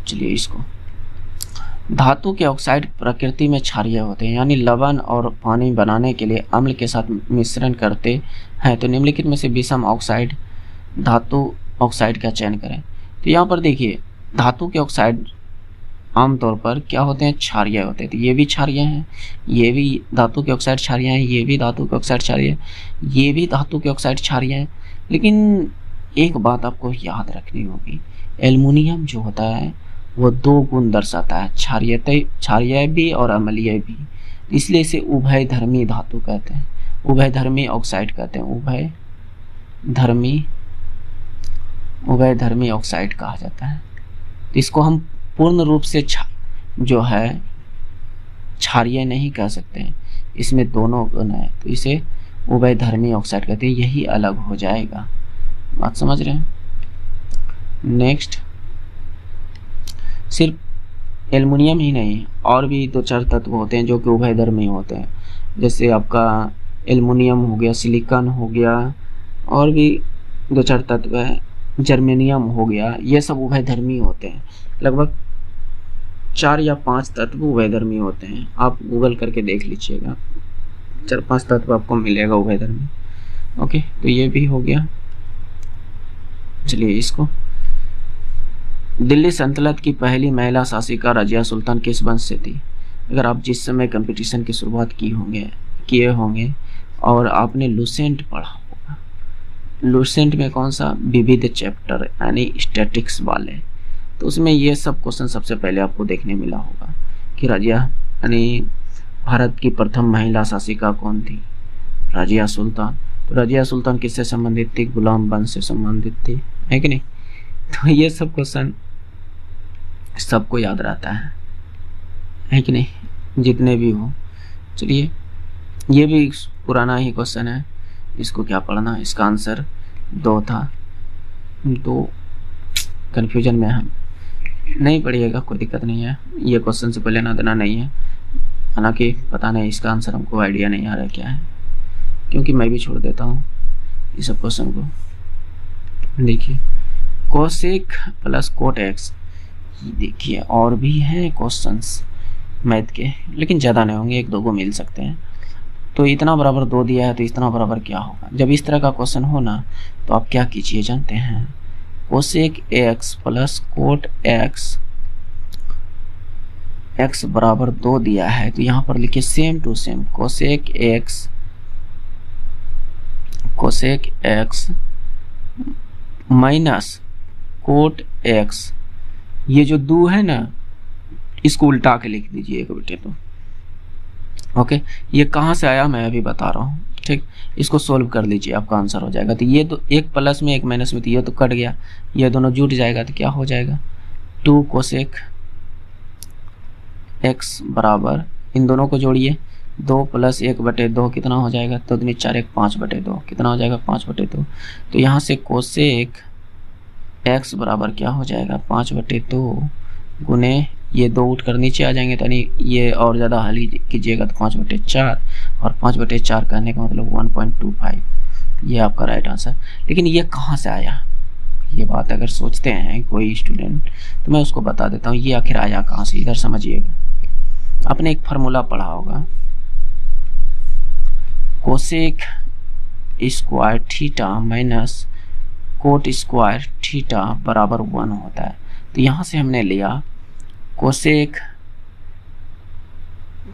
चलिए इसको, धातु के ऑक्साइड प्रकृति में क्षारीय होते हैं, यानी लवण और पानी बनाने के लिए अम्ल के साथ मिश्रण करते हैं। तो निम्नलिखित में से विषम ऑक्साइड धातु ऑक्साइड का चयन करें। तो यहाँ पर देखिए, धातु के ऑक्साइड आमतौर पर क्या होते हैं? क्षारीय होते हैं। तो ये भी क्षारीय हैं, ये भी धातु के ऑक्साइड क्षारीय हैं, ये भी धातु के ऑक्साइड क्षारीय है, ये भी धातु के ऑक्साइड क्षारीय हैं। लेकिन एक बात आपको याद रखनी होगी, एल्युमिनियम जो होता है वो 2 गुण दर्शाता है, क्षारीय भी और अम्लीय भी, इसलिए इसे उभयधर्मी धातु कहते हैं, उभयधर्मी ऑक्साइड कहते हैं, उभयधर्मी ऑक्साइड कहा जाता है। तो इसको हम पूर्ण रूप से जो है क्षारीय नहीं कह सकते हैं, इसमें दोनों गुण है, तो इसे उभयधर्मी ऑक्साइड कहते हैं, यही अलग हो जाएगा। बात समझ रहे हैं? नेक्स्ट, सिर्फ एल्युमिनियम ही नहीं, और भी 2-4 तत्व होते हैं जो कि उभयधर्मी होते हैं। जैसे आपका एल्युमिनियम हो गया, सिलिकॉन हो गया, और भी 2-4 तत्व है, जर्मेनियम हो गया, ये सब उभयधर्मी होते हैं। लगभग 4 या 5 तत्व उभयधर्मी होते हैं, आप गूगल करके देख लीजिएगा, 4-5 तत्व आपको मिलेगा उभयधर्मी। ओके, तो ये भी हो गया। चलिए, इसको, दिल्ली सल्तनत की पहली महिला शासिका रजिया सुल्तान किस वंश से थी? अगर आप जिस समय कंपटीशन की शुरुआत किए होंगे और आपने लुसेंट पढ़ा होगा, लुसेंट में कौन सा? विविध चैप्टर, यानी स्टैटिक्स वाले, तो उसमें ये सब क्वेश्चन सबसे पहले आपको देखने मिला होगा कि रजिया यानी भारत की प्रथम महिला शासिका कौन थी? रजिया सुल्तान। तो रजिया सुल्तान किससे संबंधित थी? गुलाम वंश से संबंधित थी, है कि नहीं? तो ये सब क्वेश्चन सबको याद रहता है कि नहीं, जितने भी हो। चलिए, ये भी पुराना ही क्वेश्चन है, इसको क्या पढ़ना, इसका आंसर 2 था, 2 कन्फ्यूजन में हम नहीं पढ़िएगा, कोई दिक्कत नहीं है, ये क्वेश्चन से पहले ना देना नहीं है। हालांकि पता नहीं इसका आंसर हमको आइडिया नहीं आ रहा क्या है, क्योंकि मैं भी छोड़ देता हूँ इस सब क्वेश्चन को। देखिए, कोसेक प्लस कोट एक्स, देखिए और भी हैं क्वेश्चंस मैथ के, लेकिन ज़्यादा नहीं होंगे, 1-2 को मिल सकते हैं। तो इतना बराबर 2 दिया है, तो इतना बराबर क्या होगा? जब इस तरह का क्वेश्चन हो ना, तो आप क्या कीजिए जानते हैं? Cosec x plus cot x x बराबर 2 दिया है, तो यहाँ पर लिखिए same to same cosec x minus cot x, ये जो 2 है ना इसको उल्टा के लिख दीजिएगा बेटे। तो ओके, ये कहाँ से आया मैं अभी बता रहा हूँ, ठीक। इसको सोल्व कर लीजिए, आपका आंसर हो जाएगा। तो ये तो एक प्लस में एक माइनस में, तो ये तो कट गया, ये दोनों जुट जाएगा, तो क्या हो जाएगा 2 कोसेक x बराबर, इन दोनों को जोड़िए 2 + 1/2 कितना हो जाएगा, तो 2 4 1 5/2 कितना हो जाएगा 5/2। तो यहाँ से कोसेक x बराबर क्या हो जाएगा 5/2 गुने ये 2 उठ कर नीचे आ जाएंगे, तो यानी ये और ज़्यादा हल कीजिएगा तो 5/4, और 5/4 कहने का मतलब 1.25, ये आपका राइट आंसर। लेकिन ये कहाँ से आया, ये बात अगर सोचते हैं कोई स्टूडेंट तो मैं उसको बता देता हूँ ये आखिर आया कहाँ से। इधर समझिएगा, आपने एक फार्मूला पढ़ा होगा, cosec square theta minus cot square theta बराबर 1 होता है। तो यहाँ से हमने लिया cosec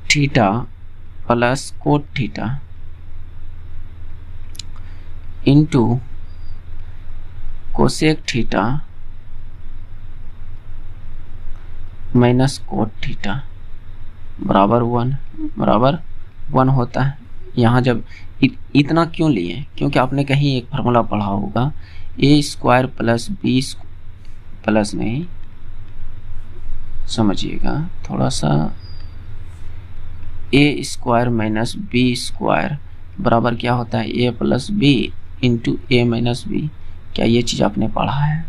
theta plus cot theta into cosec theta minus cot theta बराबर 1 होता है। यहाँ जब इतना क्यों लिए, क्योंकि आपने कहीं एक फार्मूला पढ़ा होगा a square plus B plus नहीं, समझिएगा थोड़ा सा, a square minus B square बराबर क्या होता है a plus B into A minus B. क्या ये चीज़ आपने पढ़ा है?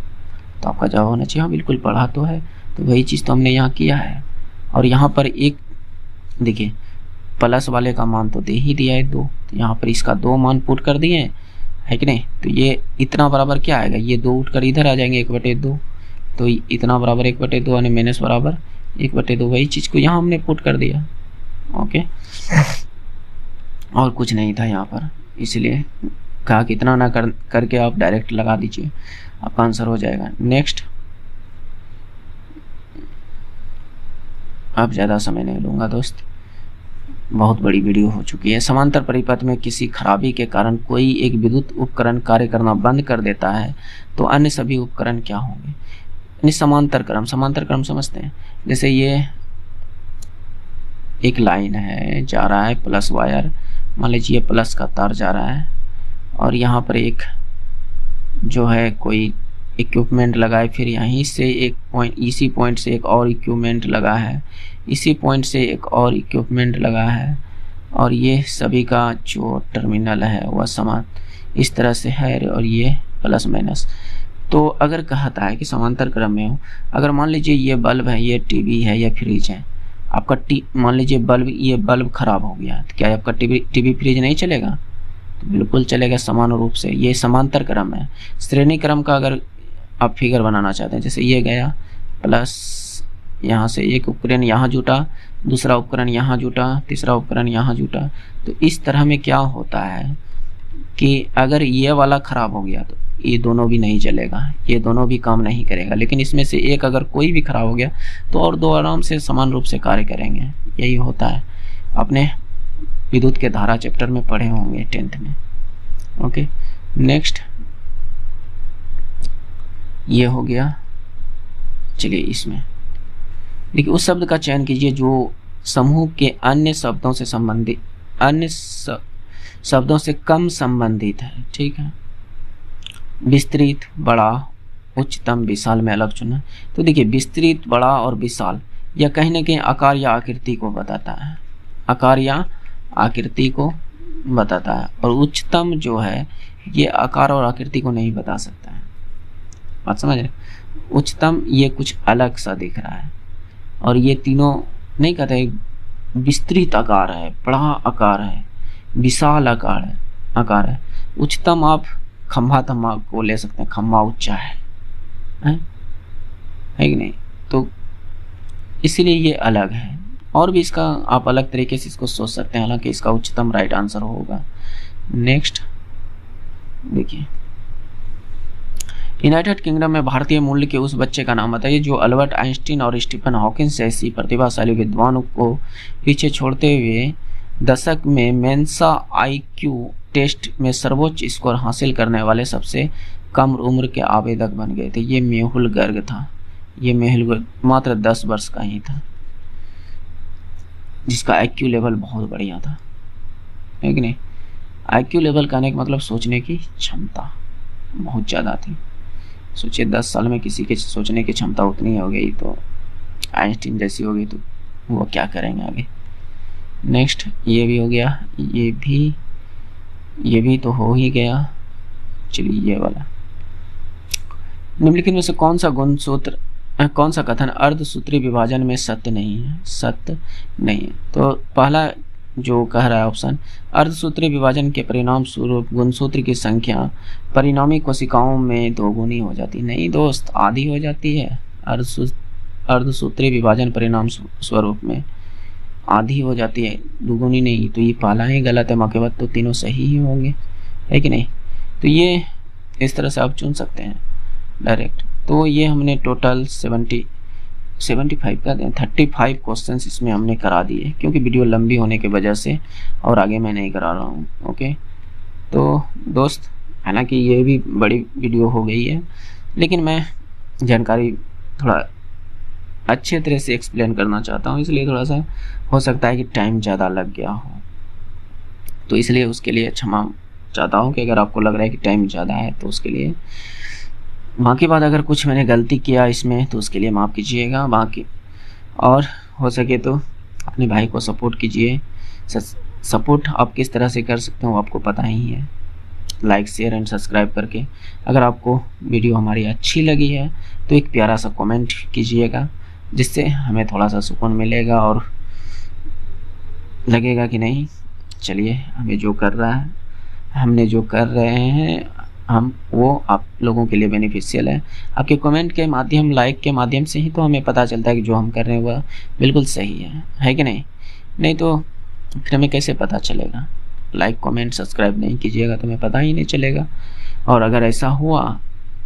तो आपका जवाब होना चाहिए हाँ बिल्कुल पढ़ा तो है। तो वही चीज़ तो हमने यहाँ किया है। और यहाँ पर एक देखिए प्लस वाले का मान तो दे ही दिया है 2, तो यहाँ पर इसका 2 मान पुट कर दिए है कि नहीं। तो ये इतना बराबर क्या आएगा, ये 2 उठकर इधर आ जाएंगे 1/2, तो इतना बराबर 1/2 यानी माइनस बराबर 1/2, वही चीज़ को यहाँ हमने पुट कर दिया। ओके, और कुछ नहीं था यहाँ पर, इसलिए कहा कि इतना ना करके आप डायरेक्ट लगा दीजिए, आपका आंसर हो जाएगा। नेक्स्ट, अब ज़्यादा समय नहीं लूँगा दोस्त, बहुत बड़ी वीडियो हो चुकी है। समांतर परिपथ में किसी खराबी के कारण कोई एक विद्युत उपकरण कार्य करना बंद कर देता है तो अन्य सभी उपकरण क्या होंगे। यानी समांतर क्रम समझते हैं। जैसे ये एक लाइन है, जा रहा है प्लस वायर, मान लीजिए प्लस का तार जा रहा है, और यहाँ पर एक जो है कोई इक्विपमेंट लगा है, फिर यहीं से एक पॉइंट, इसी पॉइंट से एक और इक्विपमेंट लगा है, इसी पॉइंट से एक और इक्विपमेंट लगा है, और ये सभी का जो टर्मिनल है वह समान इस तरह से है, और ये प्लस माइनस। तो अगर कहता है कि समांतर क्रम में हो, अगर मान लीजिए ये बल्ब है, ये टीवी है या फ्रिज है, आपका मान लीजिए ये बल्ब खराब हो गया, तो क्या आपका टीवी फ्रिज नहीं चलेगा? तो बिल्कुल चलेगा समान रूप से। ये समांतर क्रम है। श्रेणी क्रम का अगर आप फिगर बनाना चाहते हैं, जैसे ये गया प्लस, यहाँ से एक उपकरण यहाँ जुटा, दूसरा उपकरण यहाँ जुटा, तीसरा उपकरण यहाँ जुटा, तो इस तरह में क्या होता है कि अगर ये वाला खराब हो गया तो ये दोनों भी नहीं चलेगा, ये दोनों भी काम नहीं करेगा। लेकिन इसमें से एक अगर कोई भी खराब हो गया तो और 2 आराम से समान रूप से कार्य करेंगे। यही होता है, अपने विद्युत के धारा चैप्टर में पढ़े होंगे 10th में। ओके, नेक्स्ट ये हो गया। चलिए इसमें देखिए, उस शब्द का चयन कीजिए जो समूह के अन्य शब्दों से संबंधित, अन्य शब्दों से कम संबंधित है। ठीक है, विस्तृत, बड़ा, उच्चतम, विशाल में अलग चुना। तो देखिए विस्तृत, बड़ा और विशाल यह कहीं ना कहीं आकार या आकृति को बताता है, आकार या आकृति को बताता है। और उच्चतम जो है ये आकार और आकृति को नहीं बता सकता है। बात समझ रहे? उच्चतम ये कुछ अलग सा दिख रहा है, और ये तीनों नहीं कहते विस्तृत आकार है, बड़ा आकार है, विशाल आकार है। उच्चतम आप खंभा तम्बा को ले सकते हैं, खंभा ऊंचा है कि नहीं? तो इसीलिए ये अलग है। और भी इसका आप अलग तरीके से इसको सोच सकते हैं, हालांकि इसका उच्चतम राइट आंसर होगा। नेक्स्ट देखिए, यूनाइटेड किंगडम में भारतीय मूल के उस बच्चे का नाम बताइए जो अल्बर्ट आइंस्टीन और स्टीफन हॉकिंस जैसी प्रतिभाशाली विद्वानों को पीछे छोड़ते हुए दशक में मेंसा आईक्यू टेस्ट में सर्वोच्च स्कोर हासिल करने वाले सबसे कम उम्र के आवेदक बन गए थे। ये मेहुल गर्ग था। ये मेहुल गर्ग मात्र 10 वर्ष का ही था, जिसका आईक्यू लेवल बहुत बढ़िया था, है कि नहीं। आईक्यू लेवल कहने का मतलब सोचने की क्षमता बहुत ज़्यादा थी। सोचिए 10 साल में किसी के सोचने की क्षमता उतनी हो गई तो आइंस्टीन जैसी हो गई तो वो क्या करेंगे आगे। नेक्स्ट ये भी हो गया, ये भी तो हो ही गया। चलिए ये वाला, निम्नलिखित में से कौन सा कथन अर्धसूत्री विभाजन में सत्य नहीं है? सत्य नहीं है। तो पहला जो कह रहा है ऑप्शन, अर्धसूत्री विभाजन के परिणाम स्वरूप गुणसूत्र की संख्या परिणामी कोशिकाओं में दोगुनी हो जाती है। नहीं दोस्त, आधी हो जाती है। अर्धसूत्री विभाजन परिणाम स्वरूप में आधी हो जाती है, दुगुनी नहीं। तो ये पहला ही गलत है, मौके बाद तो तीनों सही ही होंगे, है कि नहीं। तो ये इस तरह से आप चुन सकते हैं डायरेक्ट। तो ये हमने टोटल 35 का 35 क्वेश्चंस इसमें हमने करा दिए, क्योंकि वीडियो लंबी होने की वजह से और आगे मैं नहीं करा रहा हूँ। ओके, तो दोस्त हालांकि ये भी बड़ी वीडियो हो गई है, लेकिन मैं जानकारी थोड़ा अच्छे तरह से एक्सप्लेन करना चाहता हूँ, इसलिए थोड़ा सा हो सकता है कि टाइम ज़्यादा लग गया हो, तो इसलिए उसके लिए क्षमा चाहता हूँ कि अगर आपको लग रहा है कि टाइम ज़्यादा है तो उसके लिए। बाकी बात अगर कुछ मैंने गलती किया इसमें तो उसके लिए माफ़ कीजिएगा। बाकी और हो सके तो अपने भाई को सपोर्ट कीजिए। सपोर्ट आप किस तरह से कर सकते हो आपको पता ही है, लाइक शेयर एंड सब्सक्राइब करके। अगर आपको वीडियो हमारी अच्छी लगी है तो एक प्यारा सा कमेंट कीजिएगा, जिससे हमें थोड़ा सा सुकून मिलेगा और लगेगा कि नहीं चलिए हमने जो कर रहे हैं हम वो आप लोगों के लिए बेनिफिशियल है। आपके कमेंट के माध्यम, लाइक के माध्यम से ही तो हमें पता चलता है कि जो हम कर रहे हैं वह बिल्कुल सही है कि नहीं तो फिर हमें कैसे पता चलेगा। लाइक कमेंट सब्सक्राइब नहीं कीजिएगा तो हमें पता ही नहीं चलेगा। और अगर ऐसा हुआ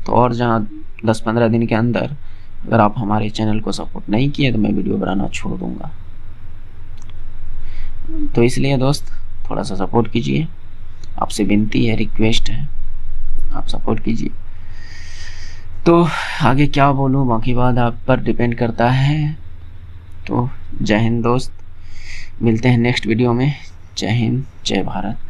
तो और जहाँ 10-15 दिन के अंदर अगर आप हमारे चैनल को सपोर्ट नहीं किए तो मैं वीडियो बनाना छोड़ दूँगा। तो इसलिए दोस्त थोड़ा सा सपोर्ट कीजिए, आपसे विनती है, रिक्वेस्ट है, आप सपोर्ट कीजिए। तो आगे क्या बोलूँ, बाकी बात आप पर डिपेंड करता है। तो जय हिंद दोस्त, मिलते हैं नेक्स्ट वीडियो में। जय हिंद, जय भारत।